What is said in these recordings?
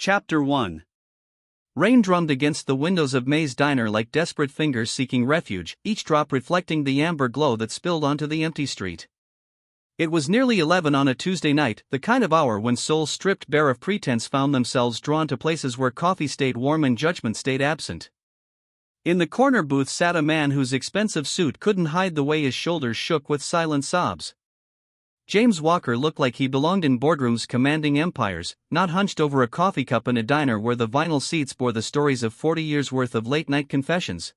Chapter 1. Rain drummed against the windows of May's diner like desperate fingers seeking refuge, each drop reflecting the amber glow that spilled onto the empty street. It was nearly 11 on a Tuesday night, the kind of hour when souls stripped bare of pretense found themselves drawn to places where coffee stayed warm and judgment stayed absent. In the corner booth sat a man whose expensive suit couldn't hide the way his shoulders shook with silent sobs. James Walker looked like he belonged in boardrooms commanding empires, not hunched over a coffee cup in a diner where the vinyl seats bore the stories of 40 years' worth of late-night confessions.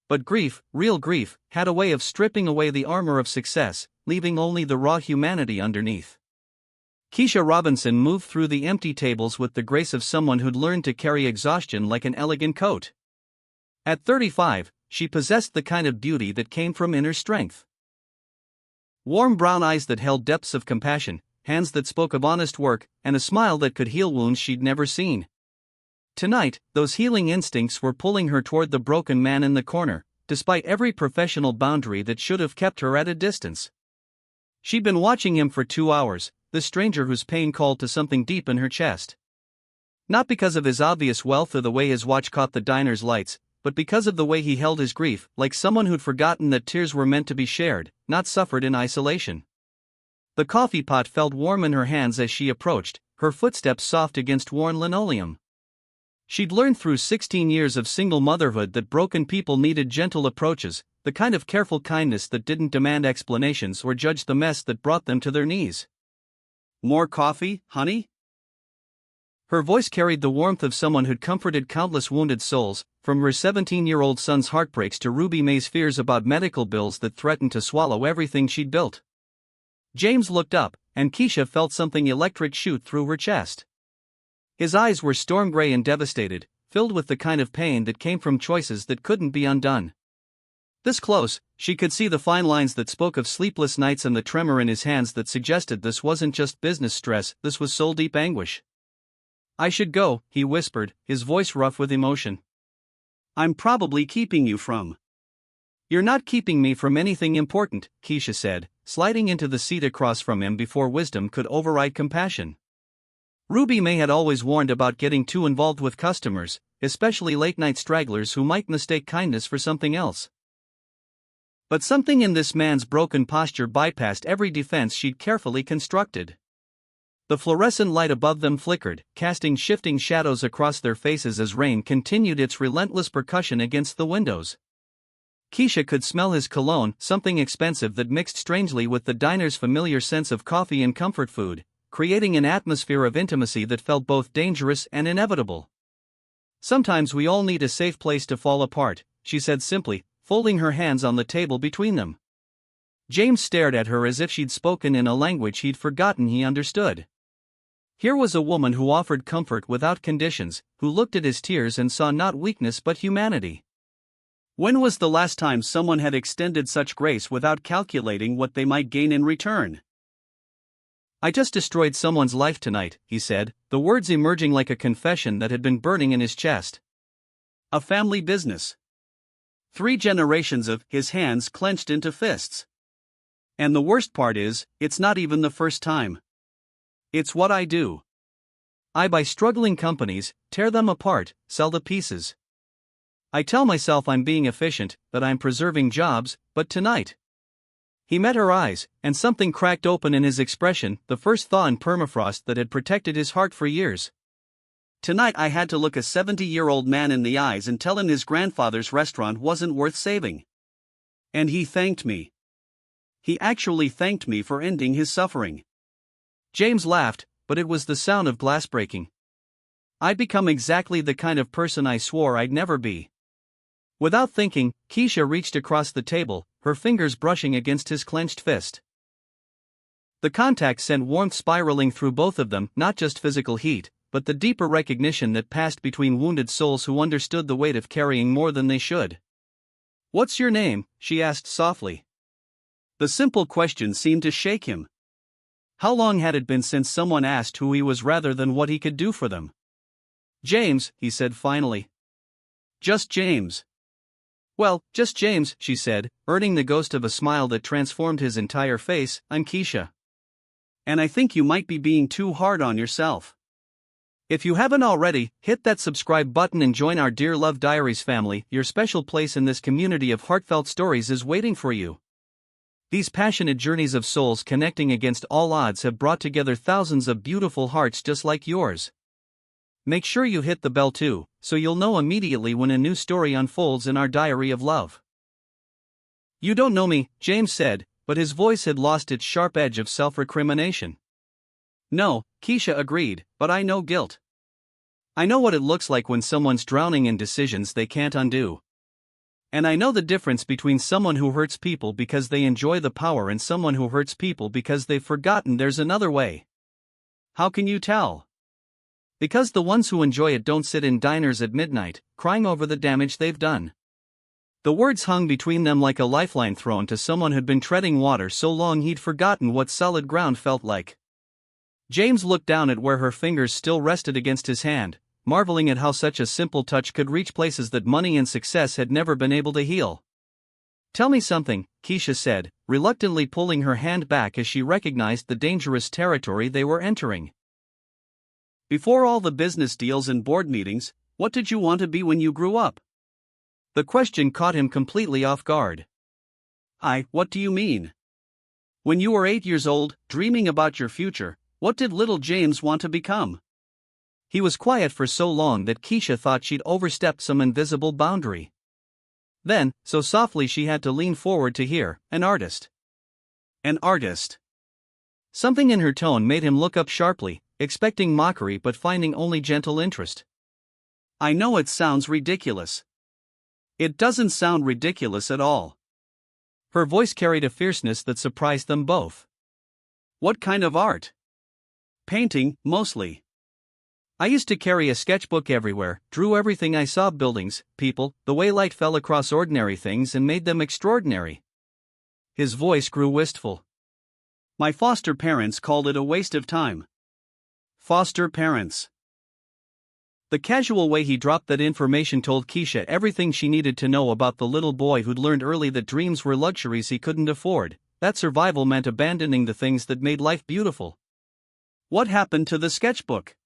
But grief, real grief, had a way of stripping away the armor of success, leaving only the raw humanity underneath. Keisha Robinson moved through the empty tables with the grace of someone who'd learned to carry exhaustion like an elegant coat. At 35, she possessed the kind of beauty that came from inner strength. Warm brown eyes that held depths of compassion, hands that spoke of honest work, and a smile that could heal wounds she'd never seen. Tonight, those healing instincts were pulling her toward the broken man in the corner, despite every professional boundary that should have kept her at a distance. She'd been watching him for 2 hours, the stranger whose pain called to something deep in her chest. Not because of his obvious wealth or the way his watch caught the diner's lights, but because of the way he held his grief, like someone who'd forgotten that tears were meant to be shared, not suffered in isolation. The coffee pot felt warm in her hands as she approached, her footsteps soft against worn linoleum. She'd learned through 16 years of single motherhood that broken people needed gentle approaches, the kind of careful kindness that didn't demand explanations or judge the mess that brought them to their knees. "More coffee, honey?" Her voice carried the warmth of someone who'd comforted countless wounded souls, from her 17-year-old son's heartbreaks to Ruby May's fears about medical bills that threatened to swallow everything she'd built. James looked up, and Keisha felt something electric shoot through her chest. His eyes were storm gray and devastated, filled with the kind of pain that came from choices that couldn't be undone. This close, she could see the fine lines that spoke of sleepless nights and the tremor in his hands that suggested this wasn't just business stress, this was soul-deep anguish. "I should go," he whispered, his voice rough with emotion. "I'm probably keeping you from." "You're not keeping me from anything important," Keisha said, sliding into the seat across from him before wisdom could override compassion. Ruby May had always warned about getting too involved with customers, especially late-night stragglers who might mistake kindness for something else. But something in this man's broken posture bypassed every defense she'd carefully constructed. The fluorescent light above them flickered, casting shifting shadows across their faces as rain continued its relentless percussion against the windows. Keisha could smell his cologne, something expensive that mixed strangely with the diner's familiar sense of coffee and comfort food, creating an atmosphere of intimacy that felt both dangerous and inevitable. "Sometimes we all need a safe place to fall apart," she said simply, folding her hands on the table between them. James stared at her as if she'd spoken in a language he'd forgotten he understood. Here was a woman who offered comfort without conditions, who looked at his tears and saw not weakness but humanity. When was the last time someone had extended such grace without calculating what they might gain in return? "I just destroyed someone's life tonight," he said, the words emerging like a confession that had been burning in his chest. "A family business. 3 generations of," his hands clenched into fists. "And the worst part is, it's not even the first time. It's what I do. I buy struggling companies, tear them apart, sell the pieces. I tell myself I'm being efficient, that I'm preserving jobs, but tonight..." He met her eyes, and something cracked open in his expression, the first thaw in permafrost that had protected his heart for years. "Tonight I had to look a 70-year-old man in the eyes and tell him his grandfather's restaurant wasn't worth saving. And he thanked me. He actually thanked me for ending his suffering." James laughed, but it was the sound of glass breaking. "I'd become exactly the kind of person I swore I'd never be." Without thinking, Keisha reached across the table, her fingers brushing against his clenched fist. The contact sent warmth spiraling through both of them, not just physical heat, but the deeper recognition that passed between wounded souls who understood the weight of carrying more than they should. "What's your name?" she asked softly. The simple question seemed to shake him. How long had it been since someone asked who he was rather than what he could do for them? "James," he said finally. "Just James." "Well, just James," she said, earning the ghost of a smile that transformed his entire face. "I'm Keisha. And I think you might be being too hard on yourself." If you haven't already, hit that subscribe button and join our Dear Love Diaries family. Your special place in this community of heartfelt stories is waiting for you. These passionate journeys of souls connecting against all odds have brought together thousands of beautiful hearts just like yours. Make sure you hit the bell too, so you'll know immediately when a new story unfolds in our diary of love. You don't know me, James said, but his voice had lost its sharp edge of self-recrimination. No, Keisha agreed, but I know guilt. I know what it looks like when someone's drowning in decisions they can't undo. And I know the difference between someone who hurts people because they enjoy the power and someone who hurts people because they've forgotten there's another way. How can you tell? Because the ones who enjoy it don't sit in diners at midnight, crying over the damage they've done. The words hung between them like a lifeline thrown to someone who'd been treading water so long he'd forgotten what solid ground felt like. James looked down at where her fingers still rested against his hand, marveling at how such a simple touch could reach places that money and success had never been able to heal. Tell me something, Keisha said, reluctantly pulling her hand back as she recognized the dangerous territory they were entering. Before all the business deals and board meetings, what did you want to be when you grew up? The question caught him completely off guard. What do you mean? When you were 8 years old, dreaming about your future, what did little James want to become? He was quiet for so long that Keisha thought she'd overstepped some invisible boundary. Then, so softly she had to lean forward to hear, an artist. An artist. Something in her tone made him look up sharply, expecting mockery but finding only gentle interest. I know it sounds ridiculous. It doesn't sound ridiculous at all. Her voice carried a fierceness that surprised them both. What kind of art? Painting, mostly. I used to carry a sketchbook everywhere, drew everything I saw: buildings, people, the way light fell across ordinary things and made them extraordinary. His voice grew wistful. My foster parents called it a waste of time. Foster parents. The casual way he dropped that information told Keisha everything she needed to know about the little boy who'd learned early that dreams were luxuries he couldn't afford, that survival meant abandoning the things that made life beautiful. What happened to the sketchbook?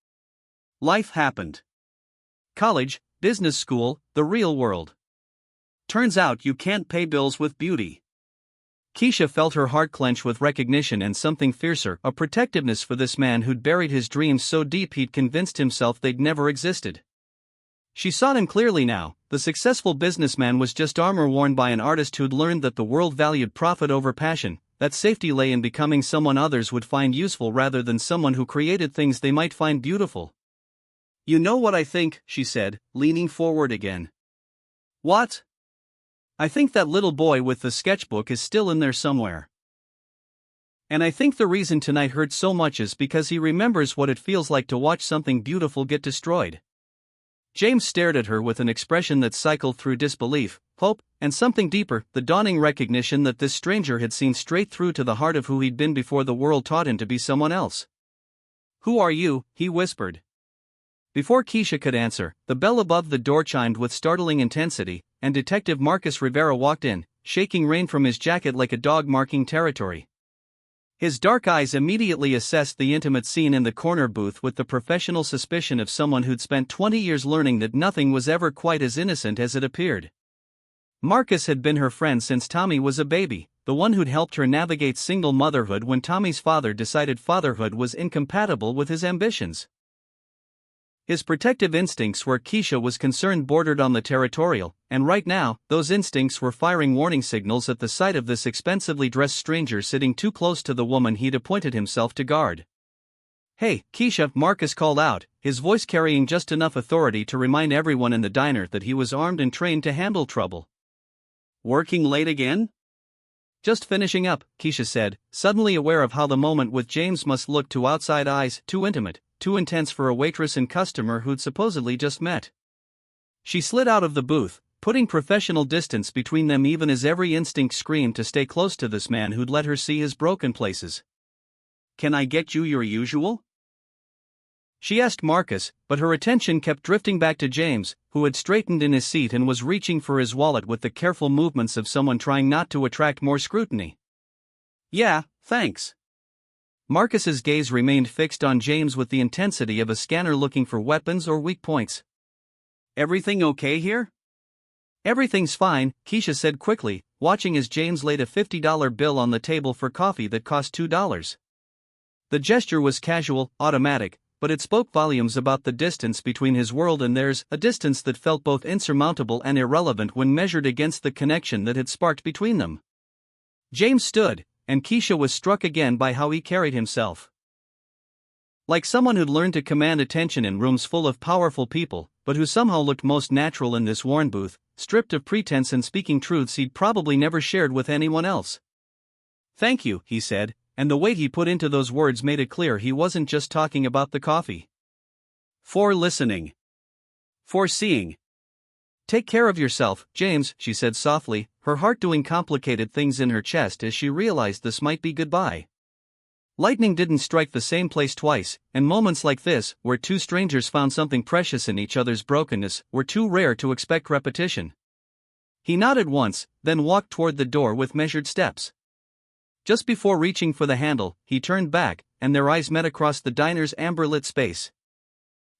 Life happened. College, business school, the real world. Turns out you can't pay bills with beauty. Keisha felt her heart clench with recognition and something fiercer, a protectiveness for this man who'd buried his dreams so deep he'd convinced himself they'd never existed. She saw him clearly now. The successful businessman was just armor worn by an artist who'd learned that the world valued profit over passion, that safety lay in becoming someone others would find useful rather than someone who created things they might find beautiful. You know what I think, she said, leaning forward again. What? I think that little boy with the sketchbook is still in there somewhere. And I think the reason tonight hurts so much is because he remembers what it feels like to watch something beautiful get destroyed. James stared at her with an expression that cycled through disbelief, hope, and something deeper, the dawning recognition that this stranger had seen straight through to the heart of who he'd been before the world taught him to be someone else. Who are you? He whispered. Before Keisha could answer, the bell above the door chimed with startling intensity, and Detective Marcus Rivera walked in, shaking rain from his jacket like a dog marking territory. His dark eyes immediately assessed the intimate scene in the corner booth with the professional suspicion of someone who'd spent 20 years learning that nothing was ever quite as innocent as it appeared. Marcus had been her friend since Tommy was a baby, the one who'd helped her navigate single motherhood when Tommy's father decided fatherhood was incompatible with his ambitions. His protective instincts where Keisha was concerned bordered on the territorial, and right now, those instincts were firing warning signals at the sight of this expensively dressed stranger sitting too close to the woman he'd appointed himself to guard. Hey, Keisha, Marcus called out, his voice carrying just enough authority to remind everyone in the diner that he was armed and trained to handle trouble. Working late again? Just finishing up, Keisha said, suddenly aware of how the moment with James must look to outside eyes, too intimate, too intense for a waitress and customer who'd supposedly just met. She slid out of the booth, putting professional distance between them even as every instinct screamed to stay close to this man who'd let her see his broken places. Can I get you your usual? She asked Marcus, but her attention kept drifting back to James, who had straightened in his seat and was reaching for his wallet with the careful movements of someone trying not to attract more scrutiny. Yeah, thanks. Marcus's gaze remained fixed on James with the intensity of a scanner looking for weapons or weak points. "Everything okay here?" "Everything's fine," Keisha said quickly, watching as James laid a $50 bill on the table for coffee that cost $2. The gesture was casual, automatic, but it spoke volumes about the distance between his world and theirs, a distance that felt both insurmountable and irrelevant when measured against the connection that had sparked between them. James stood, and Keisha was struck again by how he carried himself. Like someone who'd learned to command attention in rooms full of powerful people, but who somehow looked most natural in this worn booth, stripped of pretense and speaking truths he'd probably never shared with anyone else. "Thank you," he said, and the weight he put into those words made it clear he wasn't just talking about the coffee. "For listening. For seeing. Take care of yourself, James," she said softly, her heart doing complicated things in her chest as she realized this might be goodbye. Lightning didn't strike the same place twice, and moments like this, where two strangers found something precious in each other's brokenness, were too rare to expect repetition. He nodded once, then walked toward the door with measured steps. Just before reaching for the handle, he turned back, and their eyes met across the diner's amber-lit space.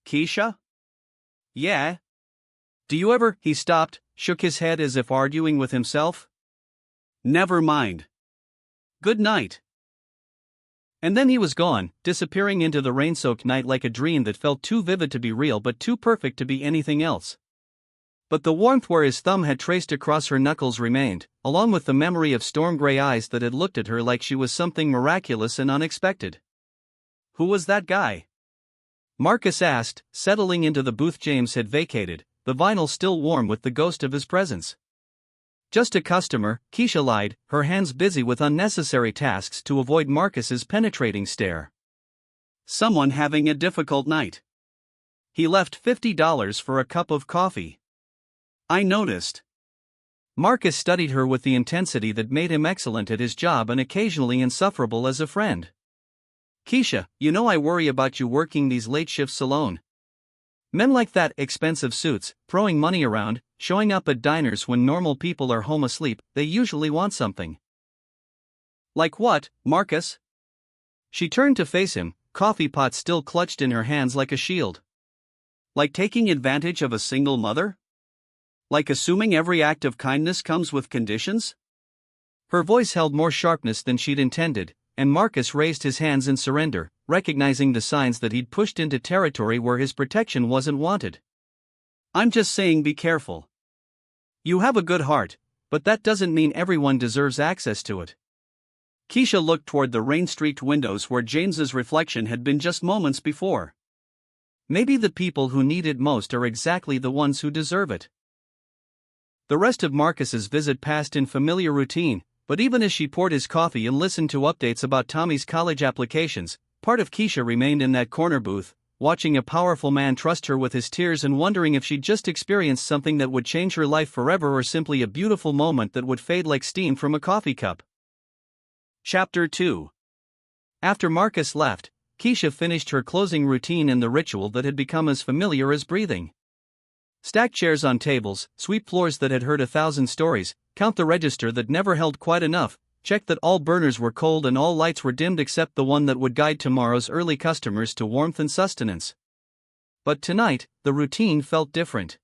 "Keisha?" "Yeah?" "Do you ever?" He stopped, shook his head as if arguing with himself. "Never mind. Good night." And then he was gone, disappearing into the rain-soaked night like a dream that felt too vivid to be real but too perfect to be anything else. But the warmth where his thumb had traced across her knuckles remained, along with the memory of storm-gray eyes that had looked at her like she was something miraculous and unexpected. "Who was that guy?" Marcus asked, settling into the booth James had vacated, the vinyl still warm with the ghost of his presence. "Just a customer," Keisha lied, her hands busy with unnecessary tasks to avoid Marcus's penetrating stare. "Someone having a difficult night. He left $50 for a cup of coffee. I noticed." Marcus studied her with the intensity that made him excellent at his job and occasionally insufferable as a friend. "Keisha, you know I worry about you working these late shifts alone. Men like that, expensive suits, throwing money around, showing up at diners when normal people are home asleep, they usually want something." "Like what, Marcus?" She turned to face him, coffee pot still clutched in her hands like a shield. "Like taking advantage of a single mother? Like assuming every act of kindness comes with conditions?" Her voice held more sharpness than she'd intended, and Marcus raised his hands in surrender, recognizing the signs that he'd pushed into territory where his protection wasn't wanted. "I'm just saying be careful. You have a good heart, but that doesn't mean everyone deserves access to it." Keisha looked toward the rain-streaked windows where James's reflection had been just moments before. Maybe the people who need it most are exactly the ones who deserve it. The rest of Marcus's visit passed in familiar routine, but even as she poured his coffee and listened to updates about Tommy's college applications, part of Keisha remained in that corner booth, watching a powerful man trust her with his tears and wondering if she'd just experienced something that would change her life forever or simply a beautiful moment that would fade like steam from a coffee cup. Chapter 2. After Marcus left, Keisha finished her closing routine in the ritual that had become as familiar as breathing. Stack chairs on tables, sweep floors that had heard 1,000 stories, count the register that never held quite enough, check that all burners were cold and all lights were dimmed except the one that would guide tomorrow's early customers to warmth and sustenance. But tonight, the routine felt different.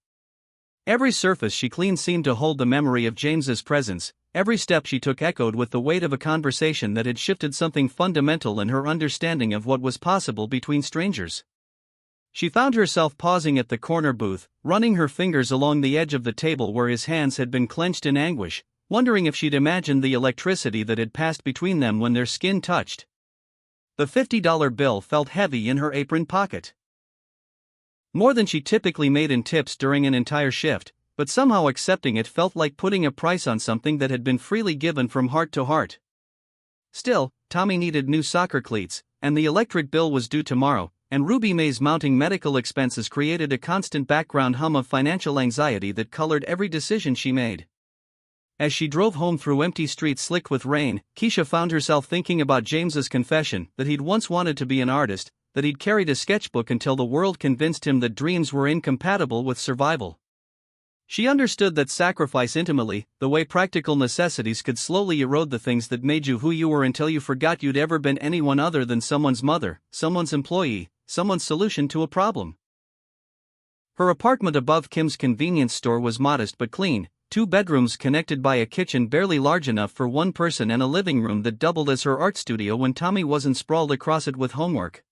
Every surface she cleaned seemed to hold the memory of James's presence, every step she took echoed with the weight of a conversation that had shifted something fundamental in her understanding of what was possible between strangers. She found herself pausing at the corner booth, running her fingers along the edge of the table where his hands had been clenched in anguish, wondering if she'd imagined the electricity that had passed between them when their skin touched. The $50 bill felt heavy in her apron pocket. More than she typically made in tips during an entire shift, but somehow accepting it felt like putting a price on something that had been freely given from heart to heart. Still, Tommy needed new soccer cleats, and the electric bill was due tomorrow, and Ruby May's mounting medical expenses created a constant background hum of financial anxiety that colored every decision she made. As she drove home through empty streets slick with rain, Keisha found herself thinking about James's confession that he'd once wanted to be an artist, that he'd carried a sketchbook until the world convinced him that dreams were incompatible with survival. She understood that sacrifice intimately, the way practical necessities could slowly erode the things that made you who you were until you forgot you'd ever been anyone other than someone's mother, someone's employee, someone's solution to a problem. Her apartment above Kim's convenience store was modest but clean, 2 bedrooms connected by a kitchen barely large enough for one person and a living room that doubled as her art studio when Tommy wasn't sprawled across it with homework.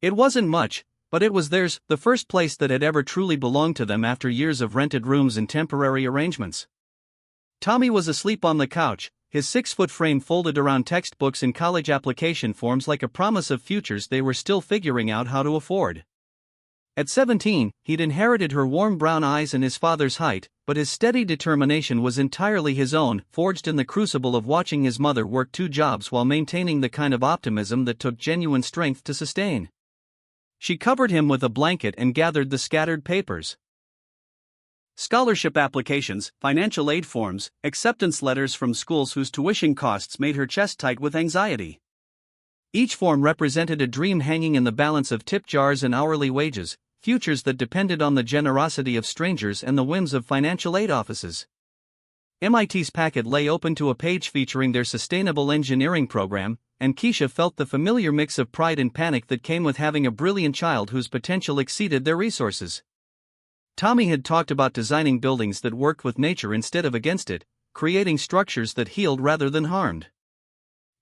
It wasn't much, but it was theirs, the first place that had ever truly belonged to them after years of rented rooms and temporary arrangements. Tommy was asleep on the couch, his 6-foot frame folded around textbooks and college application forms like a promise of futures they were still figuring out how to afford. At 17, he'd inherited her warm brown eyes and his father's height, but his steady determination was entirely his own, forged in the crucible of watching his mother work 2 jobs while maintaining the kind of optimism that took genuine strength to sustain. She covered him with a blanket and gathered the scattered papers. Scholarship applications, financial aid forms, acceptance letters from schools whose tuition costs made her chest tight with anxiety. Each form represented a dream hanging in the balance of tip jars and hourly wages, futures that depended on the generosity of strangers and the whims of financial aid offices. MIT's packet lay open to a page featuring their sustainable engineering program, and Keisha felt the familiar mix of pride and panic that came with having a brilliant child whose potential exceeded their resources. Tommy had talked about designing buildings that worked with nature instead of against it, creating structures that healed rather than harmed.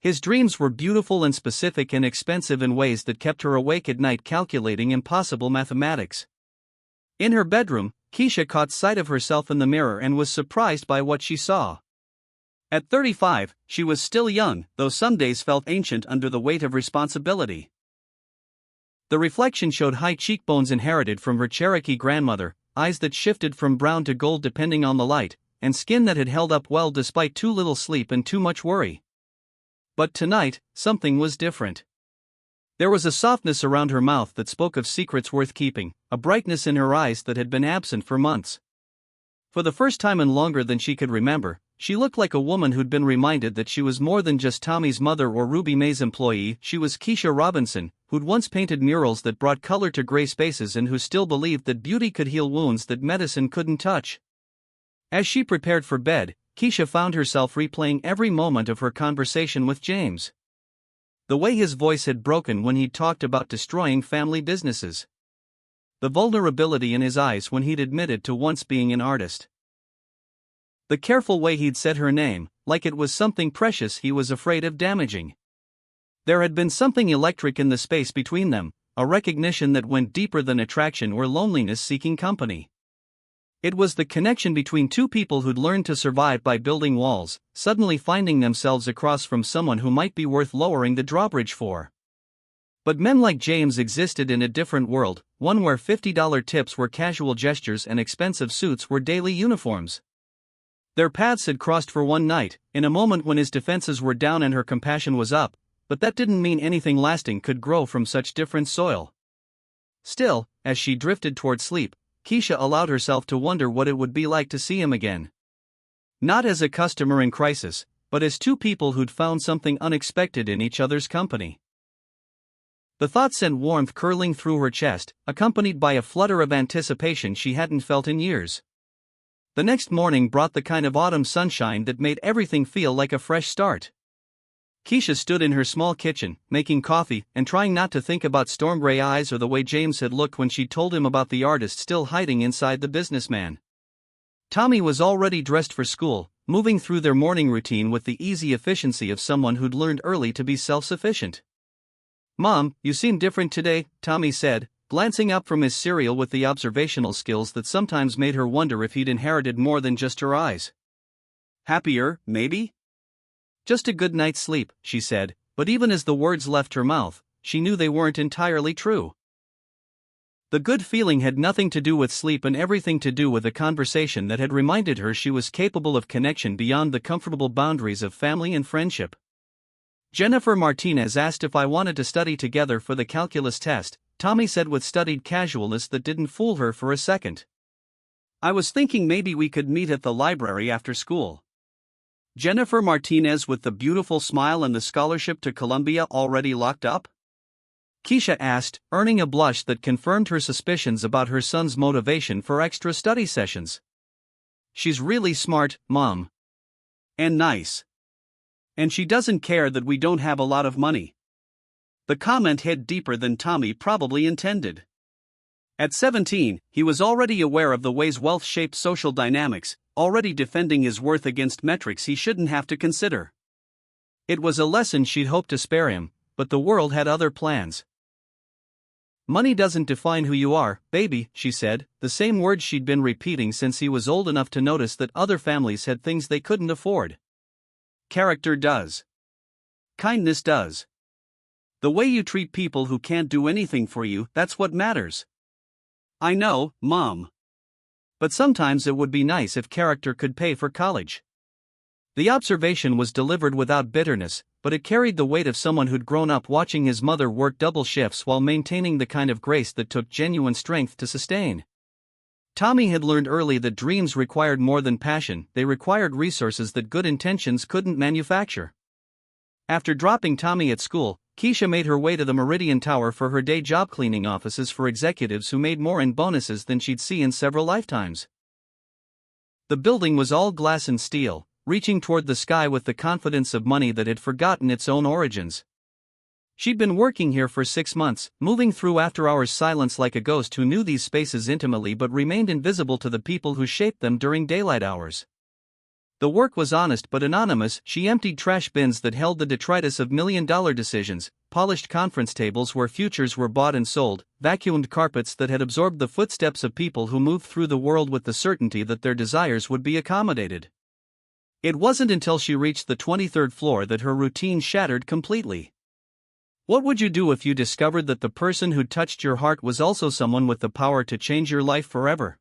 His dreams were beautiful and specific and expensive in ways that kept her awake at night calculating impossible mathematics. In her bedroom, Keisha caught sight of herself in the mirror and was surprised by what she saw. At 35, she was still young, though some days felt ancient under the weight of responsibility. The reflection showed high cheekbones inherited from her Cherokee grandmother, eyes that shifted from brown to gold depending on the light, and skin that had held up well despite too little sleep and too much worry. But tonight, something was different. There was a softness around her mouth that spoke of secrets worth keeping, a brightness in her eyes that had been absent for months. For the first time in longer than she could remember, she looked like a woman who'd been reminded that she was more than just Tommy's mother or Ruby May's employee. She was Keisha Robinson, who'd once painted murals that brought color to gray spaces and who still believed that beauty could heal wounds that medicine couldn't touch. As she prepared for bed, Keisha found herself replaying every moment of her conversation with James. The way his voice had broken when he'd talked about destroying family businesses. The vulnerability in his eyes when he'd admitted to once being an artist. The careful way he'd said her name, like it was something precious he was afraid of damaging. There had been something electric in the space between them, a recognition that went deeper than attraction or loneliness seeking company. It was the connection between 2 people who'd learned to survive by building walls, suddenly finding themselves across from someone who might be worth lowering the drawbridge for. But men like James existed in a different world, one where $50 tips were casual gestures and expensive suits were daily uniforms. Their paths had crossed for one night, in a moment when his defenses were down and her compassion was up, but that didn't mean anything lasting could grow from such different soil. Still, as she drifted toward sleep, Keisha allowed herself to wonder what it would be like to see him again. Not as a customer in crisis, but as 2 people who'd found something unexpected in each other's company. The thought sent warmth curling through her chest, accompanied by a flutter of anticipation she hadn't felt in years. The next morning brought the kind of autumn sunshine that made everything feel like a fresh start. Keisha stood in her small kitchen, making coffee, and trying not to think about storm gray eyes or the way James had looked when she told him about the artist still hiding inside the businessman. Tommy was already dressed for school, moving through their morning routine with the easy efficiency of someone who'd learned early to be self-sufficient. "Mom, you seem different today," Tommy said, glancing up from his cereal with the observational skills that sometimes made her wonder if he'd inherited more than just her eyes. "Happier, maybe?" "Just a good night's sleep," she said, but even as the words left her mouth, she knew they weren't entirely true. The good feeling had nothing to do with sleep and everything to do with a conversation that had reminded her she was capable of connection beyond the comfortable boundaries of family and friendship. Jennifer Martinez asked if I wanted to study together for the calculus test. Tommy said with studied casualness that didn't fool her for a second. "I was thinking maybe we could meet at the library after school." Jennifer Martinez with the beautiful smile and the scholarship to Columbia already locked up? Keisha asked, earning a blush that confirmed her suspicions about her son's motivation for extra study sessions. She's really smart, Mom. And nice. And she doesn't care that we don't have a lot of money. The comment hit deeper than Tommy probably intended. At 17, he was already aware of the ways wealth shaped social dynamics, already defending his worth against metrics he shouldn't have to consider. It was a lesson she'd hoped to spare him, but the world had other plans. Money doesn't define who you are, baby, she said, the same words she'd been repeating since he was old enough to notice that other families had things they couldn't afford. Character does. Kindness does. The way you treat people who can't do anything for you, that's what matters. I know, Mom. But sometimes it would be nice if character could pay for college. The observation was delivered without bitterness, but it carried the weight of someone who'd grown up watching his mother work double shifts while maintaining the kind of grace that took genuine strength to sustain. Tommy had learned early that dreams required more than passion, they required resources that good intentions couldn't manufacture. After dropping Tommy at school, Keisha made her way to the Meridian Tower for her day job cleaning offices for executives who made more in bonuses than she'd see in several lifetimes. The building was all glass and steel, reaching toward the sky with the confidence of money that had forgotten its own origins. She'd been working here for 6 months, moving through after-hours silence like a ghost who knew these spaces intimately but remained invisible to the people who shaped them during daylight hours. The work was honest but anonymous. She emptied trash bins that held the detritus of million-dollar decisions, polished conference tables where futures were bought and sold, vacuumed carpets that had absorbed the footsteps of people who moved through the world with the certainty that their desires would be accommodated. It wasn't until she reached the 23rd floor that her routine shattered completely. What would you do if you discovered that the person who touched your heart was also someone with the power to change your life forever?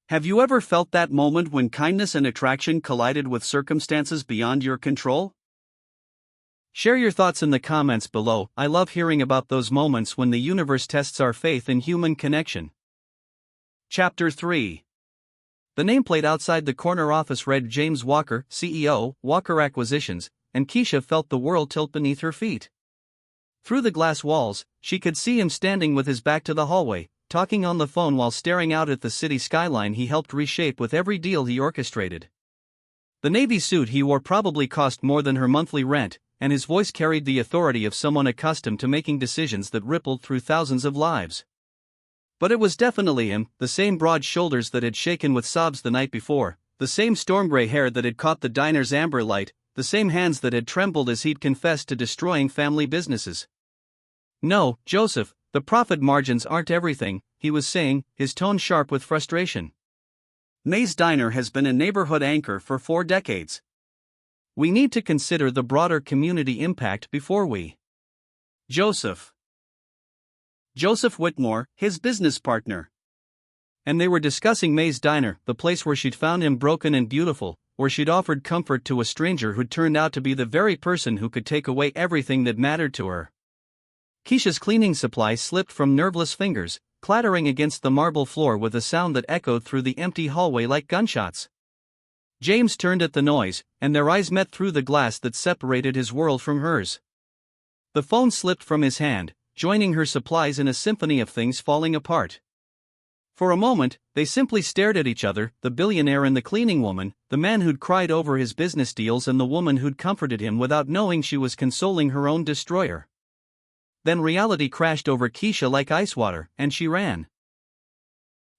Have you ever felt that moment when kindness and attraction collided with circumstances beyond your control? Share your thoughts in the comments below. I love hearing about those moments when the universe tests our faith in human connection. Chapter 3. The nameplate outside the corner office read James Walker, CEO, Walker Acquisitions, and Keisha felt the world tilt beneath her feet. Through the glass walls, she could see him standing with his back to the hallway, talking on the phone while staring out at the city skyline he helped reshape with every deal he orchestrated. The navy suit he wore probably cost more than her monthly rent, and his voice carried the authority of someone accustomed to making decisions that rippled through thousands of lives. But it was definitely him, the same broad shoulders that had shaken with sobs the night before, the same storm gray hair that had caught the diner's amber light, the same hands that had trembled as he'd confessed to destroying family businesses. No, Joseph, the profit margins aren't everything, he was saying, his tone sharp with frustration. May's Diner has been a neighborhood anchor for 4 decades. We need to consider the broader community impact before we. Joseph Whitmore, his business partner. And they were discussing May's Diner, the place where she'd found him broken and beautiful, where she'd offered comfort to a stranger who'd turned out to be the very person who could take away everything that mattered to her. Keisha's cleaning supply slipped from nerveless fingers, clattering against the marble floor with a sound that echoed through the empty hallway like gunshots. James turned at the noise, and their eyes met through the glass that separated his world from hers. The phone slipped from his hand, joining her supplies in a symphony of things falling apart. For a moment, they simply stared at each other, the billionaire and the cleaning woman, the man who'd cried over his business deals and the woman who'd comforted him without knowing she was consoling her own destroyer. Then reality crashed over Keisha like ice water, and she ran.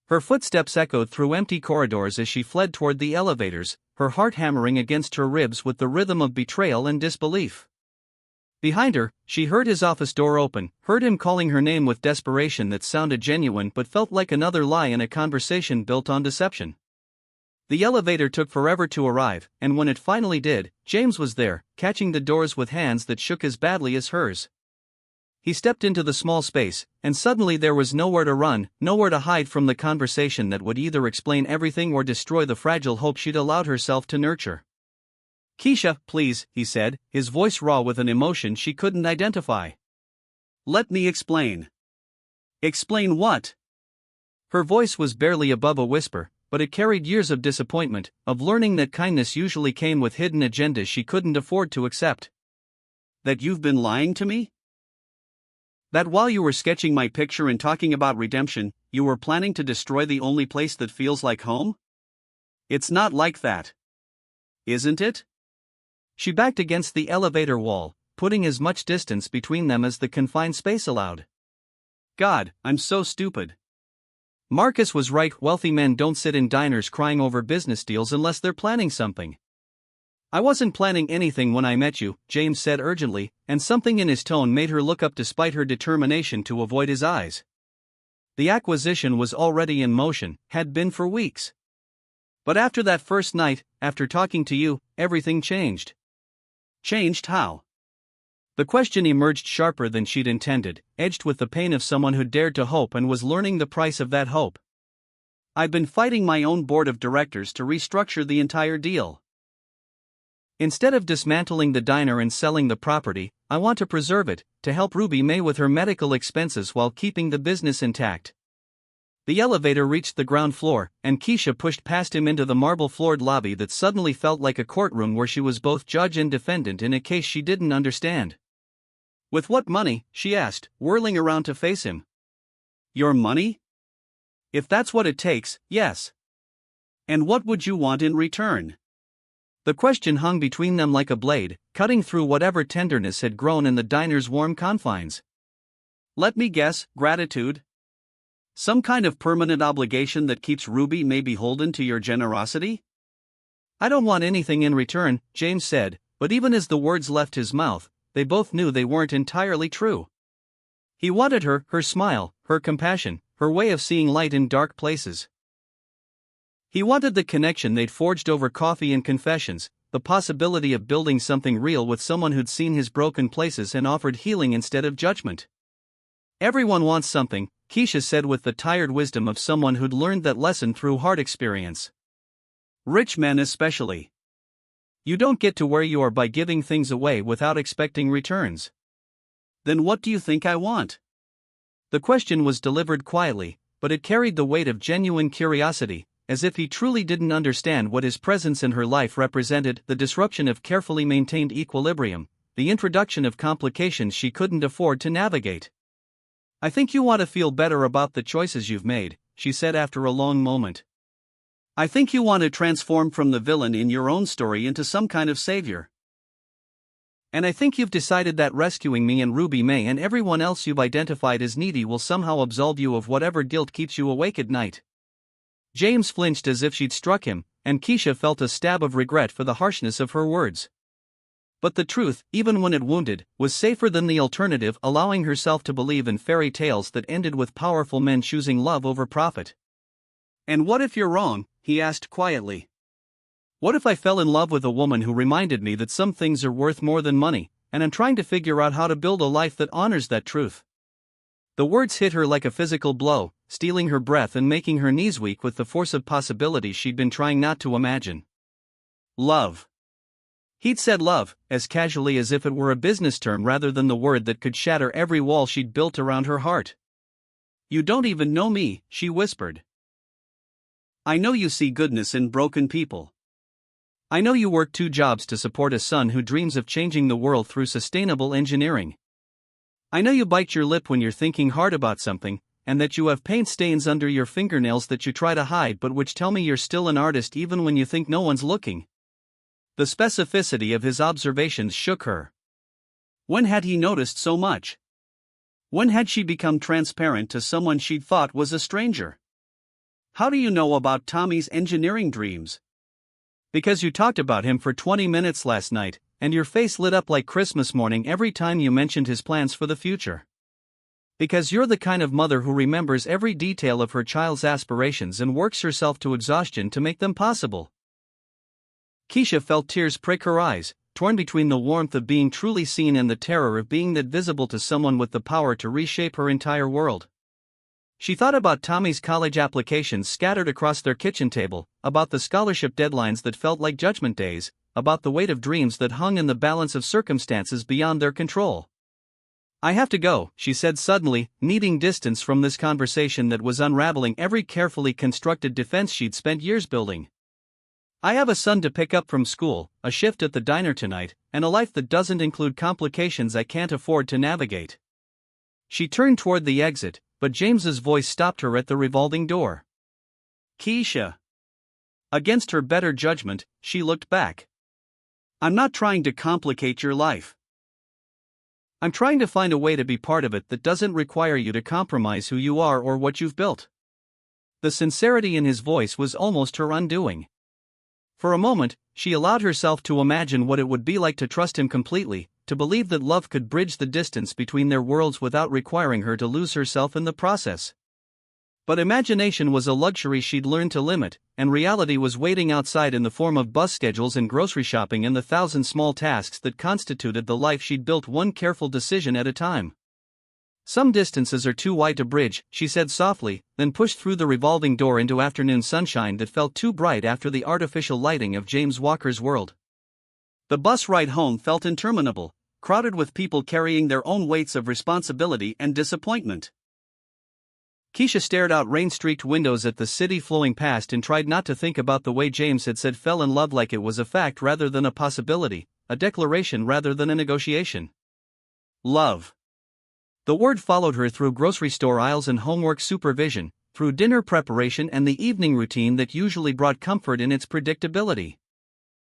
Her footsteps echoed through empty corridors as she fled toward the elevators, her heart hammering against her ribs with the rhythm of betrayal and disbelief. Behind her, she heard his office door open, heard him calling her name with desperation that sounded genuine but felt like another lie in a conversation built on deception. The elevator took forever to arrive, and when it finally did, James was there, catching the doors with hands that shook as badly as hers. He stepped into the small space, and suddenly there was nowhere to run, nowhere to hide from the conversation that would either explain everything or destroy the fragile hope she'd allowed herself to nurture. Keisha, please, he said, his voice raw with an emotion she couldn't identify. Let me explain. Explain what? Her voice was barely above a whisper, but it carried years of disappointment, of learning that kindness usually came with hidden agendas she couldn't afford to accept. That you've been lying to me? That while you were sketching my picture and talking about redemption, you were planning to destroy the only place that feels like home? It's not like that. Isn't it? She backed against the elevator wall, putting as much distance between them as the confined space allowed. God, I'm so stupid. Marcus was right, wealthy men don't sit in diners crying over business deals unless they're planning something. I wasn't planning anything when I met you, James said urgently, and something in his tone made her look up despite her determination to avoid his eyes. The acquisition was already in motion, had been for weeks. But after that first night, after talking to you, everything changed. Changed how? The question emerged sharper than she'd intended, edged with the pain of someone who dared to hope and was learning the price of that hope. I've been fighting my own board of directors to restructure the entire deal. Instead of dismantling the diner and selling the property, I want to preserve it, to help Ruby May with her medical expenses while keeping the business intact. The elevator reached the ground floor, and Keisha pushed past him into the marble-floored lobby that suddenly felt like a courtroom where she was both judge and defendant in a case she didn't understand. With what money? She asked, whirling around to face him. Your money? If that's what it takes, yes. And what would you want in return? The question hung between them like a blade, cutting through whatever tenderness had grown in the diner's warm confines. Let me guess, gratitude? Some kind of permanent obligation that keeps Ruby May beholden to your generosity? I don't want anything in return, James said, but even as the words left his mouth, they both knew they weren't entirely true. He wanted her smile, her compassion, her way of seeing light in dark places. He wanted the connection they'd forged over coffee and confessions, the possibility of building something real with someone who'd seen his broken places and offered healing instead of judgment. Everyone wants something, Keisha said with the tired wisdom of someone who'd learned that lesson through hard experience. Rich men especially. You don't get to where you are by giving things away without expecting returns. Then what do you think I want? The question was delivered quietly, but it carried the weight of genuine curiosity, as if he truly didn't understand what his presence in her life represented, the disruption of carefully maintained equilibrium, the introduction of complications she couldn't afford to navigate. I think you want to feel better about the choices you've made, she said after a long moment. I think you want to transform from the villain in your own story into some kind of savior. And I think you've decided that rescuing me and Ruby May and everyone else you've identified as needy will somehow absolve you of whatever guilt keeps you awake at night. James flinched as if she'd struck him, and Keisha felt a stab of regret for the harshness of her words. But the truth, even when it wounded, was safer than the alternative, allowing herself to believe in fairy tales that ended with powerful men choosing love over profit. And what if you're wrong? He asked quietly. What if I fell in love with a woman who reminded me that some things are worth more than money, and I'm trying to figure out how to build a life that honors that truth? The words hit her like a physical blow, stealing her breath and making her knees weak with the force of possibilities she'd been trying not to imagine. Love. He'd said love, as casually as if it were a business term rather than the word that could shatter every wall she'd built around her heart. You don't even know me, she whispered. I know you see goodness in broken people. I know you work 2 jobs to support a son who dreams of changing the world through sustainable engineering. I know you bite your lip when you're thinking hard about something, and that you have paint stains under your fingernails that you try to hide but which tell me you're still an artist even when you think no one's looking. The specificity of his observations shook her. When had he noticed so much? When had she become transparent to someone she'd thought was a stranger? How do you know about Tommy's engineering dreams? Because you talked about him for 20 minutes last night, and your face lit up like Christmas morning every time you mentioned his plans for the future. Because you're the kind of mother who remembers every detail of her child's aspirations and works herself to exhaustion to make them possible. Keisha felt tears prick her eyes, torn between the warmth of being truly seen and the terror of being that visible to someone with the power to reshape her entire world. She thought about Tommy's college applications scattered across their kitchen table, about the scholarship deadlines that felt like judgment days, about the weight of dreams that hung in the balance of circumstances beyond their control. I have to go, she said suddenly, needing distance from this conversation that was unraveling every carefully constructed defense she'd spent years building. I have a son to pick up from school, a shift at the diner tonight, and a life that doesn't include complications I can't afford to navigate. She turned toward the exit, but James's voice stopped her at the revolving door. Keisha. Against her better judgment, she looked back. "I'm not trying to complicate your life. I'm trying to find a way to be part of it that doesn't require you to compromise who you are or what you've built." The sincerity in his voice was almost her undoing. For a moment, she allowed herself to imagine what it would be like to trust him completely, to believe that love could bridge the distance between their worlds without requiring her to lose herself in the process. But imagination was a luxury she'd learned to limit, and reality was waiting outside in the form of bus schedules and grocery shopping and the thousand small tasks that constituted the life she'd built one careful decision at a time. "Some distances are too wide to bridge," she said softly, then pushed through the revolving door into afternoon sunshine that felt too bright after the artificial lighting of James Walker's world. The bus ride home felt interminable, crowded with people carrying their own weights of responsibility and disappointment. Keisha stared out rain-streaked windows at the city flowing past and tried not to think about the way James had said fell in love like it was a fact rather than a possibility, a declaration rather than a negotiation. Love. The word followed her through grocery store aisles and homework supervision, through dinner preparation and the evening routine that usually brought comfort in its predictability.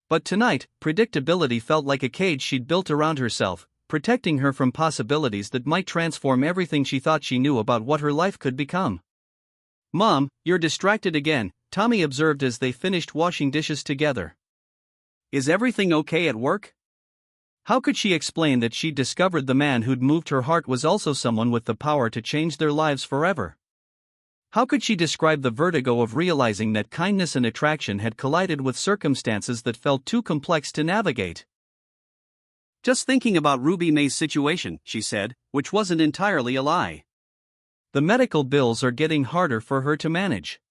But tonight, predictability felt like a cage she'd built around herself, protecting her from possibilities that might transform everything she thought she knew about what her life could become. "Mom, you're distracted again," Tommy observed as they finished washing dishes together. "Is everything okay at work?" How could she explain that she'd discovered the man who'd moved her heart was also someone with the power to change their lives forever? How could she describe the vertigo of realizing that kindness and attraction had collided with circumstances that felt too complex to navigate? "Just thinking about Ruby May's situation," she said, which wasn't entirely a lie. "The medical bills are getting harder for her to manage."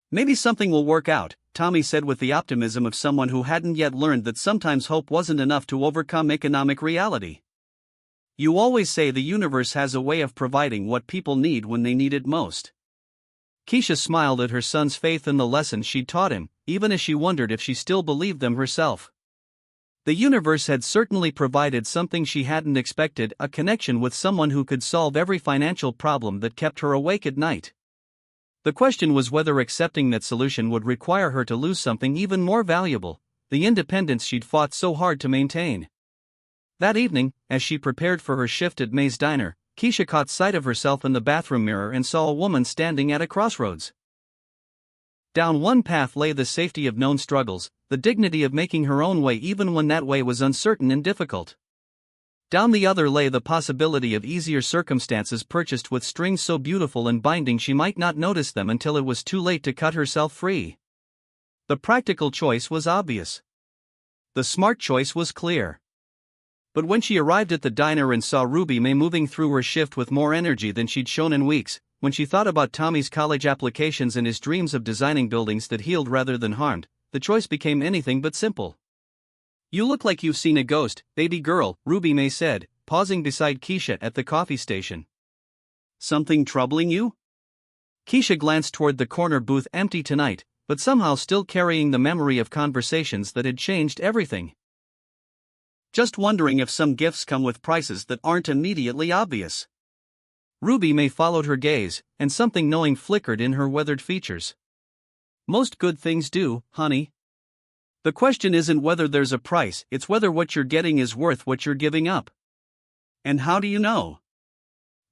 "Maybe something will work out," Tommy said with the optimism of someone who hadn't yet learned that sometimes hope wasn't enough to overcome economic reality. "You always say the universe has a way of providing what people need when they need it most." Keisha smiled at her son's faith in the lessons she'd taught him, even as she wondered if she still believed them herself. The universe had certainly provided something she hadn't expected, a connection with someone who could solve every financial problem that kept her awake at night. The question was whether accepting that solution would require her to lose something even more valuable, the independence she'd fought so hard to maintain. That evening, as she prepared for her shift at May's Diner, Keisha caught sight of herself in the bathroom mirror and saw a woman standing at a crossroads. Down one path lay the safety of known struggles, the dignity of making her own way even when that way was uncertain and difficult. Down the other lay the possibility of easier circumstances purchased with strings so beautiful and binding she might not notice them until it was too late to cut herself free. The practical choice was obvious. The smart choice was clear. But when she arrived at the diner and saw Ruby May moving through her shift with more energy than she'd shown in weeks, when she thought about Tommy's college applications and his dreams of designing buildings that healed rather than harmed, the choice became anything but simple. "You look like you've seen a ghost, baby girl," Ruby May said, pausing beside Keisha at the coffee station. "Something troubling you?" Keisha glanced toward the corner booth, empty tonight, but somehow still carrying the memory of conversations that had changed everything. "Just wondering if some gifts come with prices that aren't immediately obvious." Ruby May followed her gaze, and something knowing flickered in her weathered features. "Most good things do, honey. The question isn't whether there's a price, it's whether what you're getting is worth what you're giving up." "And how do you know?"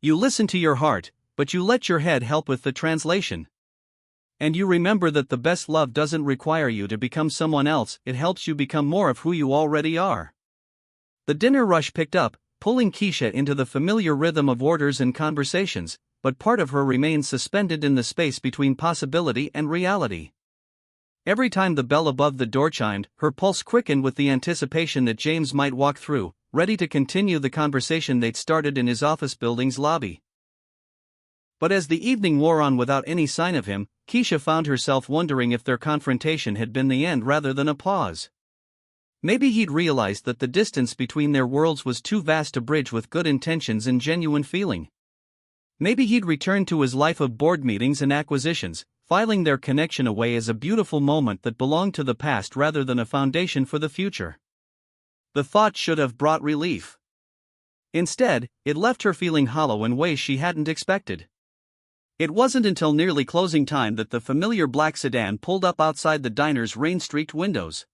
"You listen to your heart, but you let your head help with the translation. And you remember that the best love doesn't require you to become someone else, it helps you become more of who you already are." The dinner rush picked up, pulling Keisha into the familiar rhythm of orders and conversations, but part of her remained suspended in the space between possibility and reality. Every time the bell above the door chimed, her pulse quickened with the anticipation that James might walk through, ready to continue the conversation they'd started in his office building's lobby. But as the evening wore on without any sign of him, Keisha found herself wondering if their confrontation had been the end rather than a pause. Maybe he'd realized that the distance between their worlds was too vast to bridge with good intentions and genuine feeling. Maybe he'd returned to his life of board meetings and acquisitions, filing their connection away as a beautiful moment that belonged to the past rather than a foundation for the future. The thought should have brought relief. Instead, it left her feeling hollow in ways she hadn't expected. It wasn't until nearly closing time that the familiar black sedan pulled up outside the diner's rain-streaked windows.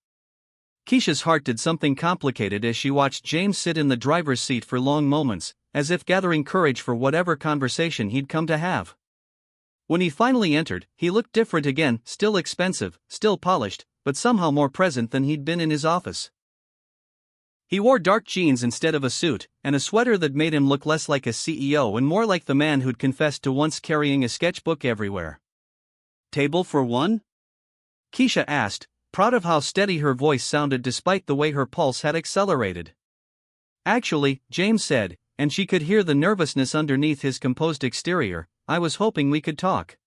Keisha's heart did something complicated as she watched James sit in the driver's seat for long moments, as if gathering courage for whatever conversation he'd come to have. When he finally entered, he looked different again, still expensive, still polished, but somehow more present than he'd been in his office. He wore dark jeans instead of a suit, and a sweater that made him look less like a CEO and more like the man who'd confessed to once carrying a sketchbook everywhere. "Table for one?" Keisha asked, proud of how steady her voice sounded despite the way her pulse had accelerated. "Actually," James said, and she could hear the nervousness underneath his composed exterior, "I was hoping we could talk.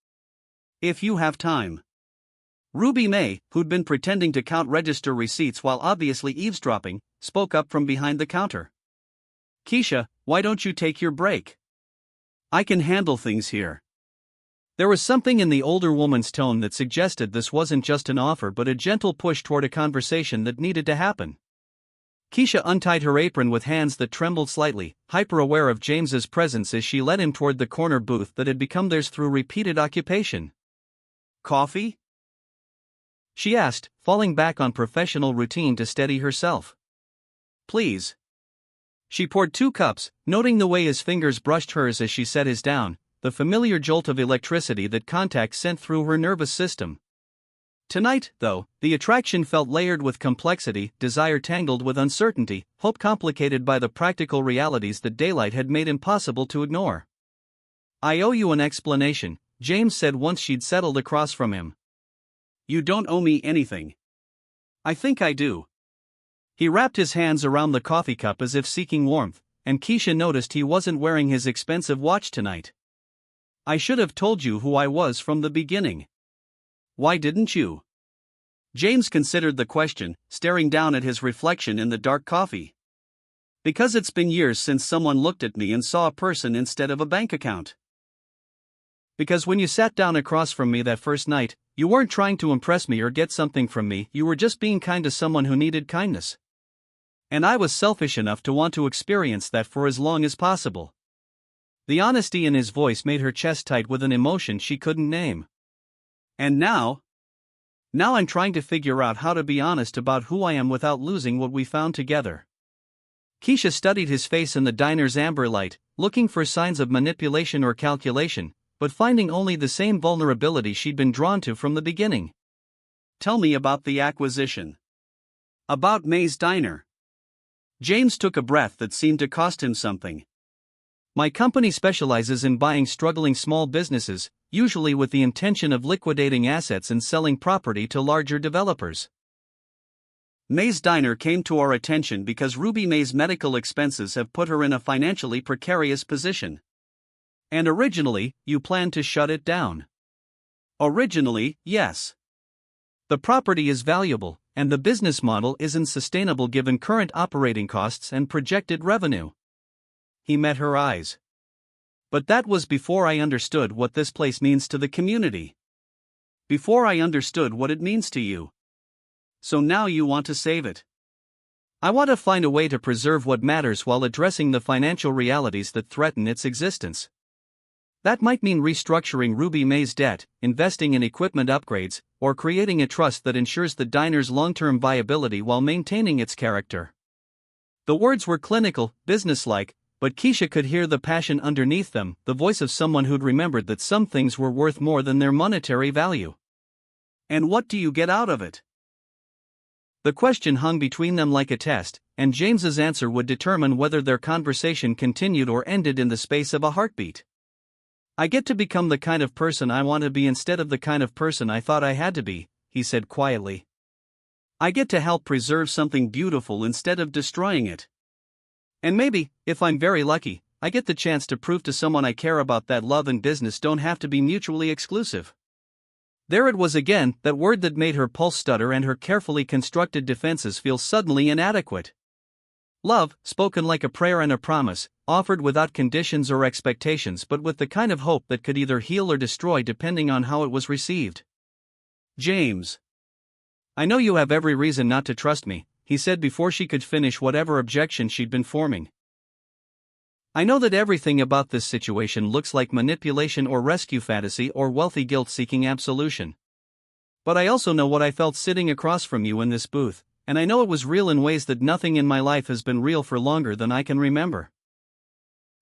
If you have time." Ruby May, who'd been pretending to count register receipts while obviously eavesdropping, spoke up from behind the counter. "Keisha, why don't you take your break? I can handle things here." There was something in the older woman's tone that suggested this wasn't just an offer but a gentle push toward a conversation that needed to happen. Keisha untied her apron with hands that trembled slightly, hyper-aware of James's presence as she led him toward the corner booth that had become theirs through repeated occupation. "Coffee?" she asked, falling back on professional routine to steady herself. "Please." She poured 2 cups, noting the way his fingers brushed hers as she set his down, the familiar jolt of electricity that contact sent through her nervous system. Tonight, though, the attraction felt layered with complexity, desire tangled with uncertainty, hope complicated by the practical realities that daylight had made impossible to ignore. "I owe you an explanation," James said once she'd settled across from him. "You don't owe me anything." "I think I do." He wrapped his hands around the coffee cup as if seeking warmth, and Keisha noticed he wasn't wearing his expensive watch tonight. "I should have told you who I was from the beginning." "Why didn't you?" James considered the question, staring down at his reflection in the dark coffee. "Because it's been years since someone looked at me and saw a person instead of a bank account. Because when you sat down across from me that first night, you weren't trying to impress me or get something from me, you were just being kind to someone who needed kindness. And I was selfish enough to want to experience that for as long as possible." The honesty in his voice made her chest tight with an emotion she couldn't name. "And now I'm trying to figure out how to be honest about who I am without losing what we found together." Keisha studied his face in the diner's amber light, looking for signs of manipulation or calculation, but finding only the same vulnerability she'd been drawn to from the beginning. "Tell me about the acquisition. About May's Diner." James took a breath that seemed to cost him something. "My company specializes in buying struggling small businesses, usually with the intention of liquidating assets and selling property to larger developers. May's Diner came to our attention because Ruby May's medical expenses have put her in a financially precarious position. And originally, you planned to shut it down." "Originally, yes. The property is valuable, and the business model isn't sustainable given current operating costs and projected revenue." He met her eyes. "But that was before I understood what this place means to the community. Before I understood what it means to you. So now you want to save it." "I want to find a way to preserve what matters while addressing the financial realities that threaten its existence. That might mean restructuring Ruby May's debt, investing in equipment upgrades, or creating a trust that ensures the diner's long-term viability while maintaining its character." The words were clinical, businesslike, but Keisha could hear the passion underneath them, the voice of someone who'd remembered that some things were worth more than their monetary value. "And what do you get out of it?" The question hung between them like a test, and James's answer would determine whether their conversation continued or ended in the space of a heartbeat. "I get to become the kind of person I want to be instead of the kind of person I thought I had to be," he said quietly. "I get to help preserve something beautiful instead of destroying it. And maybe, if I'm very lucky, I get the chance to prove to someone I care about that love and business don't have to be mutually exclusive." There it was again, that word that made her pulse stutter and her carefully constructed defenses feel suddenly inadequate. Love, spoken like a prayer and a promise, offered without conditions or expectations but with the kind of hope that could either heal or destroy depending on how it was received. "James, I know you have every reason not to trust me," he said before she could finish whatever objection she'd been forming. I know that everything about this situation looks like manipulation or rescue fantasy or wealthy guilt seeking absolution. But I also know what I felt sitting across from you in this booth, and I know it was real in ways that nothing in my life has been real for longer than I can remember.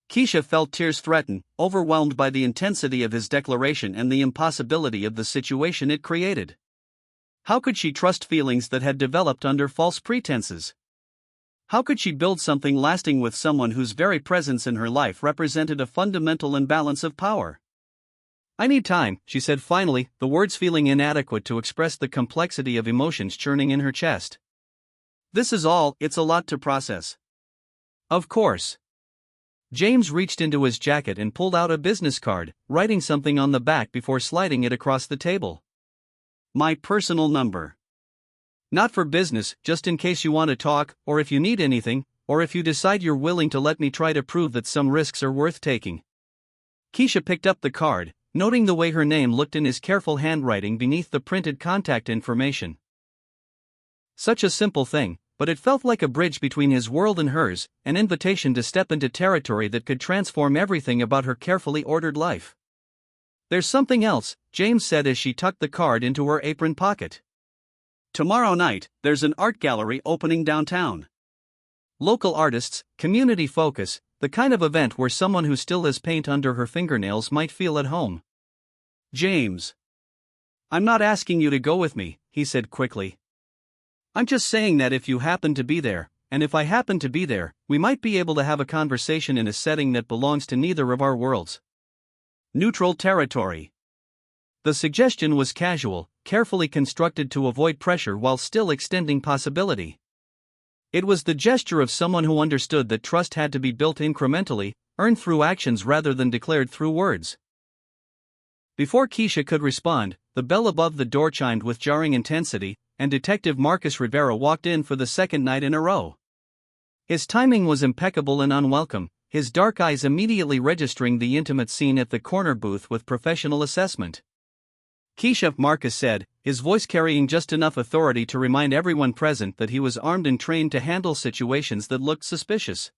Keisha felt tears threaten, overwhelmed by the intensity of his declaration and the impossibility of the situation it created. How could she trust feelings that had developed under false pretenses? How could she build something lasting with someone whose very presence in her life represented a fundamental imbalance of power? I need time, she said finally, the words feeling inadequate to express the complexity of emotions churning in her chest. This is all, it's a lot to process. Of course. James reached into his jacket and pulled out a business card, writing something on the back before sliding it across the table. My personal number. Not for business, just in case you want to talk, or if you need anything, or if you decide you're willing to let me try to prove that some risks are worth taking. Keisha picked up the card, noting the way her name looked in his careful handwriting beneath the printed contact information. Such a simple thing, but it felt like a bridge between his world and hers, an invitation to step into territory that could transform everything about her carefully ordered life. There's something else, James said as she tucked the card into her apron pocket. Tomorrow night, there's an art gallery opening downtown. Local artists, community focus, the kind of event where someone who still has paint under her fingernails might feel at home. James. I'm not asking you to go with me, he said quickly. I'm just saying that if you happen to be there, and if I happen to be there, we might be able to have a conversation in a setting that belongs to neither of our worlds. Neutral territory. The suggestion was casual, carefully constructed to avoid pressure while still extending possibility. It was the gesture of someone who understood that trust had to be built incrementally, earned through actions rather than declared through words. Before Keisha could respond, the bell above the door chimed with jarring intensity, and Detective Marcus Rivera walked in for the second night in a row. His timing was impeccable and unwelcome, his dark eyes immediately registering the intimate scene at the corner booth with professional assessment. Keisha, Marcus said, his voice carrying just enough authority to remind everyone present that he was armed and trained to handle situations that looked suspicious.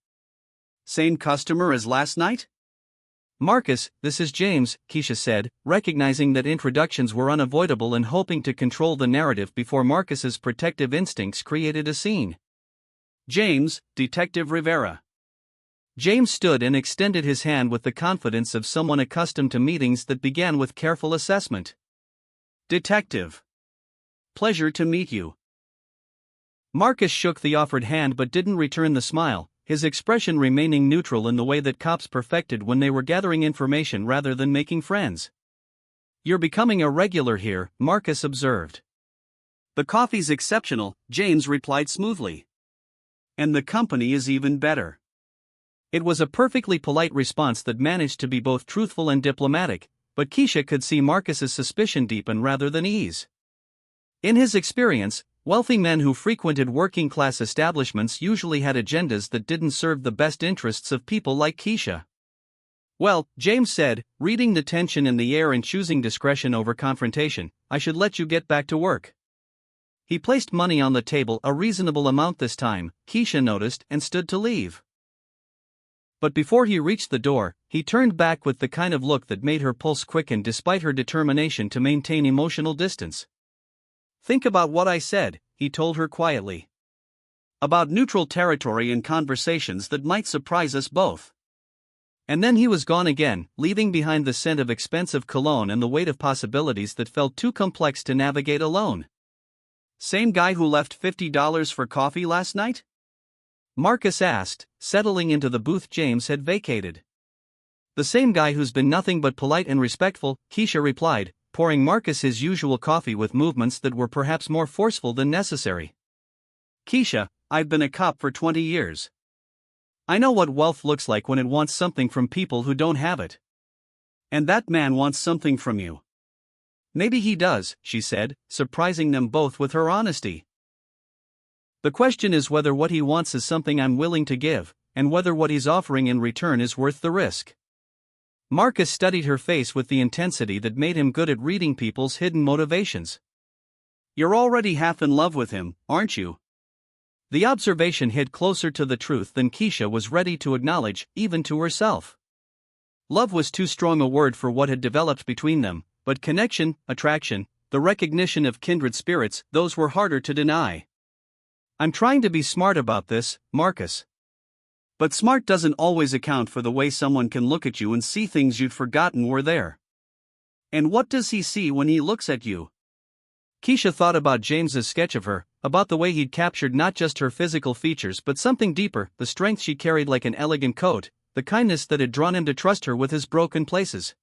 Same customer as last night? Marcus, this is James, Keisha said, recognizing that introductions were unavoidable and hoping to control the narrative before Marcus's protective instincts created a scene. James, Detective Rivera. James stood and extended his hand with the confidence of someone accustomed to meetings that began with careful assessment. Detective. Pleasure to meet you. Marcus shook the offered hand but didn't return the smile, his expression remaining neutral in the way that cops perfected when they were gathering information rather than making friends. You're becoming a regular here, Marcus observed. The coffee's exceptional, James replied smoothly. And the company is even better. It was a perfectly polite response that managed to be both truthful and diplomatic, but Keisha could see Marcus's suspicion deepen rather than ease. In his experience, wealthy men who frequented working-class establishments usually had agendas that didn't serve the best interests of people like Keisha. Well, James said, reading the tension in the air and choosing discretion over confrontation, I should let you get back to work. He placed money on the table, a reasonable amount this time, Keisha noticed, and stood to leave. But before he reached the door, he turned back with the kind of look that made her pulse quicken despite her determination to maintain emotional distance. Think about what I said, he told her quietly. About neutral territory and conversations that might surprise us both. And then he was gone again, leaving behind the scent of expensive cologne and the weight of possibilities that felt too complex to navigate alone. Same guy who left $50 for coffee last night? Marcus asked, settling into the booth James had vacated. The same guy who's been nothing but polite and respectful, Keisha replied, pouring Marcus his usual coffee with movements that were perhaps more forceful than necessary. Keisha, I've been a cop for 20 years. I know what wealth looks like when it wants something from people who don't have it. And that man wants something from you. Maybe he does, she said, surprising them both with her honesty. The question is whether what he wants is something I'm willing to give, and whether what he's offering in return is worth the risk. Marcus studied her face with the intensity that made him good at reading people's hidden motivations. You're already half in love with him, aren't you? The observation hit closer to the truth than Keisha was ready to acknowledge, even to herself. Love was too strong a word for what had developed between them, but connection, attraction, the recognition of kindred spirits, those were harder to deny. I'm trying to be smart about this, Marcus. But smart doesn't always account for the way someone can look at you and see things you'd forgotten were there. And what does he see when he looks at you? Keisha thought about James's sketch of her, about the way he'd captured not just her physical features but something deeper, the strength she carried like an elegant coat, the kindness that had drawn him to trust her with his broken places.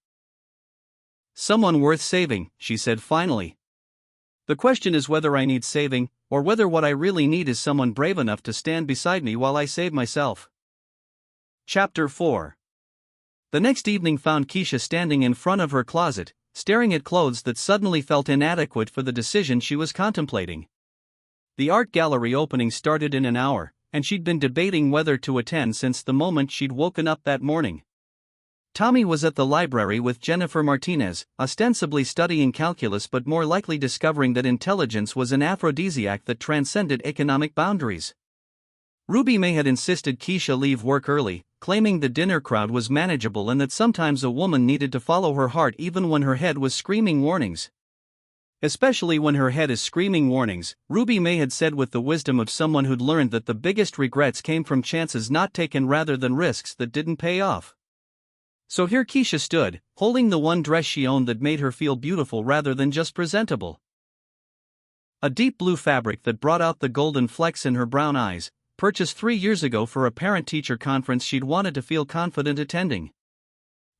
Someone worth saving, she said finally. The question is whether I need saving, or whether what I really need is someone brave enough to stand beside me while I save myself. Chapter 4. The next evening found Keisha standing in front of her closet, staring at clothes that suddenly felt inadequate for the decision she was contemplating. The art gallery opening started in an hour, and she'd been debating whether to attend since the moment she'd woken up that morning. Tommy was at the library with Jennifer Martinez, ostensibly studying calculus but more likely discovering that intelligence was an aphrodisiac that transcended economic boundaries. Ruby May had insisted Keisha leave work early, claiming the dinner crowd was manageable and that sometimes a woman needed to follow her heart even when her head was screaming warnings. Especially when her head is screaming warnings, Ruby May had said with the wisdom of someone who'd learned that the biggest regrets came from chances not taken rather than risks that didn't pay off. So here Keisha stood, holding the one dress she owned that made her feel beautiful rather than just presentable. A deep blue fabric that brought out the golden flecks in her brown eyes, purchased 3 years ago for a parent-teacher conference she'd wanted to feel confident attending.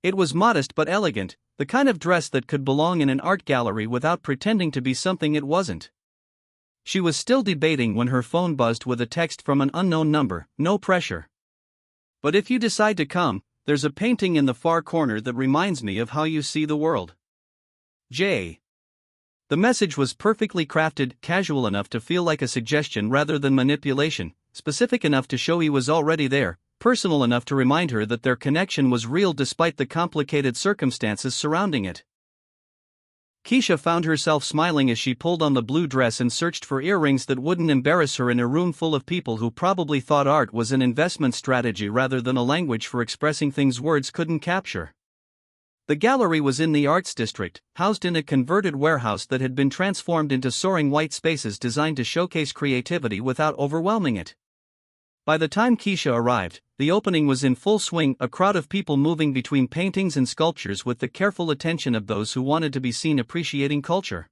It was modest but elegant, the kind of dress that could belong in an art gallery without pretending to be something it wasn't. She was still debating when her phone buzzed with a text from an unknown number, no pressure. But if you decide to come, there's a painting in the far corner that reminds me of how you see the world. J. The message was perfectly crafted, casual enough to feel like a suggestion rather than manipulation, specific enough to show he was already there, personal enough to remind her that their connection was real despite the complicated circumstances surrounding it. Keisha found herself smiling as she pulled on the blue dress and searched for earrings that wouldn't embarrass her in a room full of people who probably thought art was an investment strategy rather than a language for expressing things words couldn't capture. The gallery was in the arts district, housed in a converted warehouse that had been transformed into soaring white spaces designed to showcase creativity without overwhelming it. By the time Keisha arrived, the opening was in full swing, a crowd of people moving between paintings and sculptures with the careful attention of those who wanted to be seen appreciating culture.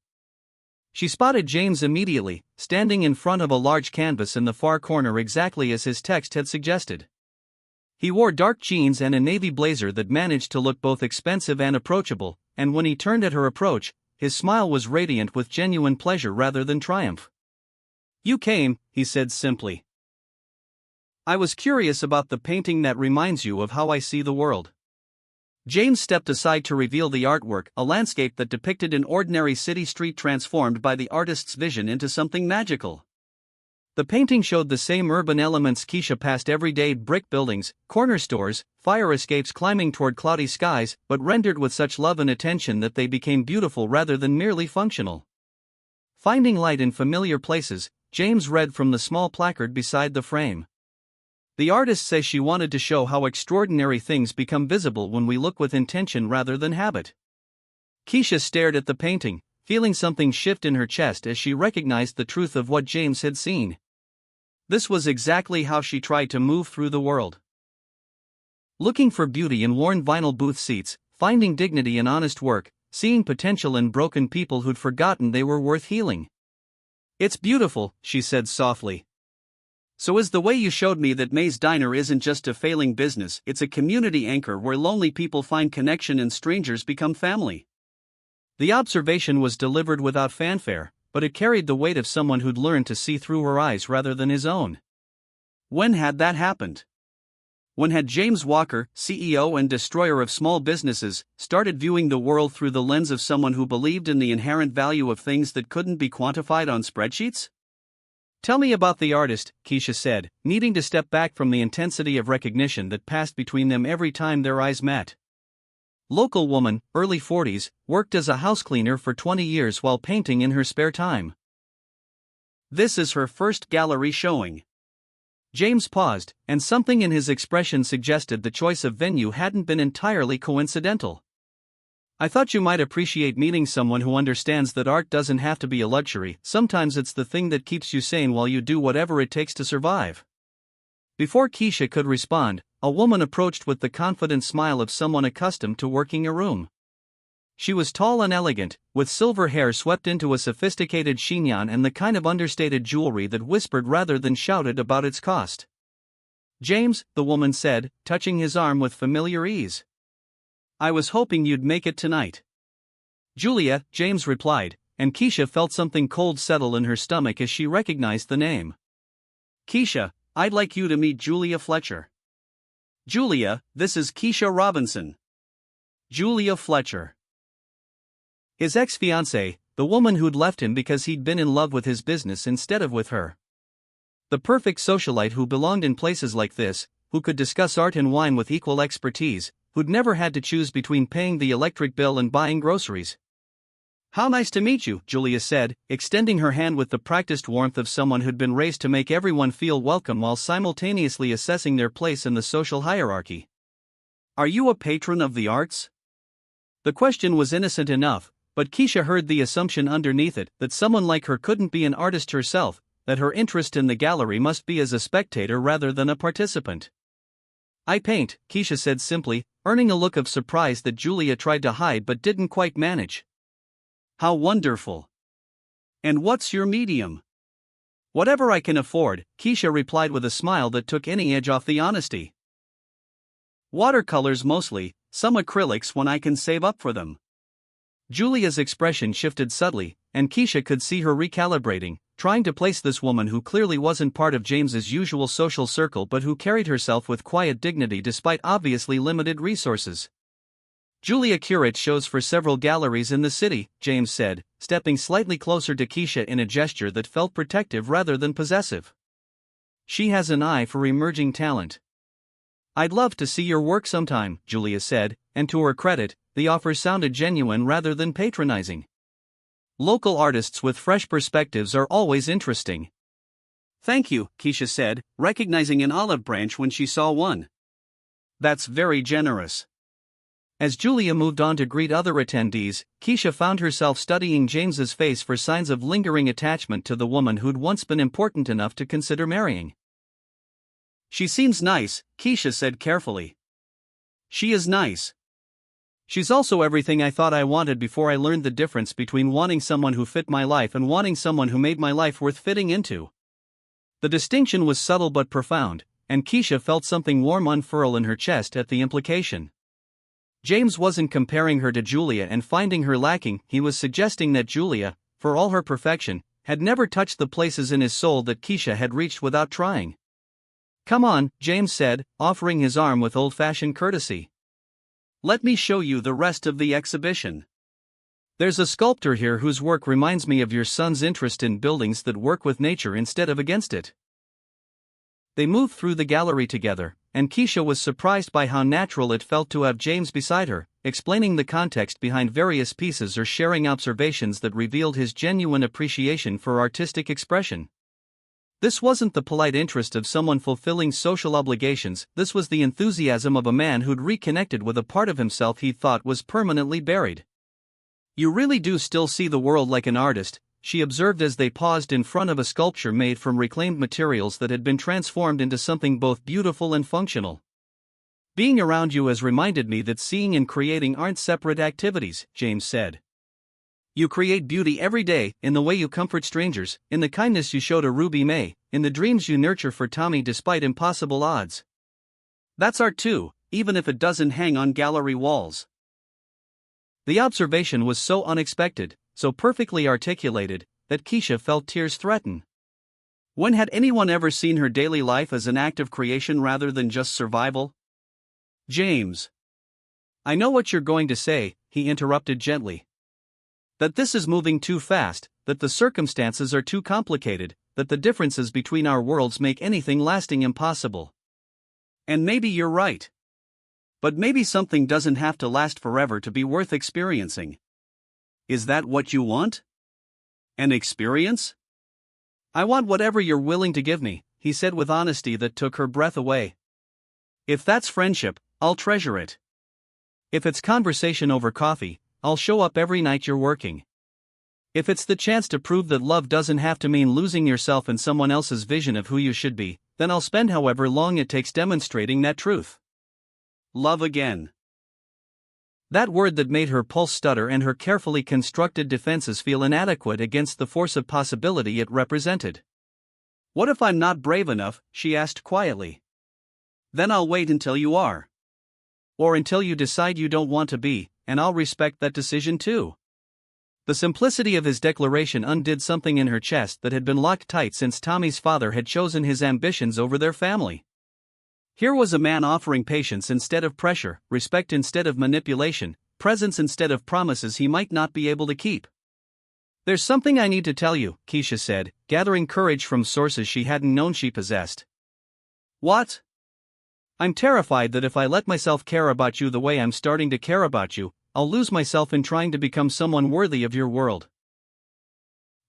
She spotted James immediately, standing in front of a large canvas in the far corner exactly as his text had suggested. He wore dark jeans and a navy blazer that managed to look both expensive and approachable, and when he turned at her approach, his smile was radiant with genuine pleasure rather than triumph. "You came," he said simply. "I was curious about the painting that reminds you of how I see the world." James stepped aside to reveal the artwork, a landscape that depicted an ordinary city street transformed by the artist's vision into something magical. The painting showed the same urban elements Keisha passed: everyday brick buildings, corner stores, fire escapes climbing toward cloudy skies, but rendered with such love and attention that they became beautiful rather than merely functional. Finding light in familiar places, James read from the small placard beside the frame. The artist says she wanted to show how extraordinary things become visible when we look with intention rather than habit. Keisha stared at the painting, feeling something shift in her chest as she recognized the truth of what James had seen. This was exactly how she tried to move through the world. Looking for beauty in worn vinyl booth seats, finding dignity in honest work, seeing potential in broken people who'd forgotten they were worth healing. "It's beautiful," she said softly. "So is the way you showed me that May's Diner isn't just a failing business, it's a community anchor where lonely people find connection and strangers become family." The observation was delivered without fanfare, but it carried the weight of someone who'd learned to see through her eyes rather than his own. When had that happened? When had James Walker, CEO and destroyer of small businesses, started viewing the world through the lens of someone who believed in the inherent value of things that couldn't be quantified on spreadsheets? "Tell me about the artist," Keisha said, needing to step back from the intensity of recognition that passed between them every time their eyes met. Local woman, early 40s, worked as a house cleaner for 20 years while painting in her spare time. This is her first gallery showing. James paused, and something in his expression suggested the choice of venue hadn't been entirely coincidental. I thought you might appreciate meeting someone who understands that art doesn't have to be a luxury, sometimes it's the thing that keeps you sane while you do whatever it takes to survive. Before Keisha could respond, a woman approached with the confident smile of someone accustomed to working a room. She was tall and elegant, with silver hair swept into a sophisticated chignon and the kind of understated jewelry that whispered rather than shouted about its cost. "James," the woman said, touching his arm with familiar ease. "I was hoping you'd make it tonight." "Julia," James replied, and Keisha felt something cold settle in her stomach as she recognized the name. "Keisha, I'd like you to meet Julia Fletcher." "Julia, this is Keisha Robinson." Julia Fletcher. His ex-fiancée, the woman who'd left him because he'd been in love with his business instead of with her. The perfect socialite who belonged in places like this, who could discuss art and wine with equal expertise, who'd never had to choose between paying the electric bill and buying groceries. "How nice to meet you," Julia said, extending her hand with the practiced warmth of someone who'd been raised to make everyone feel welcome while simultaneously assessing their place in the social hierarchy. "Are you a patron of the arts?" The question was innocent enough, but Keisha heard the assumption underneath it that someone like her couldn't be an artist herself, that her interest in the gallery must be as a spectator rather than a participant. "I paint," Keisha said simply, earning a look of surprise that Julia tried to hide but didn't quite manage. "How wonderful. And what's your medium?" "Whatever I can afford," Keisha replied with a smile that took any edge off the honesty. "Watercolors mostly, some acrylics when I can save up for them." Julia's expression shifted subtly, and Keisha could see her recalibrating, trying to place this woman who clearly wasn't part of James's usual social circle but who carried herself with quiet dignity despite obviously limited resources. "Julia curates shows for several galleries in the city," James said, stepping slightly closer to Keisha in a gesture that felt protective rather than possessive. "She has an eye for emerging talent." "I'd love to see your work sometime," Julia said, and to her credit, the offer sounded genuine rather than patronizing. "Local artists with fresh perspectives are always interesting." "Thank you," Keisha said, recognizing an olive branch when she saw one. "That's very generous." As Julia moved on to greet other attendees, Keisha found herself studying James's face for signs of lingering attachment to the woman who'd once been important enough to consider marrying. "She seems nice," Keisha said carefully. "She is nice. She's also everything I thought I wanted before I learned the difference between wanting someone who fit my life and wanting someone who made my life worth fitting into." The distinction was subtle but profound, and Keisha felt something warm unfurl in her chest at the implication. James wasn't comparing her to Julia and finding her lacking, he was suggesting that Julia, for all her perfection, had never touched the places in his soul that Keisha had reached without trying. "Come on," James said, offering his arm with old-fashioned courtesy. "Let me show you the rest of the exhibition. There's a sculptor here whose work reminds me of your son's interest in buildings that work with nature instead of against it." They moved through the gallery together, and Keisha was surprised by how natural it felt to have James beside her, explaining the context behind various pieces or sharing observations that revealed his genuine appreciation for artistic expression. This wasn't the polite interest of someone fulfilling social obligations, this was the enthusiasm of a man who'd reconnected with a part of himself he thought was permanently buried. "You really do still see the world like an artist," she observed as they paused in front of a sculpture made from reclaimed materials that had been transformed into something both beautiful and functional. "Being around you has reminded me that seeing and creating aren't separate activities," James said. "You create beauty every day, in the way you comfort strangers, in the kindness you show to Ruby May, in the dreams you nurture for Tommy despite impossible odds. That's art too, even if it doesn't hang on gallery walls." The observation was so unexpected, so perfectly articulated, that Keisha felt tears threaten. When had anyone ever seen her daily life as an act of creation rather than just survival? "James. I know what you're going to say," he interrupted gently. "That this is moving too fast, that the circumstances are too complicated, that the differences between our worlds make anything lasting impossible. And maybe you're right. But maybe something doesn't have to last forever to be worth experiencing. Is that what you want? An experience? I want whatever you're willing to give me," he said with honesty that took her breath away. If that's friendship, I'll treasure it. If it's conversation over coffee, I'll show up every night you're working. If it's the chance to prove that love doesn't have to mean losing yourself in someone else's vision of who you should be, then I'll spend however long it takes demonstrating that truth. Love again. That word that made her pulse stutter and her carefully constructed defenses feel inadequate against the force of possibility it represented. What if I'm not brave enough? She asked quietly. Then I'll wait until you are. Or until you decide you don't want to be, and I'll respect that decision too. The simplicity of his declaration undid something in her chest that had been locked tight since Tommy's father had chosen his ambitions over their family. Here was a man offering patience instead of pressure, respect instead of manipulation, presence instead of promises he might not be able to keep. There's something I need to tell you, Keisha said, gathering courage from sources she hadn't known she possessed. What? I'm terrified that if I let myself care about you the way I'm starting to care about you, I'll lose myself in trying to become someone worthy of your world.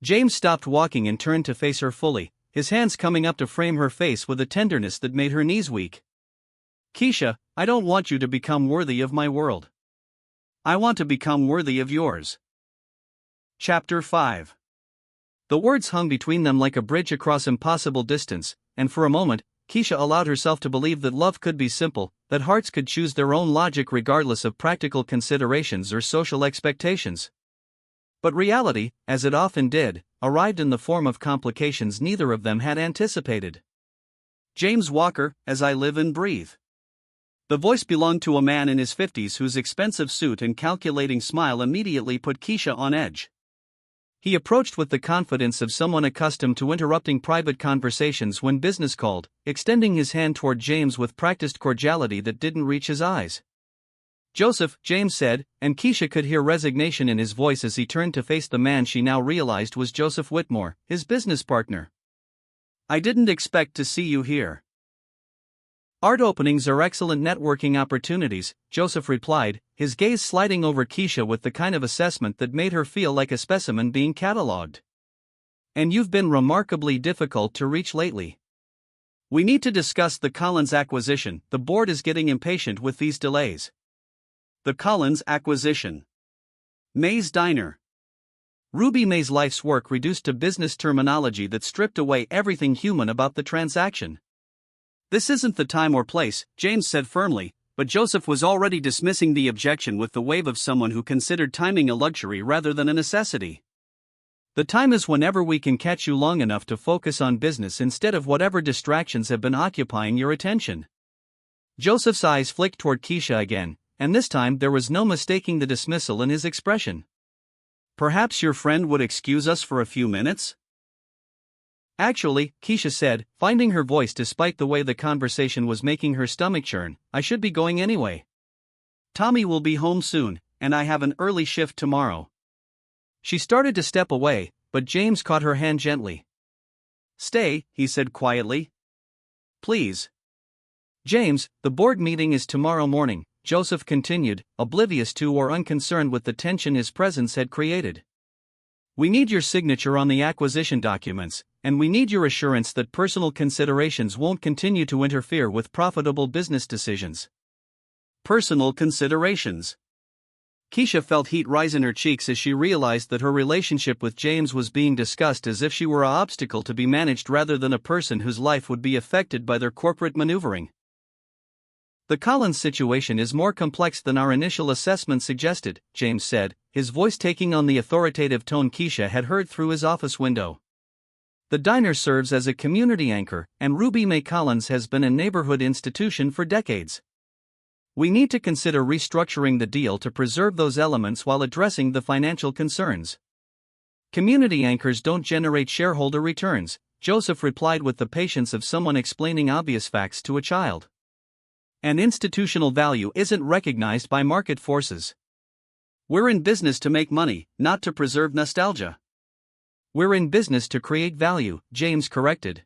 James stopped walking and turned to face her fully, his hands coming up to frame her face with a tenderness that made her knees weak. Keisha, I don't want you to become worthy of my world. I want to become worthy of yours. Chapter 5. The words hung between them like a bridge across impossible distance, and for a moment, Keisha allowed herself to believe that love could be simple, that hearts could choose their own logic regardless of practical considerations or social expectations. But reality, as it often did, arrived in the form of complications neither of them had anticipated. James Walker, as I live and breathe. The voice belonged to a man in his 50s whose expensive suit and calculating smile immediately put Keisha on edge. He approached with the confidence of someone accustomed to interrupting private conversations when business called, extending his hand toward James with practiced cordiality that didn't reach his eyes. Joseph, James said, and Keisha could hear resignation in his voice as he turned to face the man she now realized was Joseph Whitmore, his business partner. I didn't expect to see you here. Art openings are excellent networking opportunities, Joseph replied, his gaze sliding over Keisha with the kind of assessment that made her feel like a specimen being catalogued. And you've been remarkably difficult to reach lately. We need to discuss the Collins acquisition. The board is getting impatient with these delays. The Collins acquisition. May's Diner. Ruby May's life's work reduced to business terminology that stripped away everything human about the transaction. This isn't the time or place, James said firmly, but Joseph was already dismissing the objection with the wave of someone who considered timing a luxury rather than a necessity. The time is whenever we can catch you long enough to focus on business instead of whatever distractions have been occupying your attention. Joseph's eyes flicked toward Keisha again, and this time there was no mistaking the dismissal in his expression. Perhaps your friend would excuse us for a few minutes? Actually, Keisha said, finding her voice despite the way the conversation was making her stomach churn, I should be going anyway. Tommy will be home soon, and I have an early shift tomorrow. She started to step away, but James caught her hand gently. Stay, he said quietly. Please. James, the board meeting is tomorrow morning, Joseph continued, oblivious to or unconcerned with the tension his presence had created. We need your signature on the acquisition documents, and we need your assurance that personal considerations won't continue to interfere with profitable business decisions. Personal considerations. Keisha felt heat rise in her cheeks as she realized that her relationship with James was being discussed as if she were an obstacle to be managed rather than a person whose life would be affected by their corporate maneuvering. The Collins situation is more complex than our initial assessment suggested, James said, his voice taking on the authoritative tone Keisha had heard through his office window. The diner serves as a community anchor, and Ruby May Collins has been a neighborhood institution for decades. We need to consider restructuring the deal to preserve those elements while addressing the financial concerns. Community anchors don't generate shareholder returns, Joseph replied with the patience of someone explaining obvious facts to a child. And institutional value isn't recognized by market forces. We're in business to make money, not to preserve nostalgia. We're in business to create value, James corrected.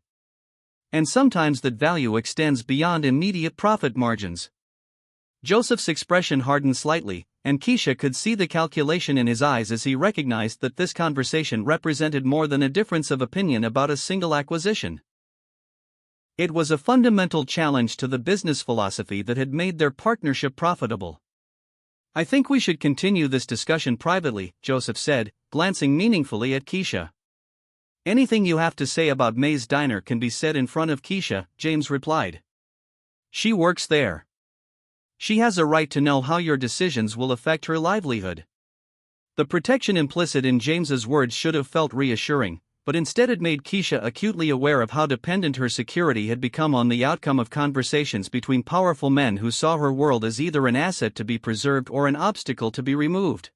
And sometimes that value extends beyond immediate profit margins. Joseph's expression hardened slightly, and Keisha could see the calculation in his eyes as he recognized that this conversation represented more than a difference of opinion about a single acquisition. It was a fundamental challenge to the business philosophy that had made their partnership profitable. "I think we should continue this discussion privately," Joseph said, glancing meaningfully at Keisha. "Anything you have to say about May's Diner can be said in front of Keisha," James replied. "She works there. She has a right to know how your decisions will affect her livelihood." The protection implicit in James's words should have felt reassuring, but instead it made Keisha acutely aware of how dependent her security had become on the outcome of conversations between powerful men who saw her world as either an asset to be preserved or an obstacle to be removed.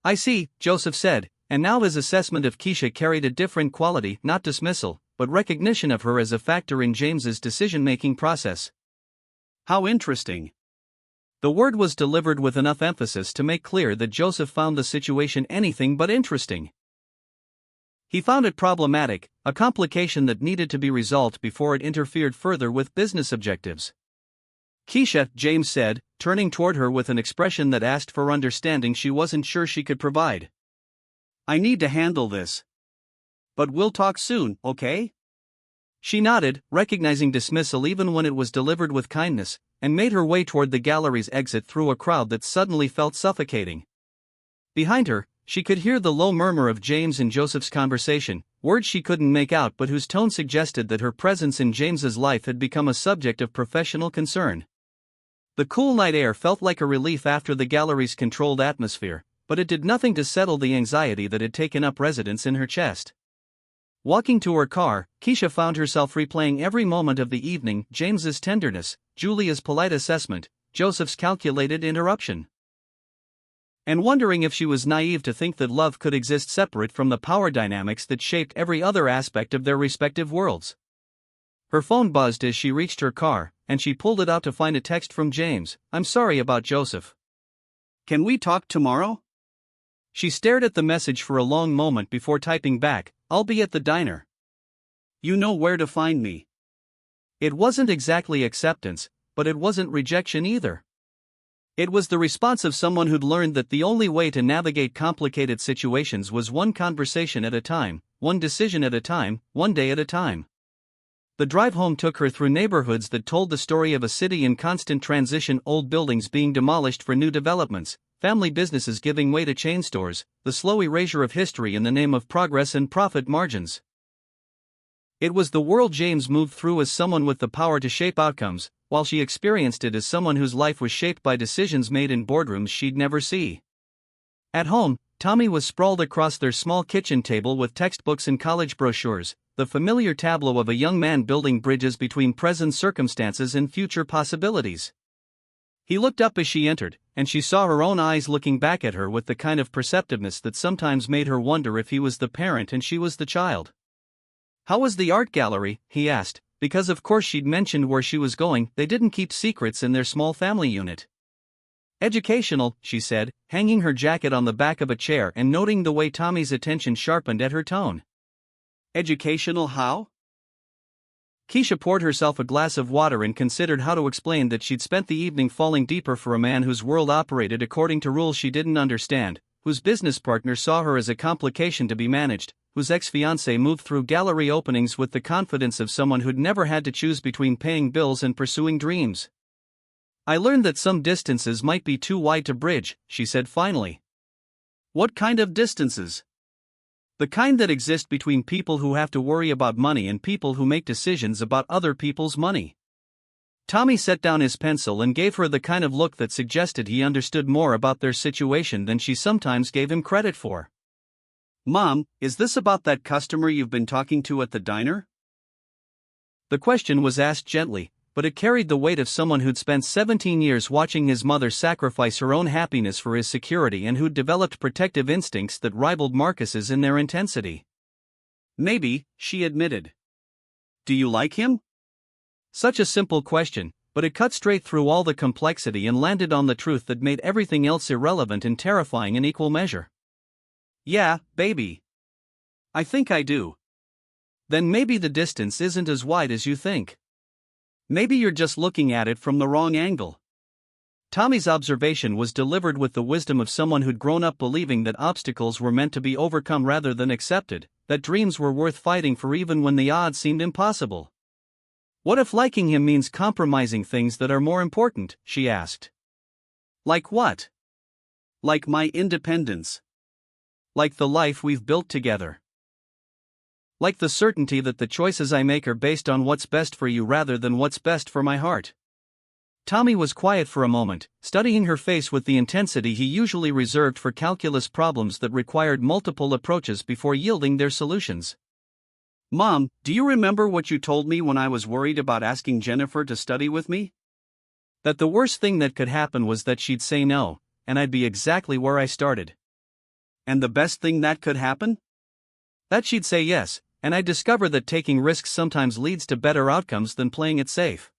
"I see," Joseph said, and now his assessment of Keisha carried a different quality, not dismissal, but recognition of her as a factor in James's decision-making process. "How interesting." The word was delivered with enough emphasis to make clear that Joseph found the situation anything but interesting. He found it problematic, a complication that needed to be resolved before it interfered further with business objectives. "Keisha," James said, turning toward her with an expression that asked for understanding she wasn't sure she could provide. "I need to handle this. But we'll talk soon, okay?" She nodded, recognizing dismissal even when it was delivered with kindness, and made her way toward the gallery's exit through a crowd that suddenly felt suffocating. Behind her, she could hear the low murmur of James and Joseph's conversation, words she couldn't make out but whose tone suggested that her presence in James's life had become a subject of professional concern. The cool night air felt like a relief after the gallery's controlled atmosphere, but it did nothing to settle the anxiety that had taken up residence in her chest. Walking to her car, Keisha found herself replaying every moment of the evening, James's tenderness, Julia's polite assessment, Joseph's calculated interruption, and wondering if she was naive to think that love could exist separate from the power dynamics that shaped every other aspect of their respective worlds. Her phone buzzed as she reached her car, and she pulled it out to find a text from James. "I'm sorry about Joseph. Can we talk tomorrow?" She stared at the message for a long moment before typing back, "I'll be at the diner. You know where to find me." It wasn't exactly acceptance, but it wasn't rejection either. It was the response of someone who'd learned that the only way to navigate complicated situations was one conversation at a time, one decision at a time, one day at a time. The drive home took her through neighborhoods that told the story of a city in constant transition, old buildings being demolished for new developments, family businesses giving way to chain stores, the slow erasure of history in the name of progress and profit margins. It was the world James moved through as someone with the power to shape outcomes, while she experienced it as someone whose life was shaped by decisions made in boardrooms she'd never see. At home, Tommy was sprawled across their small kitchen table with textbooks and college brochures, the familiar tableau of a young man building bridges between present circumstances and future possibilities. He looked up as she entered, and she saw her own eyes looking back at her with the kind of perceptiveness that sometimes made her wonder if he was the parent and she was the child. "How was the art gallery?" he asked, because of course she'd mentioned where she was going. They didn't keep secrets in their small family unit. "Educational," she said, hanging her jacket on the back of a chair and noting the way Tommy's attention sharpened at her tone. "Educational how?" Keisha poured herself a glass of water and considered how to explain that she'd spent the evening falling deeper for a man whose world operated according to rules she didn't understand, whose business partner saw her as a complication to be managed, whose ex-fiancé moved through gallery openings with the confidence of someone who'd never had to choose between paying bills and pursuing dreams. "I learned that some distances might be too wide to bridge," she said finally. "What kind of distances?" "The kind that exist between people who have to worry about money and people who make decisions about other people's money." Tommy set down his pencil and gave her the kind of look that suggested he understood more about their situation than she sometimes gave him credit for. "Mom, is this about that customer you've been talking to at the diner?" The question was asked gently, but it carried the weight of someone who'd spent 17 years watching his mother sacrifice her own happiness for his security and who'd developed protective instincts that rivaled Marcus's in their intensity. "Maybe," she admitted. "Do you like him?" Such a simple question, but it cut straight through all the complexity and landed on the truth that made everything else irrelevant and terrifying in equal measure. "Yeah, baby. I think I do." "Then maybe the distance isn't as wide as you think. Maybe you're just looking at it from the wrong angle." Tommy's observation was delivered with the wisdom of someone who'd grown up believing that obstacles were meant to be overcome rather than accepted, that dreams were worth fighting for even when the odds seemed impossible. What if liking him means compromising things that are more important? She asked. Like what? Like my independence. Like the life we've built together. Like the certainty that the choices I make are based on what's best for you rather than what's best for my heart. Tommy was quiet for a moment, studying her face with the intensity he usually reserved for calculus problems that required multiple approaches before yielding their solutions. Mom, do you remember what you told me when I was worried about asking Jennifer to study with me? That the worst thing that could happen was that she'd say no, and I'd be exactly where I started. And the best thing that could happen? That she'd say yes, and I'd discover that taking risks sometimes leads to better outcomes than playing it safe.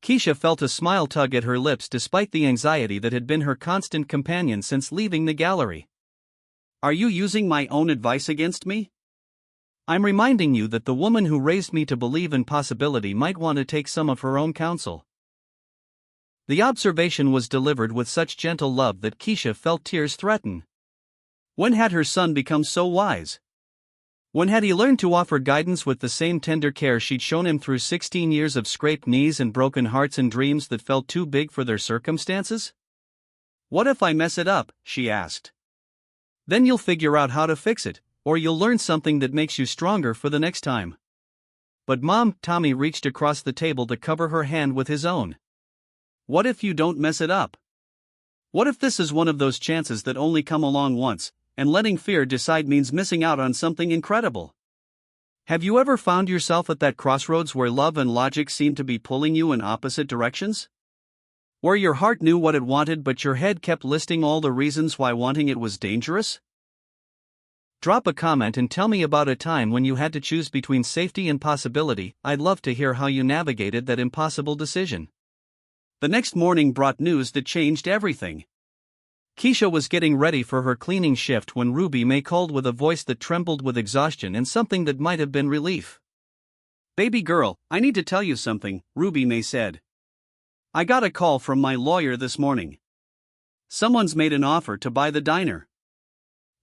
Keisha felt a smile tug at her lips despite the anxiety that had been her constant companion since leaving the gallery. Are you using my own advice against me? I'm reminding you that the woman who raised me to believe in possibility might want to take some of her own counsel. The observation was delivered with such gentle love that Keisha felt tears threaten. When had her son become so wise? When had he learned to offer guidance with the same tender care she'd shown him through 16 years of scraped knees and broken hearts and dreams that felt too big for their circumstances? What if I mess it up? She asked. Then you'll figure out how to fix it, or you'll learn something that makes you stronger for the next time. But Mom, Tommy reached across the table to cover her hand with his own. What if you don't mess it up? What if this is one of those chances that only come along once, and letting fear decide means missing out on something incredible? Have you ever found yourself at that crossroads where love and logic seem to be pulling you in opposite directions? Where your heart knew what it wanted but your head kept listing all the reasons why wanting it was dangerous? Drop a comment and tell me about a time when you had to choose between safety and possibility. I'd love to hear how you navigated that impossible decision. The next morning brought news that changed everything. Keisha was getting ready for her cleaning shift when Ruby May called with a voice that trembled with exhaustion and something that might have been relief. Baby girl, I need to tell you something, Ruby May said. I got a call from my lawyer this morning. Someone's made an offer to buy the diner.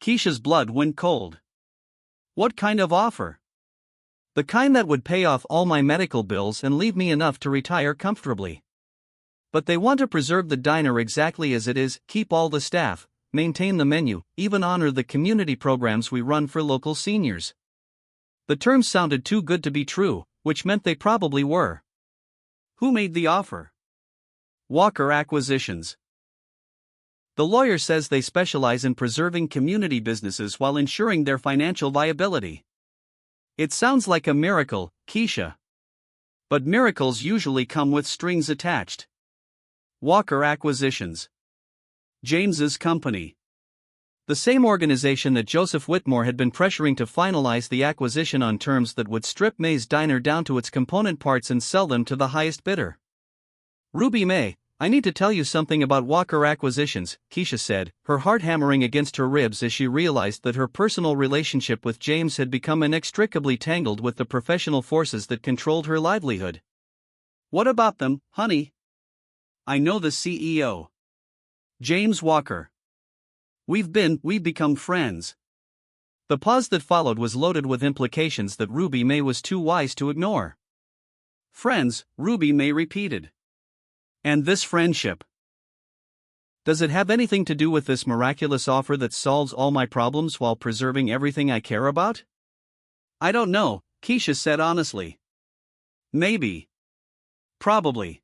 Keisha's blood went cold. What kind of offer? The kind that would pay off all my medical bills and leave me enough to retire comfortably. But they want to preserve the diner exactly as it is, keep all the staff, maintain the menu, even honor the community programs we run for local seniors. The terms sounded too good to be true, which meant they probably were. Who made the offer? Walker Acquisitions. The lawyer says they specialize in preserving community businesses while ensuring their financial viability. It sounds like a miracle, Keisha. But miracles usually come with strings attached. Walker Acquisitions. James's company. The same organization that Joseph Whitmore had been pressuring to finalize the acquisition on terms that would strip May's diner down to its component parts and sell them to the highest bidder. Ruby May, I need to tell you something about Walker Acquisitions, Keisha said, her heart hammering against her ribs as she realized that her personal relationship with James had become inextricably tangled with the professional forces that controlled her livelihood. What about them, honey? I know the CEO. James Walker. We've become friends. The pause that followed was loaded with implications that Ruby May was too wise to ignore. Friends, Ruby May repeated. And this friendship. Does it have anything to do with this miraculous offer that solves all my problems while preserving everything I care about? I don't know, Keisha said honestly. Maybe. Probably.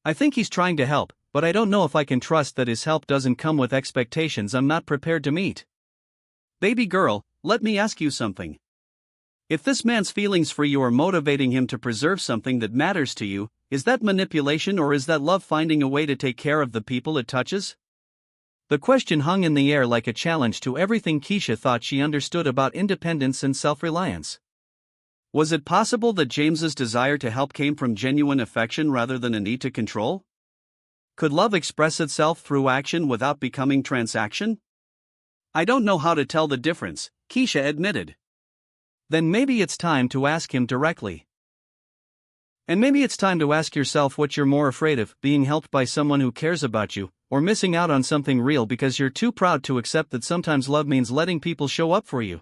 I think he's trying to help, but I don't know if I can trust that his help doesn't come with expectations I'm not prepared to meet. Baby girl, let me ask you something. If this man's feelings for you are motivating him to preserve something that matters to you, is that manipulation or is that love finding a way to take care of the people it touches? The question hung in the air like a challenge to everything Keisha thought she understood about independence and self-reliance. Was it possible that James's desire to help came from genuine affection rather than a need to control? Could love express itself through action without becoming transaction? I don't know how to tell the difference, Keisha admitted. Then maybe it's time to ask him directly. And maybe it's time to ask yourself what you're more afraid of, being helped by someone who cares about you, or missing out on something real because you're too proud to accept that sometimes love means letting people show up for you.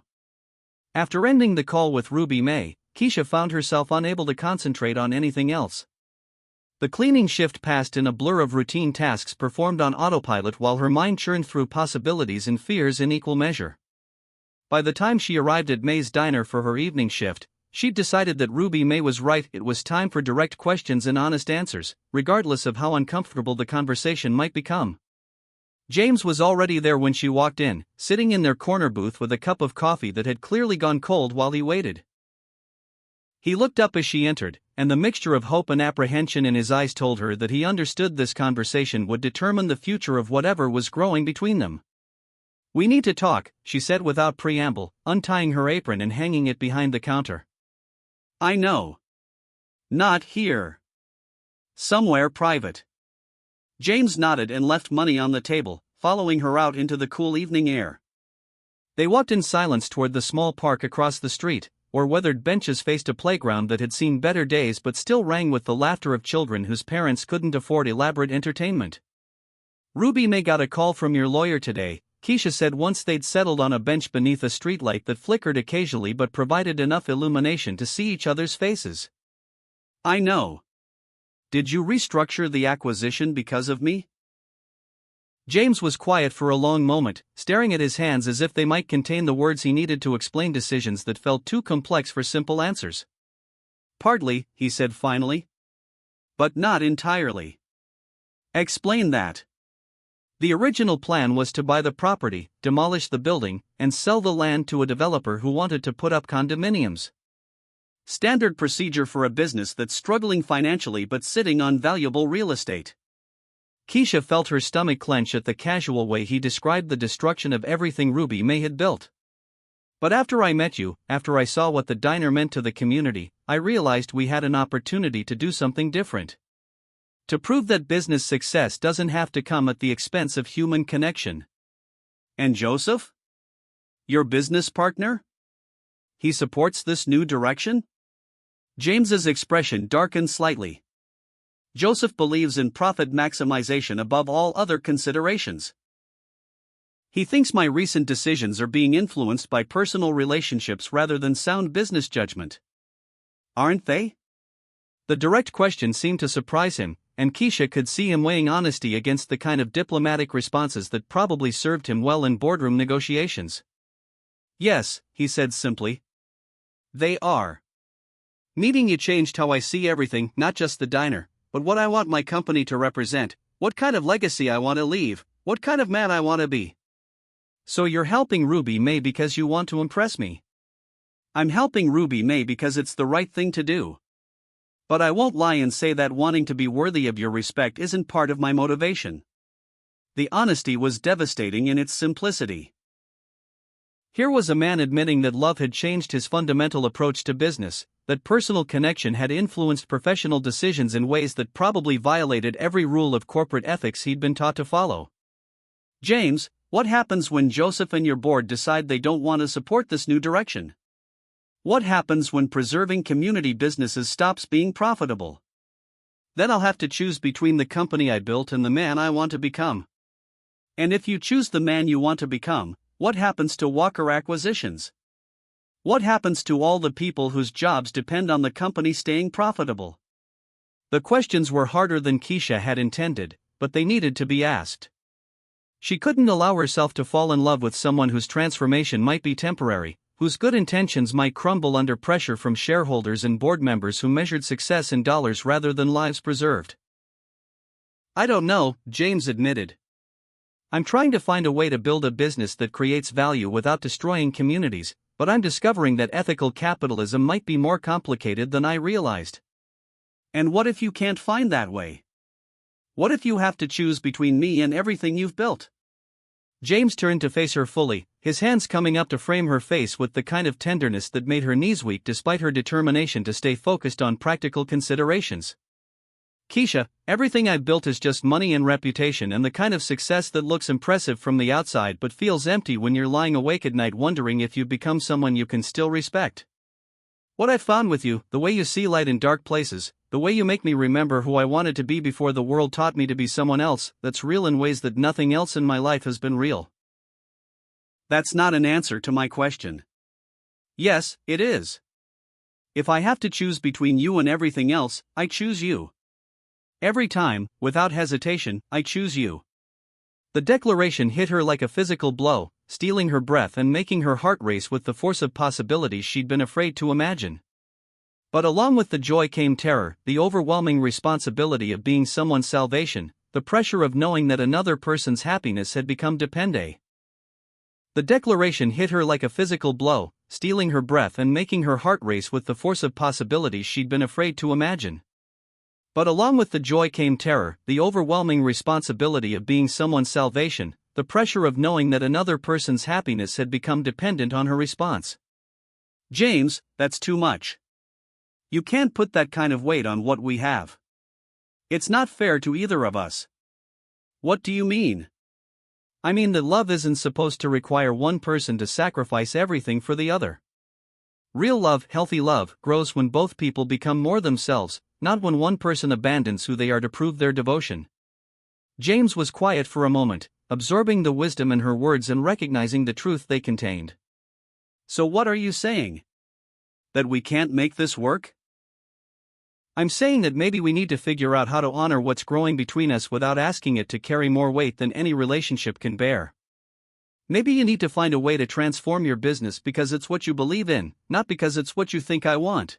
After ending the call with Ruby May, Keisha found herself unable to concentrate on anything else. The cleaning shift passed in a blur of routine tasks performed on autopilot while her mind churned through possibilities and fears in equal measure. By the time she arrived at May's diner for her evening shift, she'd decided that Ruby May was right. It was time for direct questions and honest answers, regardless of how uncomfortable the conversation might become. James was already there when she walked in, sitting in their corner booth with a cup of coffee that had clearly gone cold while he waited. He looked up as she entered, and the mixture of hope and apprehension in his eyes told her that he understood this conversation would determine the future of whatever was growing between them. "We need to talk," she said without preamble, untying her apron and hanging it behind the counter. "I know. Not here. Somewhere private." James nodded and left money on the table, following her out into the cool evening air. They walked in silence toward the small park across the street, where weathered benches faced a playground that had seen better days but still rang with the laughter of children whose parents couldn't afford elaborate entertainment. "Ruby May got a call from your lawyer today," Keisha said once they'd settled on a bench beneath a streetlight that flickered occasionally but provided enough illumination to see each other's faces. "I know. Did you restructure the acquisition because of me?" James was quiet for a long moment, staring at his hands as if they might contain the words he needed to explain decisions that felt too complex for simple answers. "Partly," he said finally. "But not entirely." "Explain that." "The original plan was to buy the property, demolish the building, and sell the land to a developer who wanted to put up condominiums. Standard procedure for a business that's struggling financially but sitting on valuable real estate." Keisha felt her stomach clench at the casual way he described the destruction of everything Ruby May had built. "But after I met you, after I saw what the diner meant to the community, I realized we had an opportunity to do something different. To prove that business success doesn't have to come at the expense of human connection." "And Joseph? Your business partner? He supports this new direction?" James's expression darkened slightly. "Joseph believes in profit maximization above all other considerations. He thinks my recent decisions are being influenced by personal relationships rather than sound business judgment." "Aren't they?" The direct question seemed to surprise him, and Keisha could see him weighing honesty against the kind of diplomatic responses that probably served him well in boardroom negotiations. "Yes," he said simply. "They are. Meeting you changed how I see everything, not just the diner, but what I want my company to represent, what kind of legacy I want to leave, what kind of man I want to be." "So you're helping Ruby May because you want to impress me?" "I'm helping Ruby May because it's the right thing to do. But I won't lie and say that wanting to be worthy of your respect isn't part of my motivation." The honesty was devastating in its simplicity. Here was a man admitting that love had changed his fundamental approach to business, that personal connection had influenced professional decisions in ways that probably violated every rule of corporate ethics he'd been taught to follow. "James, what happens when Joseph and your board decide they don't want to support this new direction? What happens when preserving community businesses stops being profitable?" "Then I'll have to choose between the company I built and the man I want to become." "And if you choose the man you want to become, what happens to Walker Acquisitions? What happens to all the people whose jobs depend on the company staying profitable?" The questions were harder than Keisha had intended, but they needed to be asked. She couldn't allow herself to fall in love with someone whose transformation might be temporary, whose good intentions might crumble under pressure from shareholders and board members who measured success in dollars rather than lives preserved. "I don't know," James admitted. "I'm trying to find a way to build a business that creates value without destroying communities, but I'm discovering that ethical capitalism might be more complicated than I realized." "And what if you can't find that way? What if you have to choose between me and everything you've built?" James turned to face her fully, his hands coming up to frame her face with the kind of tenderness that made her knees weak despite her determination to stay focused on practical considerations. "Keisha, everything I've built is just money and reputation and the kind of success that looks impressive from the outside but feels empty when you're lying awake at night wondering if you've become someone you can still respect. What I've found with you, the way you see light in dark places, the way you make me remember who I wanted to be before the world taught me to be someone else, that's real in ways that nothing else in my life has been real." "That's not an answer to my question." "Yes, it is. If I have to choose between you and everything else, I choose you. Every time, without hesitation, I choose you. The declaration hit her like a physical blow, stealing her breath and making her heart race with the force of possibilities she'd been afraid to imagine. But along with the joy came terror, the overwhelming responsibility of being someone's salvation, the pressure of knowing that another person's happiness had become dependent. The declaration hit her like a physical blow, stealing her breath and making her heart race with the force of possibilities she'd been afraid to imagine. But along with the joy came terror, the overwhelming responsibility of being someone's salvation, the pressure of knowing that another person's happiness had become dependent on her response. James, that's too much. You can't put that kind of weight on what we have. It's not fair to either of us. What do you mean? I mean that love isn't supposed to require one person to sacrifice everything for the other. Real love, healthy love, grows when both people become more themselves, not when one person abandons who they are to prove their devotion. James was quiet for a moment, absorbing the wisdom in her words and recognizing the truth they contained. So what are you saying? That we can't make this work? I'm saying that maybe we need to figure out how to honor what's growing between us without asking it to carry more weight than any relationship can bear. Maybe you need to find a way to transform your business because it's what you believe in, not because it's what you think I want.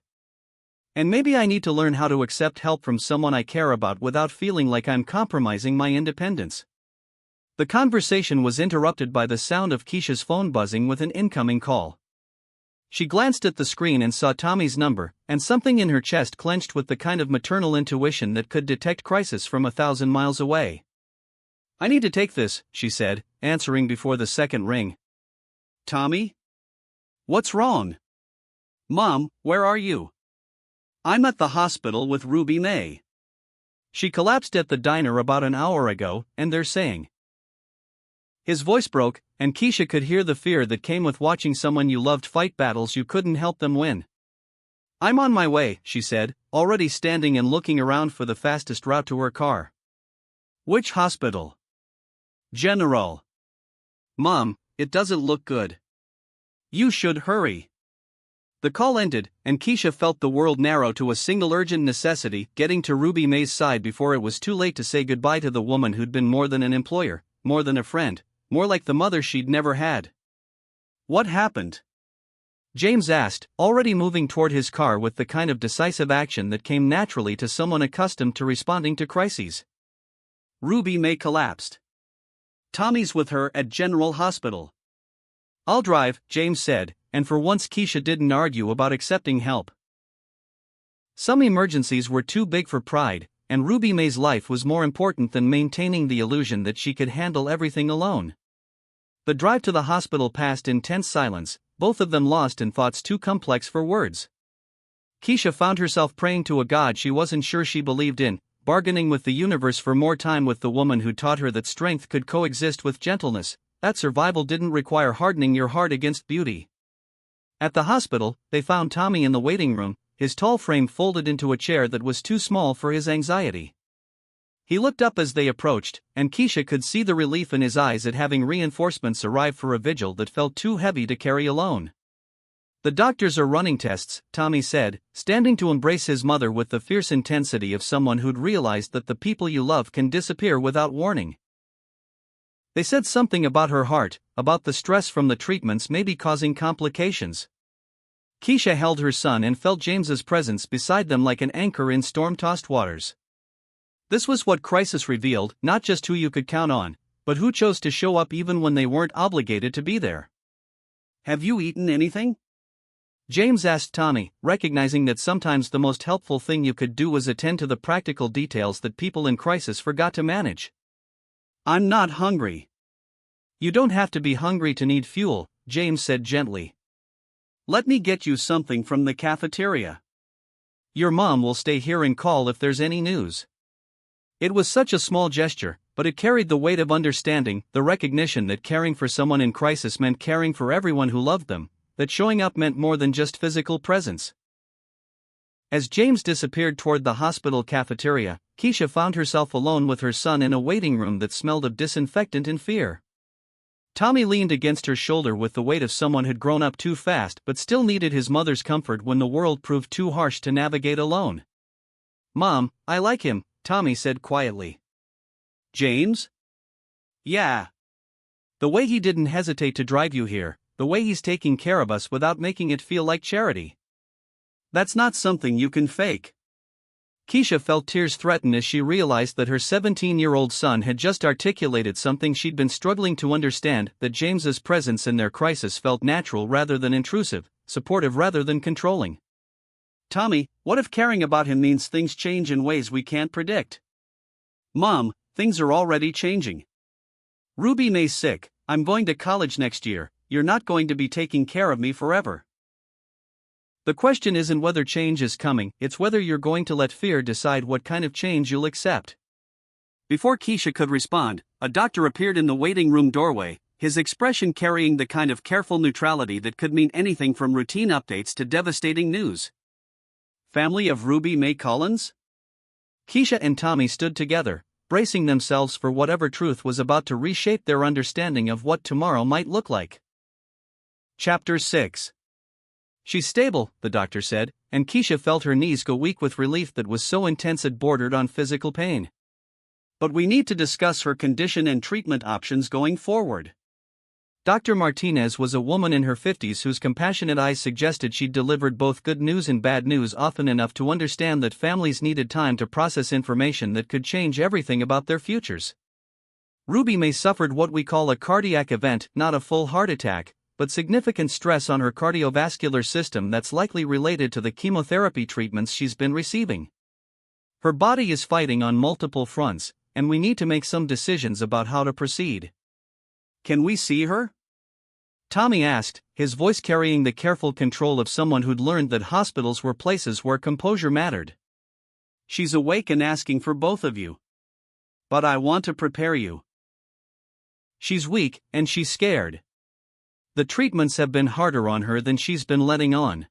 And maybe I need to learn how to accept help from someone I care about without feeling like I'm compromising my independence. The conversation was interrupted by the sound of Keisha's phone buzzing with an incoming call. She glanced at the screen and saw Tommy's number, and something in her chest clenched with the kind of maternal intuition that could detect crisis from 1,000 miles away. I need to take this, she said, answering before the second ring. Tommy? What's wrong? Mom, where are you? I'm at the hospital with Ruby May. She collapsed at the diner about an hour ago, and they're saying. His voice broke, and Keisha could hear the fear that came with watching someone you loved fight battles you couldn't help them win. I'm on my way, she said, already standing and looking around for the fastest route to her car. Which hospital? General. Mom, it doesn't look good. You should hurry. The call ended, and Keisha felt the world narrow to a single urgent necessity: getting to Ruby May's side before it was too late to say goodbye to the woman who'd been more than an employer, more than a friend, more like the mother she'd never had. What happened? James asked, already moving toward his car with the kind of decisive action that came naturally to someone accustomed to responding to crises. Ruby May collapsed. Tommy's with her at General Hospital. I'll drive, James said, and for once Keisha didn't argue about accepting help. Some emergencies were too big for pride, and Ruby May's life was more important than maintaining the illusion that she could handle everything alone. The drive to the hospital passed in tense silence, both of them lost in thoughts too complex for words. Keisha found herself praying to a God she wasn't sure she believed in, bargaining with the universe for more time with the woman who taught her that strength could coexist with gentleness, that survival didn't require hardening your heart against beauty. At the hospital, they found Tommy in the waiting room, his tall frame folded into a chair that was too small for his anxiety. He looked up as they approached, and Keisha could see the relief in his eyes at having reinforcements arrive for a vigil that felt too heavy to carry alone. The doctors are running tests, Tommy said, standing to embrace his mother with the fierce intensity of someone who'd realized that the people you love can disappear without warning. They said something about her heart, about the stress from the treatments maybe causing complications. Keisha held her son and felt James's presence beside them like an anchor in storm-tossed waters. This was what crisis revealed, not just who you could count on, but who chose to show up even when they weren't obligated to be there. Have you eaten anything? James asked Tommy, recognizing that sometimes the most helpful thing you could do was attend to the practical details that people in crisis forgot to manage. I'm not hungry. You don't have to be hungry to need fuel, James said gently. Let me get you something from the cafeteria. Your mom will stay here and call if there's any news. It was such a small gesture, but it carried the weight of understanding, the recognition that caring for someone in crisis meant caring for everyone who loved them, that showing up meant more than just physical presence. As James disappeared toward the hospital cafeteria, Keisha found herself alone with her son in a waiting room that smelled of disinfectant and fear. Tommy leaned against her shoulder with the weight of someone who'd grown up too fast but still needed his mother's comfort when the world proved too harsh to navigate alone. "Mom, I like him," Tommy said quietly. "James?" "Yeah. The way he didn't hesitate to drive you here, the way he's taking care of us without making it feel like charity. That's not something you can fake." Keisha felt tears threaten as she realized that her 17-year-old son had just articulated something she'd been struggling to understand, that James's presence in their crisis felt natural rather than intrusive, supportive rather than controlling. "Tommy, what if caring about him means things change in ways we can't predict?" "Mom, things are already changing. Ruby May's sick, I'm going to college next year, you're not going to be taking care of me forever." The question isn't whether change is coming, it's whether you're going to let fear decide what kind of change you'll accept. Before Keisha could respond, a doctor appeared in the waiting room doorway, his expression carrying the kind of careful neutrality that could mean anything from routine updates to devastating news. "Family of Ruby May Collins?" Keisha and Tommy stood together, bracing themselves for whatever truth was about to reshape their understanding of what tomorrow might look like. Chapter 6. "She's stable," the doctor said, and Keisha felt her knees go weak with relief that was so intense it bordered on physical pain. "But we need to discuss her condition and treatment options going forward." Dr. Martinez was a woman in her 50s whose compassionate eyes suggested she'd delivered both good news and bad news often enough to understand that families needed time to process information that could change everything about their futures. Ruby May suffered what we call a cardiac event, not a full heart attack, but significant stress on her cardiovascular system that's likely related to the chemotherapy treatments she's been receiving. Her body is fighting on multiple fronts, and we need to make some decisions about how to proceed. "Can we see her?" Tommy asked, his voice carrying the careful control of someone who'd learned that hospitals were places where composure mattered. "She's awake and asking for both of you. But I want to prepare you." "She's weak, and she's scared. The treatments have been harder on her than she's been letting on."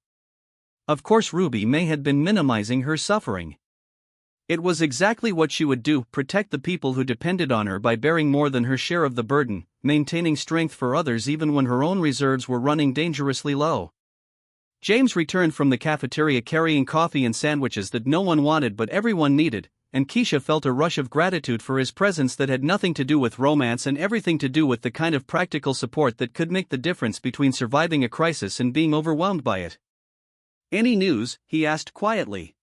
Of course, Ruby May had been minimizing her suffering. It was exactly what she would do, protect the people who depended on her by bearing more than her share of the burden, maintaining strength for others even when her own reserves were running dangerously low. James returned from the cafeteria carrying coffee and sandwiches that no one wanted but everyone needed, and Keisha felt a rush of gratitude for his presence that had nothing to do with romance and everything to do with the kind of practical support that could make the difference between surviving a crisis and being overwhelmed by it. "Any news?" he asked quietly.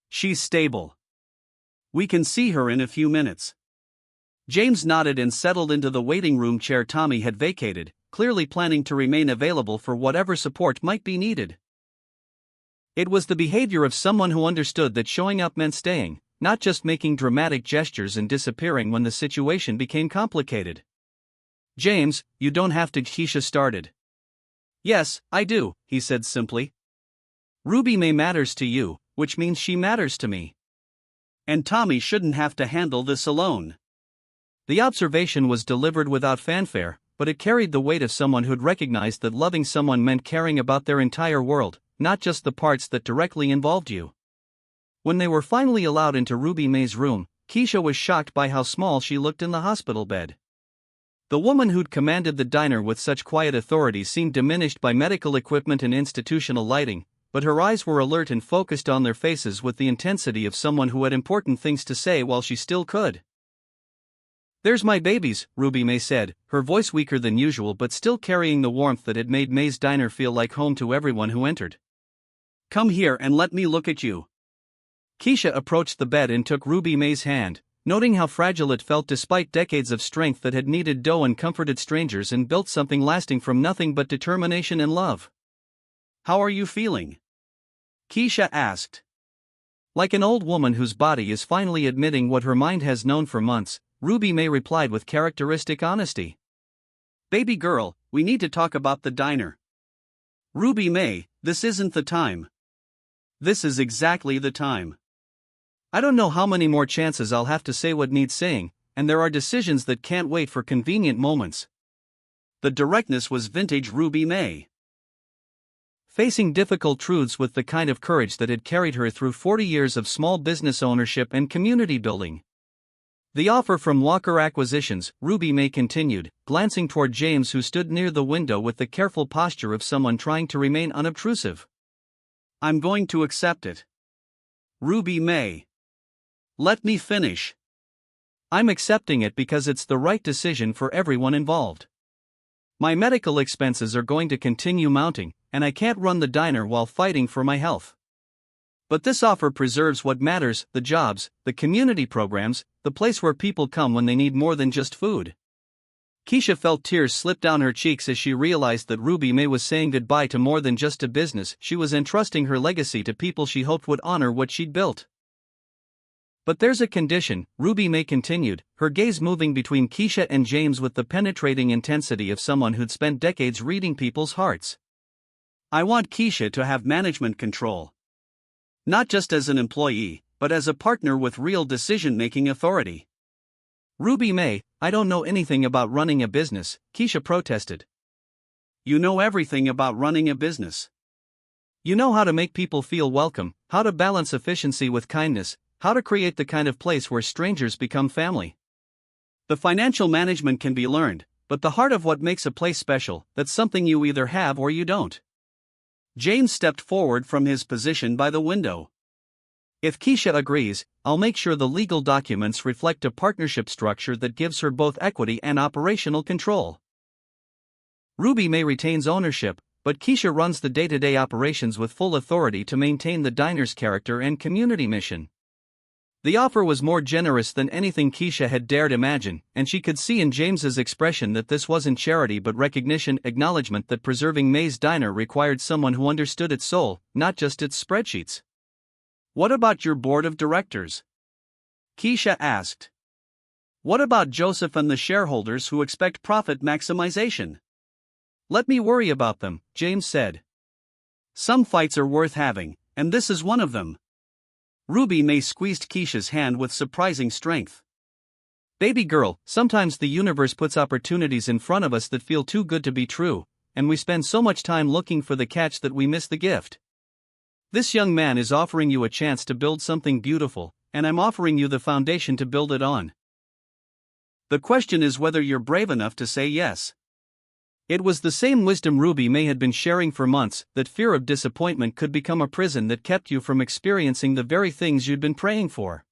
"She's stable. We can see her in a few minutes." James nodded and settled into the waiting room chair Tommy had vacated, clearly planning to remain available for whatever support might be needed. It was the behavior of someone who understood that showing up meant staying, not just making dramatic gestures and disappearing when the situation became complicated. "James, you don't have to," Keisha started. "Yes, I do," he said simply. "Ruby May matters to you, which means she matters to me. And Tommy shouldn't have to handle this alone." The observation was delivered without fanfare, but it carried the weight of someone who'd recognized that loving someone meant caring about their entire world, not just the parts that directly involved you. When they were finally allowed into Ruby May's room, Keisha was shocked by how small she looked in the hospital bed. The woman who'd commanded the diner with such quiet authority seemed diminished by medical equipment and institutional lighting, but her eyes were alert and focused on their faces with the intensity of someone who had important things to say while she still could. "There's my babies," Ruby May said, her voice weaker than usual but still carrying the warmth that had made May's diner feel like home to everyone who entered. "Come here and let me look at you." Keisha approached the bed and took Ruby May's hand, noting how fragile it felt despite decades of strength that had kneaded dough and comforted strangers and built something lasting from nothing but determination and love. "How are you feeling?" Keisha asked. Like an old woman whose body is finally admitting what her mind has known for months, Ruby May replied with characteristic honesty. "Baby girl, we need to talk about the diner." "Ruby May, this isn't the time." "This is exactly the time. I don't know how many more chances I'll have to say what needs saying, and there are decisions that can't wait for convenient moments." The directness was vintage Ruby May. Facing difficult truths with the kind of courage that had carried her through 40 years of small business ownership and community building. The offer from Walker Acquisitions, Ruby May continued, glancing toward James, who stood near the window with the careful posture of someone trying to remain unobtrusive. I'm going to accept it. Ruby May. Let me finish. I'm accepting it because it's the right decision for everyone involved. My medical expenses are going to continue mounting, and I can't run the diner while fighting for my health. But this offer preserves what matters: the jobs, the community programs, the place where people come when they need more than just food. Keisha felt tears slip down her cheeks as she realized that Ruby May was saying goodbye to more than just a business. She was entrusting her legacy to people she hoped would honor what she'd built. But there's a condition, Ruby May continued, her gaze moving between Keisha and James with the penetrating intensity of someone who'd spent decades reading people's hearts. I want Keisha to have management control. Not just as an employee, but as a partner with real decision-making authority. Ruby May, I don't know anything about running a business, Keisha protested. You know everything about running a business. You know how to make people feel welcome, how to balance efficiency with kindness, how to create the kind of place where strangers become family. The financial management can be learned, but the heart of what makes a place special, that's something you either have or you don't. James stepped forward from his position by the window. If Keisha agrees, I'll make sure the legal documents reflect a partnership structure that gives her both equity and operational control. Ruby May retains ownership, but Keisha runs the day-to-day operations with full authority to maintain the diner's character and community mission. The offer was more generous than anything Keisha had dared imagine, and she could see in James's expression that this wasn't charity but recognition, acknowledgement that preserving May's diner required someone who understood its soul, not just its spreadsheets. What about your board of directors? Keisha asked. What about Joseph and the shareholders who expect profit maximization? Let me worry about them, James said. Some fights are worth having, and this is one of them. Ruby May squeezed Keisha's hand with surprising strength. Baby girl, sometimes the universe puts opportunities in front of us that feel too good to be true, and we spend so much time looking for the catch that we miss the gift. This young man is offering you a chance to build something beautiful, and I'm offering you the foundation to build it on. The question is whether you're brave enough to say yes. It was the same wisdom Ruby May had been sharing for months, that fear of disappointment could become a prison that kept you from experiencing the very things you'd been praying for.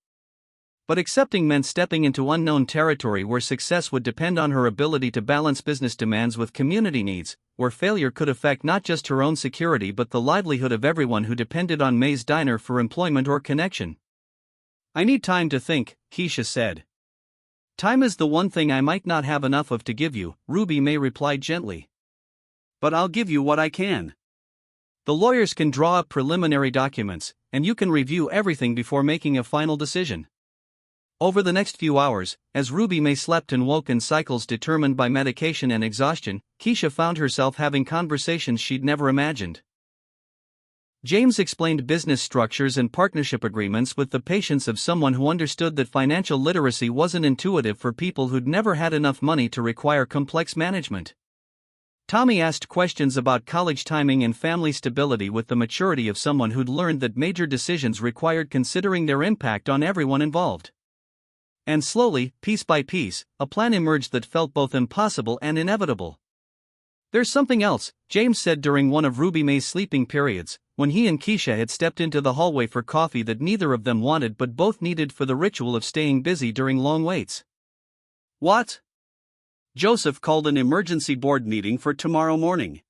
But accepting meant stepping into unknown territory where success would depend on her ability to balance business demands with community needs, where failure could affect not just her own security but the livelihood of everyone who depended on May's diner for employment or connection. I need time to think, Keisha said. Time is the one thing I might not have enough of to give you, Ruby May replied gently. But I'll give you what I can. The lawyers can draw up preliminary documents, and you can review everything before making a final decision. Over the next few hours, as Ruby May slept and woke in cycles determined by medication and exhaustion, Keisha found herself having conversations she'd never imagined. James explained business structures and partnership agreements with the patience of someone who understood that financial literacy wasn't intuitive for people who'd never had enough money to require complex management. Tommy asked questions about college timing and family stability with the maturity of someone who'd learned that major decisions required considering their impact on everyone involved. And slowly, piece by piece, a plan emerged that felt both impossible and inevitable. There's something else, James said during one of Ruby May's sleeping periods, when he and Keisha had stepped into the hallway for coffee that neither of them wanted but both needed for the ritual of staying busy during long waits. What? Joseph called an emergency board meeting for tomorrow morning.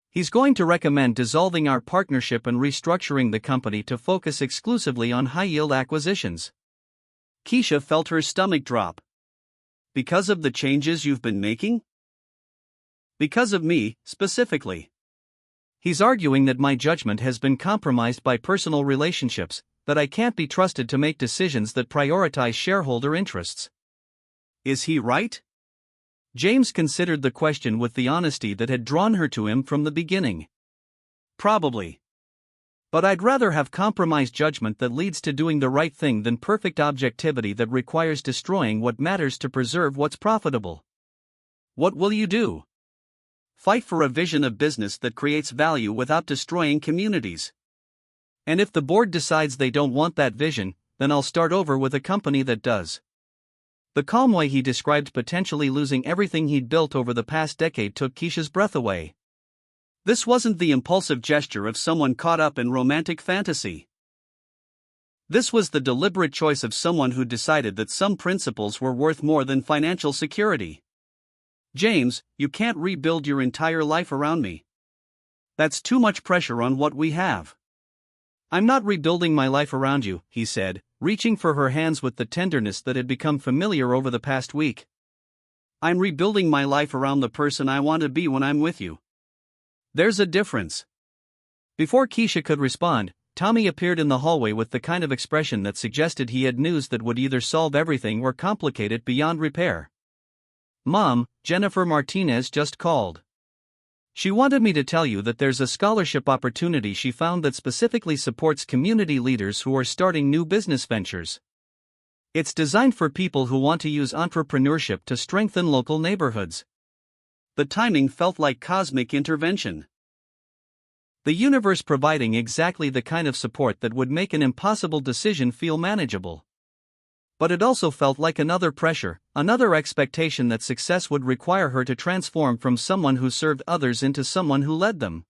He's going to recommend dissolving our partnership and restructuring the company to focus exclusively on high-yield acquisitions. Keisha felt her stomach drop. Because of the changes you've been making? Because of me, specifically. He's arguing that my judgment has been compromised by personal relationships, that I can't be trusted to make decisions that prioritize shareholder interests. Is he right? James considered the question with the honesty that had drawn her to him from the beginning. Probably. But I'd rather have compromised judgment that leads to doing the right thing than perfect objectivity that requires destroying what matters to preserve what's profitable. What will you do? Fight for a vision of business that creates value without destroying communities. And if the board decides they don't want that vision, then I'll start over with a company that does. The calm way he described potentially losing everything he'd built over the past decade took Keisha's breath away. This wasn't the impulsive gesture of someone caught up in romantic fantasy. This was the deliberate choice of someone who decided that some principles were worth more than financial security. "James, you can't rebuild your entire life around me. That's too much pressure on what we have." "I'm not rebuilding my life around you," he said, reaching for her hands with the tenderness that had become familiar over the past week. "I'm rebuilding my life around the person I want to be when I'm with you. There's a difference." Before Keisha could respond, Tommy appeared in the hallway with the kind of expression that suggested he had news that would either solve everything or complicate it beyond repair. "Mom, Jennifer Martinez just called. She wanted me to tell you that there's a scholarship opportunity she found that specifically supports community leaders who are starting new business ventures. It's designed for people who want to use entrepreneurship to strengthen local neighborhoods." The timing felt like cosmic intervention. The universe providing exactly the kind of support that would make an impossible decision feel manageable. But it also felt like another pressure, another expectation that success would require her to transform from someone who served others into someone who led them.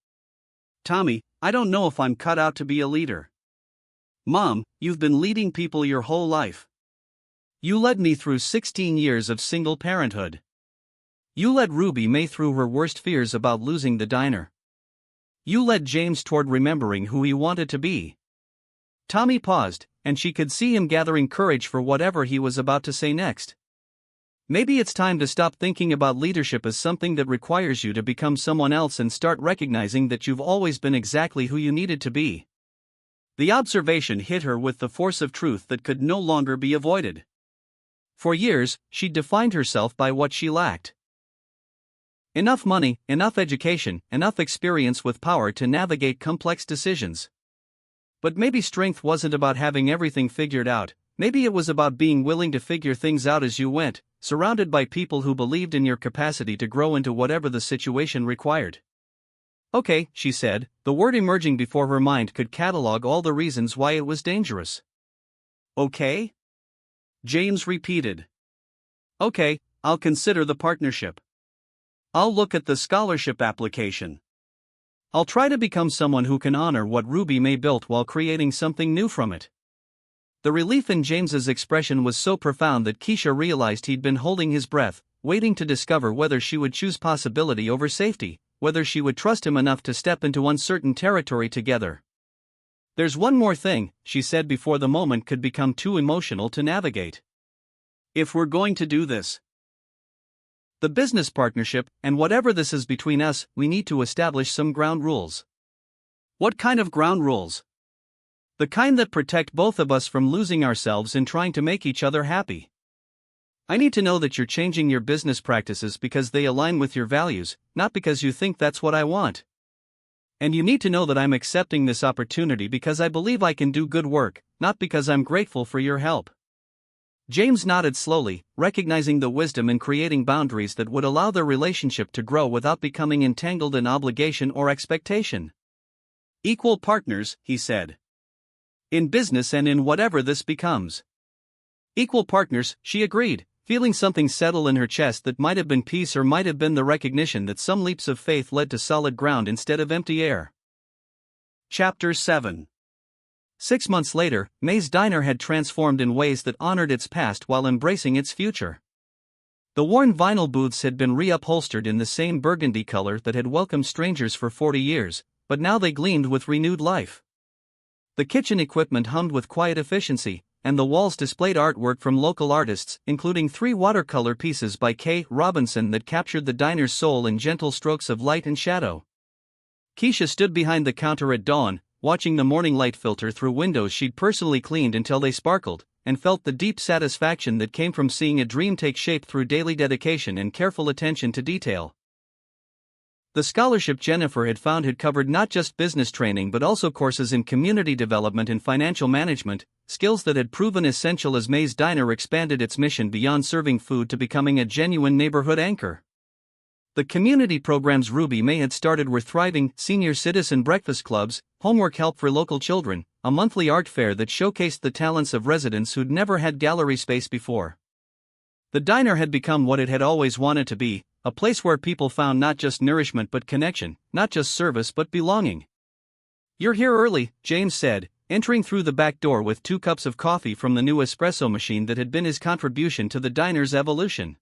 "Tommy, I don't know if I'm cut out to be a leader." "Mom, you've been leading people your whole life. You led me through 16 years of single parenthood. You led Ruby May through her worst fears about losing the diner. You led James toward remembering who he wanted to be." Tommy paused, and she could see him gathering courage for whatever he was about to say next. "Maybe it's time to stop thinking about leadership as something that requires you to become someone else and start recognizing that you've always been exactly who you needed to be." The observation hit her with the force of truth that could no longer be avoided. For years, she'd defined herself by what she lacked. Enough money, enough education, enough experience with power to navigate complex decisions. But maybe strength wasn't about having everything figured out, maybe it was about being willing to figure things out as you went, surrounded by people who believed in your capacity to grow into whatever the situation required. "Okay," she said, the word emerging before her mind could catalog all the reasons why it was dangerous. "Okay?" James repeated. "Okay, I'll consider the partnership. I'll look at the scholarship application. I'll try to become someone who can honor what Ruby May built while creating something new from it." The relief in James's expression was so profound that Keisha realized he'd been holding his breath, waiting to discover whether she would choose possibility over safety, whether she would trust him enough to step into uncertain territory together. "There's one more thing," she said before the moment could become too emotional to navigate. "If we're going to do this, the business partnership, and whatever this is between us, we need to establish some ground rules." "What kind of ground rules?" "The kind that protect both of us from losing ourselves in trying to make each other happy. I need to know that you're changing your business practices because they align with your values, not because you think that's what I want. And you need to know that I'm accepting this opportunity because I believe I can do good work, not because I'm grateful for your help." James nodded slowly, recognizing the wisdom in creating boundaries that would allow their relationship to grow without becoming entangled in obligation or expectation. "Equal partners," he said. "In business and in whatever this becomes." "Equal partners," she agreed, feeling something settle in her chest that might have been peace or might have been the recognition that some leaps of faith led to solid ground instead of empty air. Chapter 7. 6 months later, May's Diner had transformed in ways that honored its past while embracing its future. The worn vinyl booths had been reupholstered in the same burgundy color that had welcomed strangers for 40 years, but now they gleamed with renewed life. The kitchen equipment hummed with quiet efficiency, and the walls displayed artwork from local artists, including 3 watercolor pieces by Kay Robinson that captured the diner's soul in gentle strokes of light and shadow. Keisha stood behind the counter at dawn, watching the morning light filter through windows she'd personally cleaned until they sparkled, and felt the deep satisfaction that came from seeing a dream take shape through daily dedication and careful attention to detail. The scholarship Jennifer had found had covered not just business training but also courses in community development and financial management, skills that had proven essential as May's Diner expanded its mission beyond serving food to becoming a genuine neighborhood anchor. The community programs Ruby May had started were thriving: senior citizen breakfast clubs, homework help for local children, a monthly art fair that showcased the talents of residents who'd never had gallery space before. The diner had become what it had always wanted to be, a place where people found not just nourishment but connection, not just service but belonging. "You're here early," James said, entering through the back door with 2 cups of coffee from the new espresso machine that had been his contribution to the diner's evolution.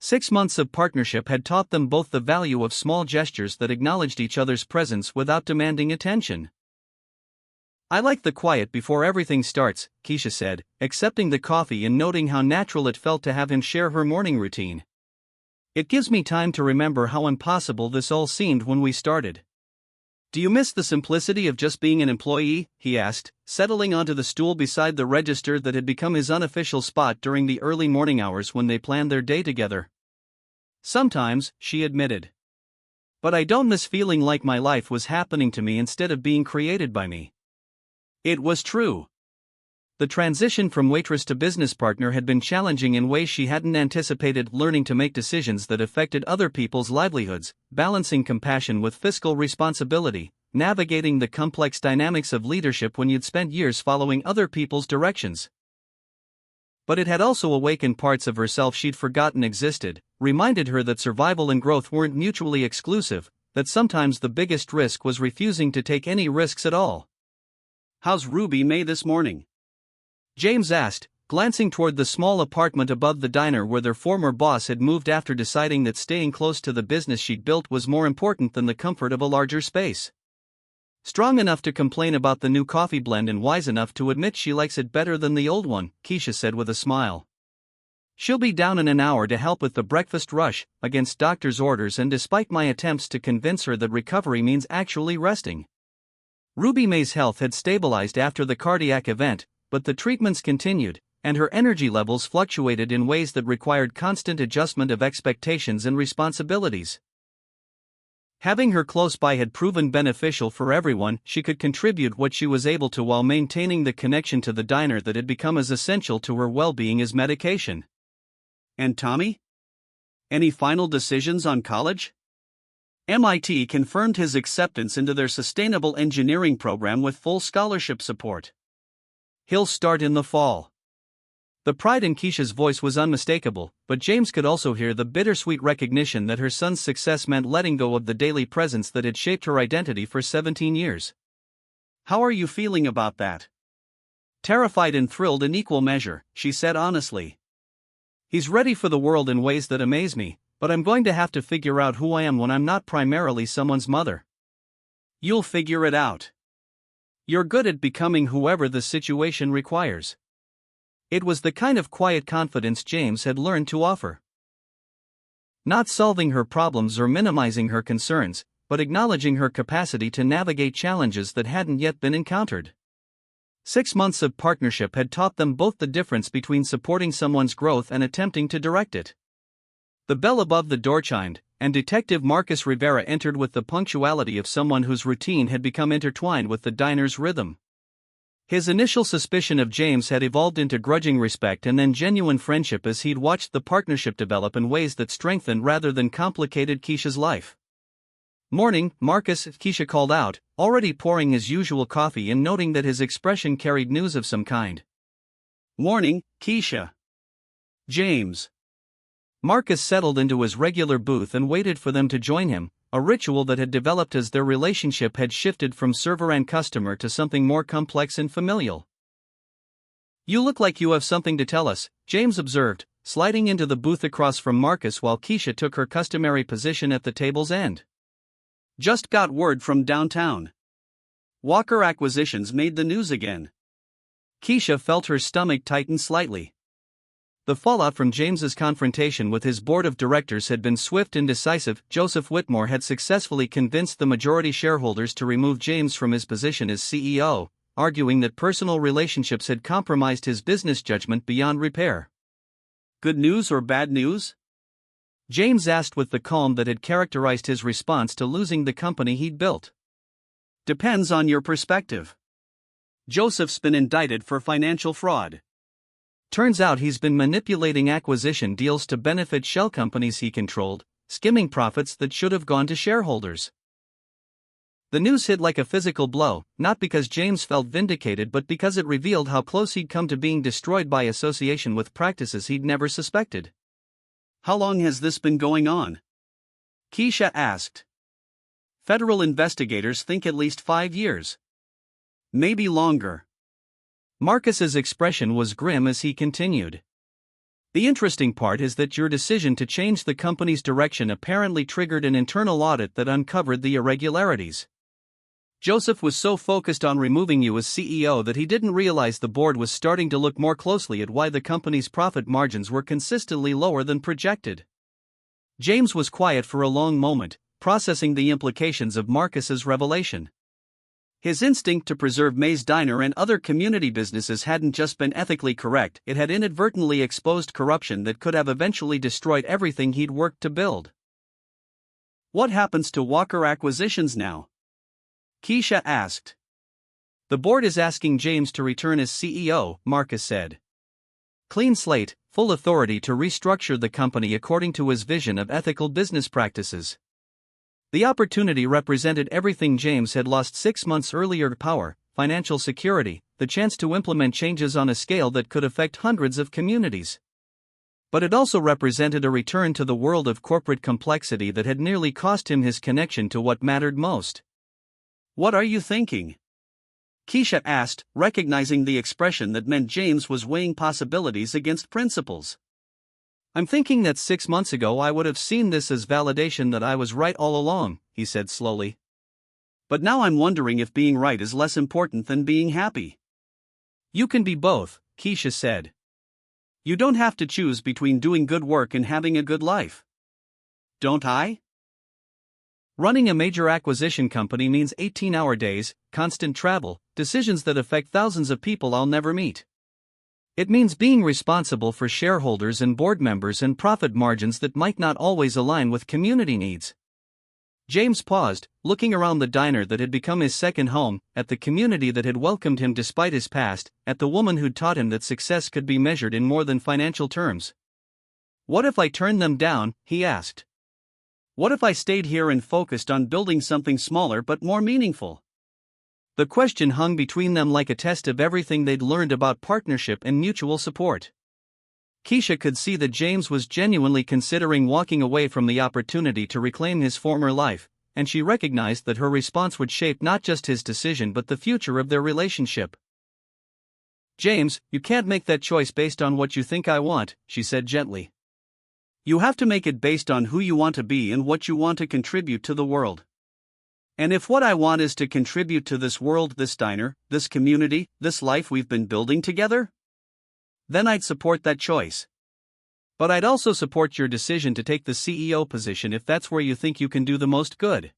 6 months of partnership had taught them both the value of small gestures that acknowledged each other's presence without demanding attention. "I like the quiet before everything starts," Keisha said, accepting the coffee and noting how natural it felt to have him share her morning routine. "It gives me time to remember how impossible this all seemed when we started." "Do you miss the simplicity of just being an employee?" he asked, settling onto the stool beside the register that had become his unofficial spot during the early morning hours when they planned their day together. "Sometimes," she admitted. "But I don't miss feeling like my life was happening to me instead of being created by me." It was true. The transition from waitress to business partner had been challenging in ways she hadn't anticipated, learning to make decisions that affected other people's livelihoods, balancing compassion with fiscal responsibility, navigating the complex dynamics of leadership when you'd spent years following other people's directions. But it had also awakened parts of herself she'd forgotten existed, reminded her that survival and growth weren't mutually exclusive, that sometimes the biggest risk was refusing to take any risks at all. "How's Ruby May this morning?" James asked, glancing toward the small apartment above the diner where their former boss had moved after deciding that staying close to the business she'd built was more important than the comfort of a larger space. "Strong enough to complain about the new coffee blend and wise enough to admit she likes it better than the old one," Keisha said with a smile. "She'll be down in an hour to help with the breakfast rush, against doctor's orders and despite my attempts to convince her that recovery means actually resting." Ruby May's health had stabilized after the cardiac event, but the treatments continued, and her energy levels fluctuated in ways that required constant adjustment of expectations and responsibilities. Having her close by had proven beneficial for everyone. She could contribute what she was able to while maintaining the connection to the diner that had become as essential to her well-being as medication. "And Tommy? Any final decisions on college?" MIT confirmed his acceptance into their sustainable engineering program with full scholarship support. "He'll start in the fall." The pride in Keisha's voice was unmistakable, but James could also hear the bittersweet recognition that her son's success meant letting go of the daily presence that had shaped her identity for 17 years. "How are you feeling about that?" "Terrified and thrilled in equal measure," she said honestly. "He's ready for the world in ways that amaze me, but I'm going to have to figure out who I am when I'm not primarily someone's mother." "You'll figure it out. You're good at becoming whoever the situation requires." It was the kind of quiet confidence James had learned to offer. Not solving her problems or minimizing her concerns, but acknowledging her capacity to navigate challenges that hadn't yet been encountered. 6 months of partnership had taught them both the difference between supporting someone's growth and attempting to direct it. The bell above the door chimed, and Detective Marcus Rivera entered with the punctuality of someone whose routine had become intertwined with the diner's rhythm. His initial suspicion of James had evolved into grudging respect and then genuine friendship as he'd watched the partnership develop in ways that strengthened rather than complicated Keisha's life. "Morning, Marcus," Keisha called out, already pouring his usual coffee and noting that his expression carried news of some kind. "Morning, Keisha." "James." Marcus settled into his regular booth and waited for them to join him, a ritual that had developed as their relationship had shifted from server and customer to something more complex and familial. "You look like you have something to tell us," James observed, sliding into the booth across from Marcus while Keisha took her customary position at the table's end. "Just got word from downtown. Walker Acquisitions made the news again." Keisha felt her stomach tighten slightly. The fallout from James's confrontation with his board of directors had been swift and decisive. Joseph Whitmore had successfully convinced the majority shareholders to remove James from his position as CEO, arguing that personal relationships had compromised his business judgment beyond repair. "Good news or bad news?" James asked with the calm that had characterized his response to losing the company he'd built. "Depends on your perspective. Joseph's been indicted for financial fraud. Turns out he's been manipulating acquisition deals to benefit shell companies he controlled, skimming profits that should have gone to shareholders. The news hit like a physical blow, not because James felt vindicated but because it revealed how close he'd come to being destroyed by association with practices he'd never suspected. How long has this been going on? Keisha asked. Federal investigators think at least 5 years. Maybe longer. Marcus's expression was grim as he continued. The interesting part is that your decision to change the company's direction apparently triggered an internal audit that uncovered the irregularities. Joseph was so focused on removing you as CEO that he didn't realize the board was starting to look more closely at why the company's profit margins were consistently lower than projected. James was quiet for a long moment, processing the implications of Marcus's revelation. His instinct to preserve May's Diner and other community businesses hadn't just been ethically correct, it had inadvertently exposed corruption that could have eventually destroyed everything he'd worked to build. What happens to Walker Acquisitions now? Keisha asked. The board is asking James to return as CEO, Marcus said. Clean slate, full authority to restructure the company according to his vision of ethical business practices. The opportunity represented everything James had lost 6 months earlier: power, financial security, the chance to implement changes on a scale that could affect hundreds of communities. But it also represented a return to the world of corporate complexity that had nearly cost him his connection to what mattered most. What are you thinking? Keisha asked, recognizing the expression that meant James was weighing possibilities against principles. I'm thinking that 6 months ago I would have seen this as validation that I was right all along, he said slowly. But now I'm wondering if being right is less important than being happy. You can be both, Keisha said. You don't have to choose between doing good work and having a good life. Don't I? Running a major acquisition company means 18-hour days, constant travel, decisions that affect thousands of people I'll never meet. It means being responsible for shareholders and board members and profit margins that might not always align with community needs. James paused, looking around the diner that had become his second home, at the community that had welcomed him despite his past, at the woman who'd taught him that success could be measured in more than financial terms. What if I turned them down, he asked. What if I stayed here and focused on building something smaller but more meaningful? The question hung between them like a test of everything they'd learned about partnership and mutual support. Keisha could see that James was genuinely considering walking away from the opportunity to reclaim his former life, and she recognized that her response would shape not just his decision but the future of their relationship. James, you can't make that choice based on what you think I want, she said gently. You have to make it based on who you want to be and what you want to contribute to the world. And if what I want is to contribute to this world, this diner, this community, this life we've been building together, then I'd support that choice. But I'd also support your decision to take the CEO position if that's where you think you can do the most good.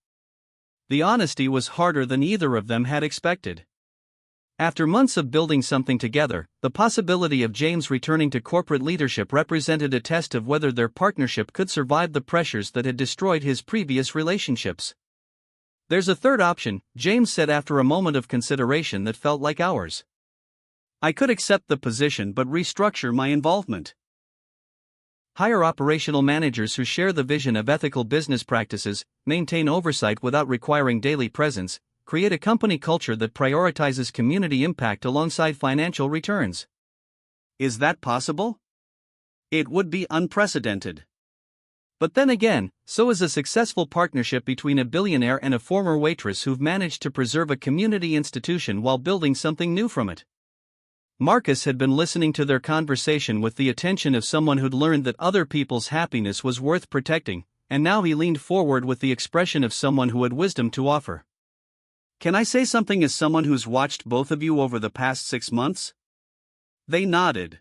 The honesty was harder than either of them had expected. After months of building something together, the possibility of James returning to corporate leadership represented a test of whether their partnership could survive the pressures that had destroyed his previous relationships. There's a third option, James said after a moment of consideration that felt like hours. I could accept the position but restructure my involvement. Hire operational managers who share the vision of ethical business practices, maintain oversight without requiring daily presence, create a company culture that prioritizes community impact alongside financial returns. Is that possible? It would be unprecedented. But then again, so is a successful partnership between a billionaire and a former waitress who've managed to preserve a community institution while building something new from it. Marcus had been listening to their conversation with the attention of someone who'd learned that other people's happiness was worth protecting, and now he leaned forward with the expression of someone who had wisdom to offer. Can I say something as someone who's watched both of you over the past 6 months? They nodded.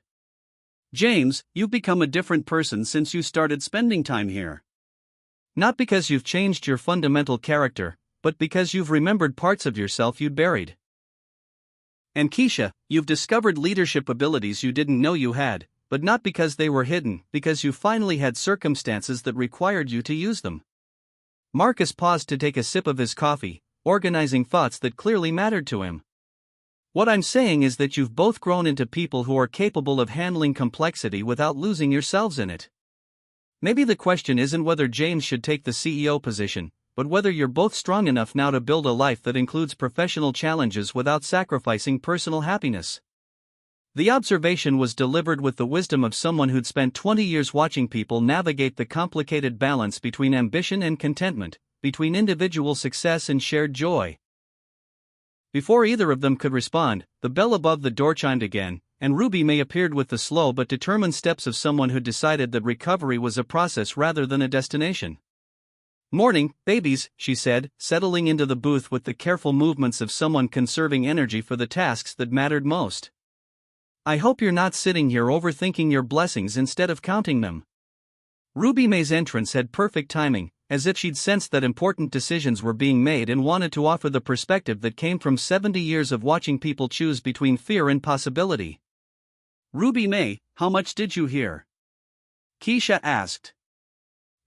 James, you've become a different person since you started spending time here. Not because you've changed your fundamental character, but because you've remembered parts of yourself you'd buried. And Keisha, you've discovered leadership abilities you didn't know you had, but not because they were hidden, because you finally had circumstances that required you to use them. Marcus paused to take a sip of his coffee, organizing thoughts that clearly mattered to him. What I'm saying is that you've both grown into people who are capable of handling complexity without losing yourselves in it. Maybe the question isn't whether James should take the CEO position, but whether you're both strong enough now to build a life that includes professional challenges without sacrificing personal happiness. The observation was delivered with the wisdom of someone who'd spent 20 years watching people navigate the complicated balance between ambition and contentment, between individual success and shared joy. Before either of them could respond, the bell above the door chimed again, and Ruby May appeared with the slow but determined steps of someone who'd decided that recovery was a process rather than a destination. "Morning, babies," she said, settling into the booth with the careful movements of someone conserving energy for the tasks that mattered most. "I hope you're not sitting here overthinking your blessings instead of counting them." Ruby May's entrance had perfect timing, as if she'd sensed that important decisions were being made and wanted to offer the perspective that came from 70 years of watching people choose between fear and possibility. "Ruby May, how much did you hear?" Keisha asked.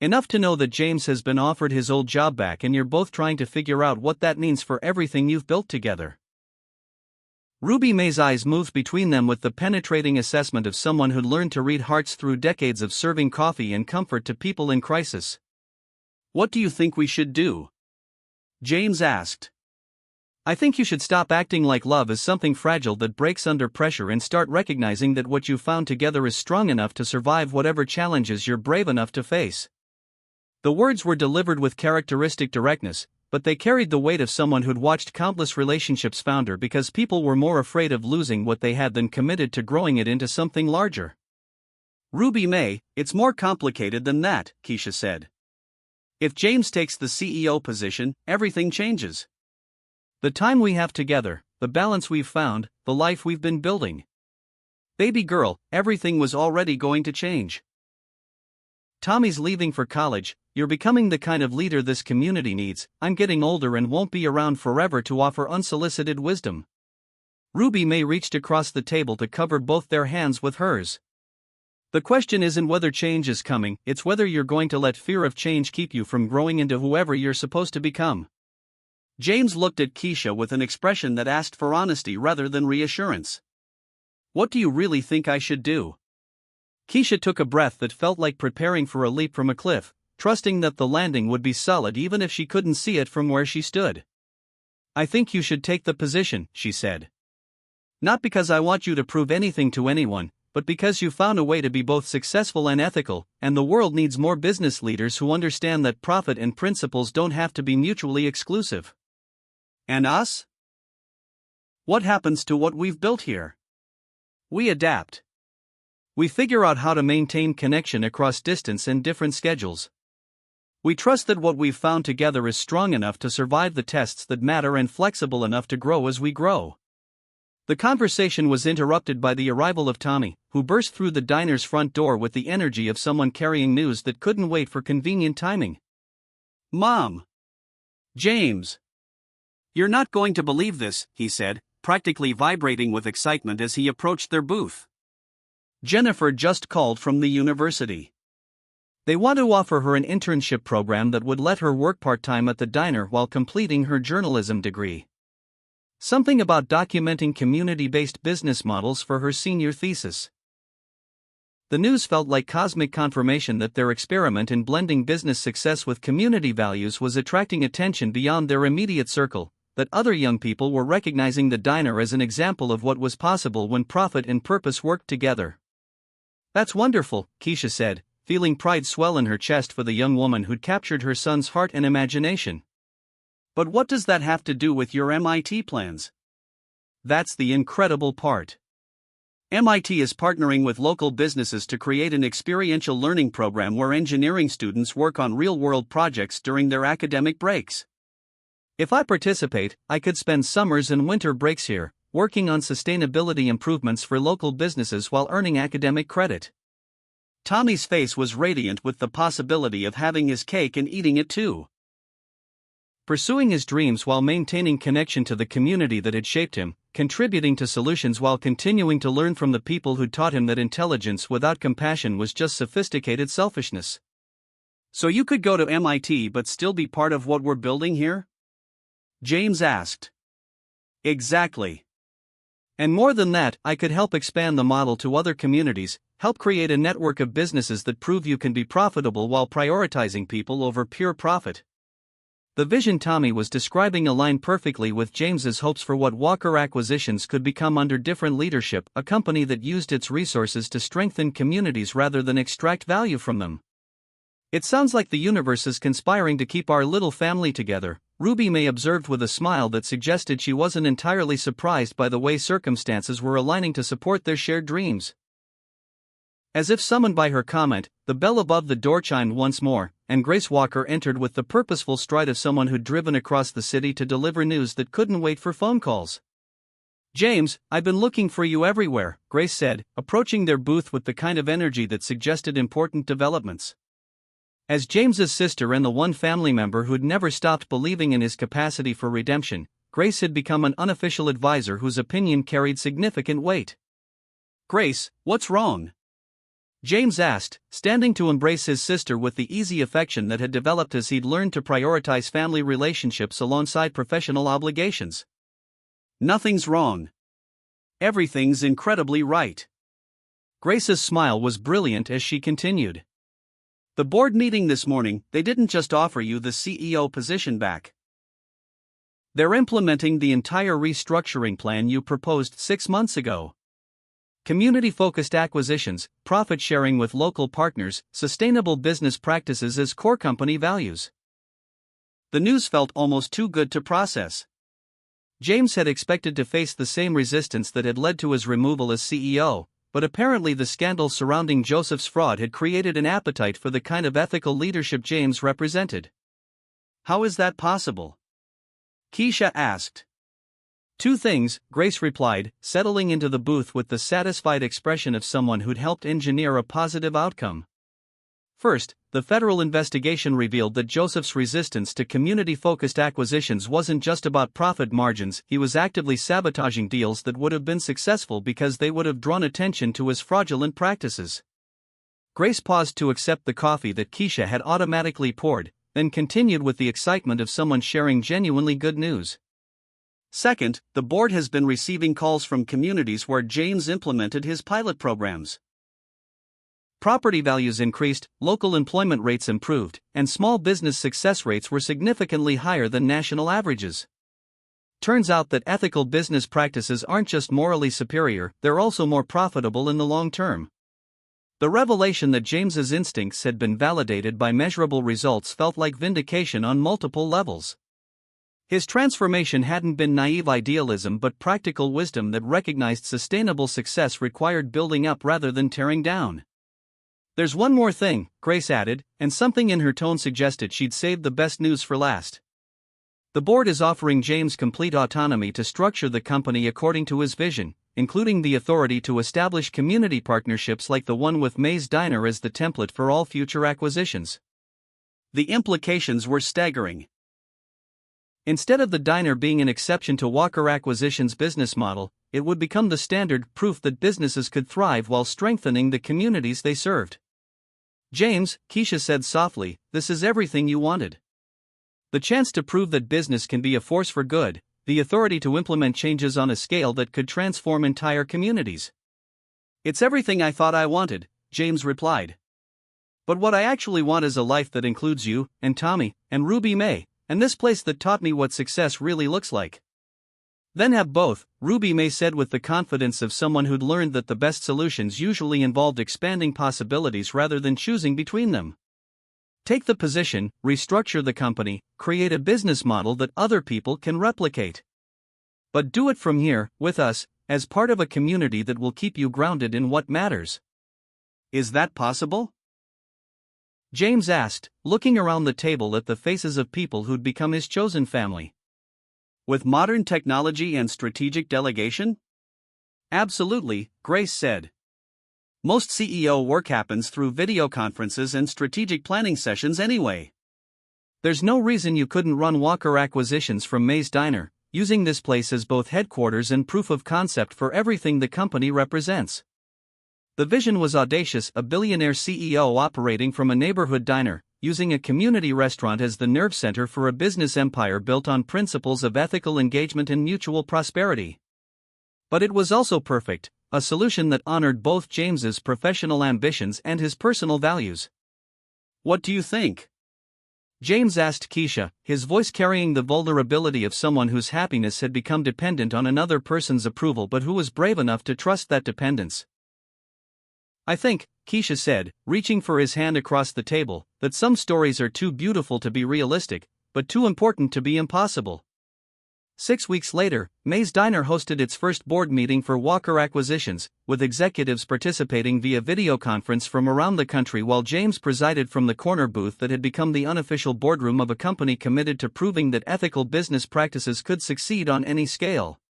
"Enough to know that James has been offered his old job back and you're both trying to figure out what that means for everything you've built together." Ruby May's eyes moved between them with the penetrating assessment of someone who'd learned to read hearts through decades of serving coffee and comfort to people in crisis. "What do you think we should do?" James asked. "I think you should stop acting like love is something fragile that breaks under pressure and start recognizing that what you found together is strong enough to survive whatever challenges you're brave enough to face." The words were delivered with characteristic directness, but they carried the weight of someone who'd watched countless relationships founder because people were more afraid of losing what they had than committed to growing it into something larger. "Ruby May, it's more complicated than that," Keisha said. "If James takes the CEO position, everything changes. The time we have together, the balance we've found, the life we've been building. Baby girl, everything was already going to change. Tommy's leaving for college, you're becoming the kind of leader this community needs. I'm getting older and won't be around forever to offer unsolicited wisdom." Ruby May reached across the table to cover both their hands with hers. "The question isn't whether change is coming, it's whether you're going to let fear of change keep you from growing into whoever you're supposed to become." James looked at Keisha with an expression that asked for honesty rather than reassurance. "What do you really think I should do?" Keisha took a breath that felt like preparing for a leap from a cliff, trusting that the landing would be solid even if she couldn't see it from where she stood. "I think you should take the position," she said. "Not because I want you to prove anything to anyone, but because you found a way to be both successful and ethical, and the world needs more business leaders who understand that profit and principles don't have to be mutually exclusive." "And us? What happens to what we've built here?" "We adapt. We figure out how to maintain connection across distance and different schedules. We trust that what we've found together is strong enough to survive the tests that matter and flexible enough to grow as we grow." The conversation was interrupted by the arrival of Tommy, who burst through the diner's front door with the energy of someone carrying news that couldn't wait for convenient timing. "Mom! James! You're not going to believe this," he said, practically vibrating with excitement as he approached their booth. "Jennifer just called from the university. They want to offer her an internship program that would let her work part-time at the diner while completing her journalism degree. Something about documenting community-based business models for her senior thesis." The news felt like cosmic confirmation that their experiment in blending business success with community values was attracting attention beyond their immediate circle, that other young people were recognizing the diner as an example of what was possible when profit and purpose worked together. "That's wonderful," Keisha said, feeling pride swell in her chest for the young woman who'd captured her son's heart and imagination. "But what does that have to do with your MIT plans?" That's the incredible part. MIT is partnering with local businesses to create an experiential learning program where engineering students work on real-world projects during their academic breaks. If I participate, I could spend summers and winter breaks here, working on sustainability improvements for local businesses while earning academic credit. Tommy's face was radiant with the possibility of having his cake and eating it too. Pursuing his dreams while maintaining connection to the community that had shaped him, contributing to solutions while continuing to learn from the people who taught him that intelligence without compassion was just sophisticated selfishness. "So you could go to MIT but still be part of what we're building here?" James asked. "Exactly. And more than that, I could help expand the model to other communities, help create a network of businesses that prove you can be profitable while prioritizing people over pure profit." The vision Tommy was describing aligned perfectly with James's hopes for what Walker Acquisitions could become under different leadership, a company that used its resources to strengthen communities rather than extract value from them. "It sounds like the universe is conspiring to keep our little family together," Ruby May observed with a smile that suggested she wasn't entirely surprised by the way circumstances were aligning to support their shared dreams. As if summoned by her comment, the bell above the door chimed once more, and Grace Walker entered with the purposeful stride of someone who'd driven across the city to deliver news that couldn't wait for phone calls. "James, I've been looking for you everywhere," Grace said, approaching their booth with the kind of energy that suggested important developments. As James's sister and the one family member who'd never stopped believing in his capacity for redemption, Grace had become an unofficial advisor whose opinion carried significant weight. "Grace, what's wrong?" James asked, standing to embrace his sister with the easy affection that had developed as he'd learned to prioritize family relationships alongside professional obligations. "Nothing's wrong. Everything's incredibly right." Grace's smile was brilliant as she continued. "The board meeting this morning, they didn't just offer you the CEO position back. They're implementing the entire restructuring plan you proposed 6 months ago. Community-focused acquisitions, profit sharing with local partners, sustainable business practices as core company values." The news felt almost too good to process. James had expected to face the same resistance that had led to his removal as CEO, but apparently the scandal surrounding Joseph's fraud had created an appetite for the kind of ethical leadership James represented. "How is that possible?" Keisha asked. "Two things," Grace replied, settling into the booth with the satisfied expression of someone who'd helped engineer a positive outcome. First, the federal investigation revealed that Joseph's resistance to community-focused acquisitions wasn't just about profit margins, he was actively sabotaging deals that would have been successful because they would have drawn attention to his fraudulent practices. Grace paused to accept the coffee that Keisha had automatically poured, then continued with the excitement of someone sharing genuinely good news. "Second, the board has been receiving calls from communities where James implemented his pilot programs. Property values increased, local employment rates improved, and small business success rates were significantly higher than national averages. Turns out that ethical business practices aren't just morally superior, they're also more profitable in the long term." The revelation that James's instincts had been validated by measurable results felt like vindication on multiple levels. His transformation hadn't been naive idealism but practical wisdom that recognized sustainable success required building up rather than tearing down. "There's one more thing," Grace added, and something in her tone suggested she'd saved the best news for last. "The board is offering James complete autonomy to structure the company according to his vision, including the authority to establish community partnerships like the one with May's Diner as the template for all future acquisitions." The implications were staggering. Instead of the diner being an exception to Walker Acquisitions' business model, it would become the standard, proof that businesses could thrive while strengthening the communities they served. "James," Keisha said softly, "this is everything you wanted. The chance to prove that business can be a force for good, the authority to implement changes on a scale that could transform entire communities." "It's everything I thought I wanted," James replied. "But what I actually want is a life that includes you, and Tommy, and Ruby May, and this place that taught me what success really looks like." "Then have both," Ruby May said with the confidence of someone who'd learned that the best solutions usually involved expanding possibilities rather than choosing between them. "Take the position, restructure the company, create a business model that other people can replicate. But do it from here, with us, as part of a community that will keep you grounded in what matters." "Is that possible?" James asked, looking around the table at the faces of people who'd become his chosen family. "With modern technology and strategic delegation?" "Absolutely," Grace said. "Most CEO work happens through video conferences and strategic planning sessions anyway. There's no reason you couldn't run Walker Acquisitions from May's Diner, using this place as both headquarters and proof of concept for everything the company represents." The vision was audacious, a billionaire CEO operating from a neighborhood diner, using a community restaurant as the nerve center for a business empire built on principles of ethical engagement and mutual prosperity. But it was also perfect, a solution that honored both James's professional ambitions and his personal values. "What do you think?" James asked Keisha, his voice carrying the vulnerability of someone whose happiness had become dependent on another person's approval but who was brave enough to trust that dependence. "I think," Keisha said, reaching for his hand across the table, "that some stories are too beautiful to be realistic, but too important to be impossible." 6 weeks later, May's Diner hosted its first board meeting for Walker Acquisitions, with executives participating via video conference from around the country while James presided from the corner booth that had become the unofficial boardroom of a company committed to proving that ethical business practices could succeed on any scale.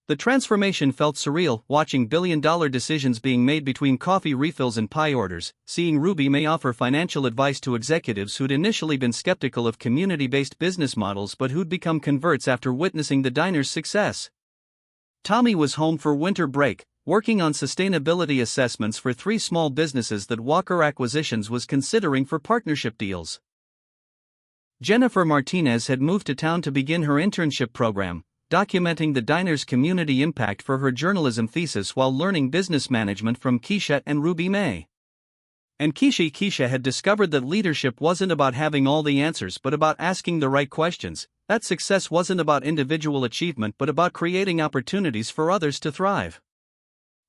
The transformation felt surreal, watching billion-dollar decisions being made between coffee refills and pie orders, seeing Ruby May offer financial advice to executives who'd initially been skeptical of community-based business models but who'd become converts after witnessing the diner's success. Tommy was home for winter break, working on sustainability assessments for 3 small businesses that Walker Acquisitions was considering for partnership deals. Jennifer Martinez had moved to town to begin her internship program, documenting the diner's community impact for her journalism thesis while learning business management from Keisha and Ruby May. And Keisha had discovered that leadership wasn't about having all the answers but about asking the right questions, that success wasn't about individual achievement but about creating opportunities for others to thrive.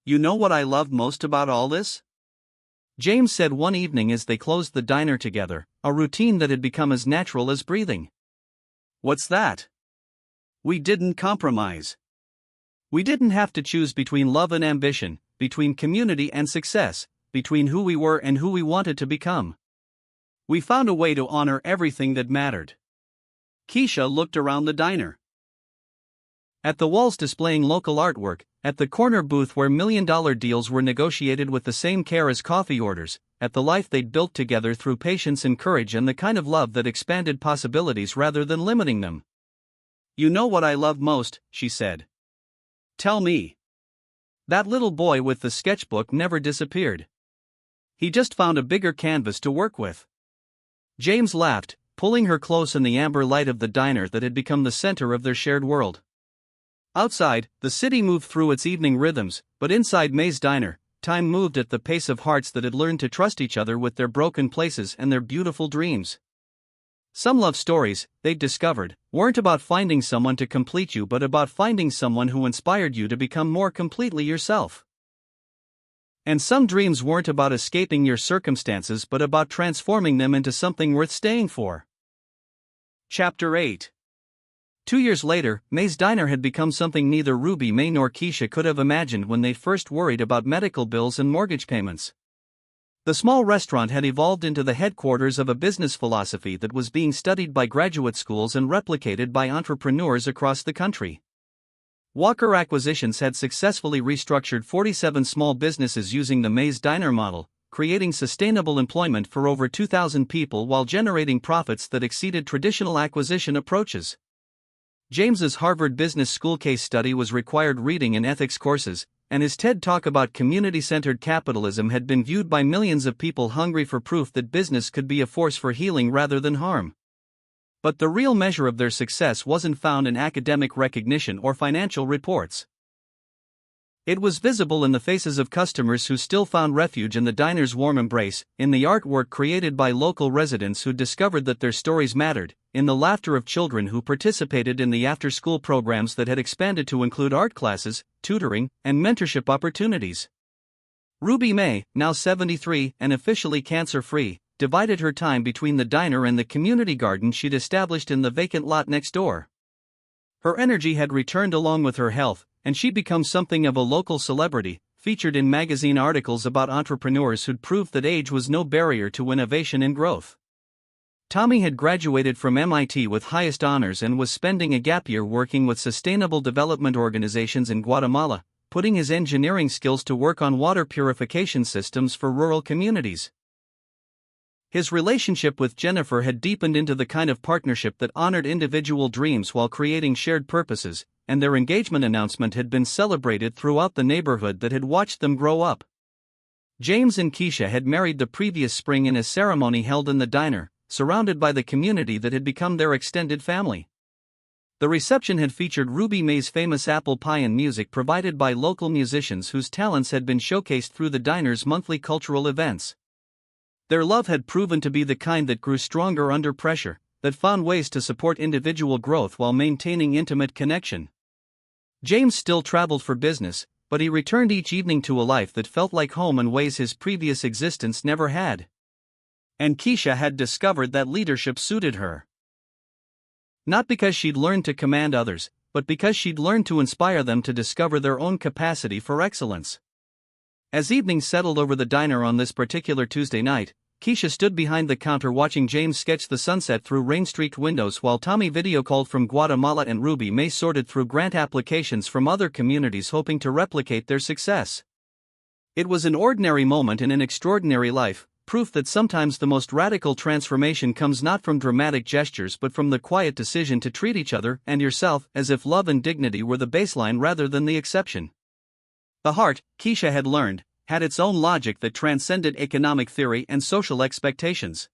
"You know what I love most about all this?" James said one evening as they closed the diner together, a routine that had become as natural as breathing. "What's that?" "We didn't compromise. We didn't have to choose between love and ambition, between community and success, between who we were and who we wanted to become. We found a way to honor everything that mattered." Keisha looked around the diner. At the walls displaying local artwork, at the corner booth where million-dollar deals were negotiated with the same care as coffee orders, at the life they'd built together through patience and courage and the kind of love that expanded possibilities rather than limiting them. "You know what I love most," she said. "Tell me." That little boy with the sketchbook never disappeared. He just found a bigger canvas to work with. James laughed, pulling her close in the amber light of the diner that had become the center of their shared world. Outside, the city moved through its evening rhythms, but inside May's Diner, time moved at the pace of hearts that had learned to trust each other with their broken places and their beautiful dreams. Some love stories, they'd discovered, weren't about finding someone to complete you but about finding someone who inspired you to become more completely yourself. And some dreams weren't about escaping your circumstances but about transforming them into something worth staying for. Chapter 8. 2 years later, May's Diner had become something neither Ruby May nor Keisha could have imagined when they first worried about medical bills and mortgage payments. The small restaurant had evolved into the headquarters of a business philosophy that was being studied by graduate schools and replicated by entrepreneurs across the country. Walker Acquisitions had successfully restructured 47 small businesses using the May's Diner model, creating sustainable employment for over 2,000 people while generating profits that exceeded traditional acquisition approaches. James's Harvard Business School case study was required reading in ethics courses, and his TED Talk about community-centered capitalism had been viewed by millions of people hungry for proof that business could be a force for healing rather than harm. But the real measure of their success wasn't found in academic recognition or financial reports. It was visible in the faces of customers who still found refuge in the diner's warm embrace, in the artwork created by local residents who discovered that their stories mattered, in the laughter of children who participated in the after-school programs that had expanded to include art classes, tutoring, and mentorship opportunities. Ruby May, now 73 and officially cancer-free, divided her time between the diner and the community garden she'd established in the vacant lot next door. Her energy had returned along with her health, and she'd become something of a local celebrity, featured in magazine articles about entrepreneurs who'd proved that age was no barrier to innovation and growth. Tommy had graduated from MIT with highest honors and was spending a gap year working with sustainable development organizations in Guatemala, putting his engineering skills to work on water purification systems for rural communities. His relationship with Jennifer had deepened into the kind of partnership that honored individual dreams while creating shared purposes, and their engagement announcement had been celebrated throughout the neighborhood that had watched them grow up. James and Keisha had married the previous spring in a ceremony held in the diner, surrounded by the community that had become their extended family. The reception had featured Ruby May's famous apple pie and music provided by local musicians whose talents had been showcased through the diner's monthly cultural events. Their love had proven to be the kind that grew stronger under pressure, that found ways to support individual growth while maintaining intimate connection. James still traveled for business, but he returned each evening to a life that felt like home in ways his previous existence never had. And Keisha had discovered that leadership suited her. Not because she'd learned to command others, but because she'd learned to inspire them to discover their own capacity for excellence. As evening settled over the diner on this particular Tuesday night, Keisha stood behind the counter watching James sketch the sunset through rain-streaked windows while Tommy video called from Guatemala and Ruby May sorted through grant applications from other communities hoping to replicate their success. It was an ordinary moment in an extraordinary life, proof that sometimes the most radical transformation comes not from dramatic gestures but from the quiet decision to treat each other and yourself as if love and dignity were the baseline rather than the exception. The heart, Keisha had learned, had its own logic that transcended economic theory and social expectations.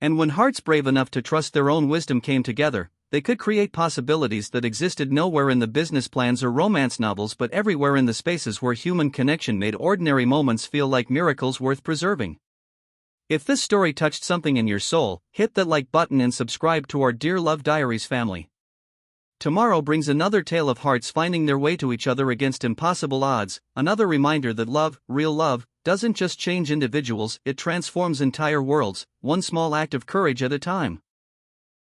And when hearts brave enough to trust their own wisdom came together, they could create possibilities that existed nowhere in the business plans or romance novels but everywhere in the spaces where human connection made ordinary moments feel like miracles worth preserving. If this story touched something in your soul, hit that like button and subscribe to our Dear Love Diaries family. Tomorrow brings another tale of hearts finding their way to each other against impossible odds, another reminder that love, real love, doesn't just change individuals, it transforms entire worlds, one small act of courage at a time.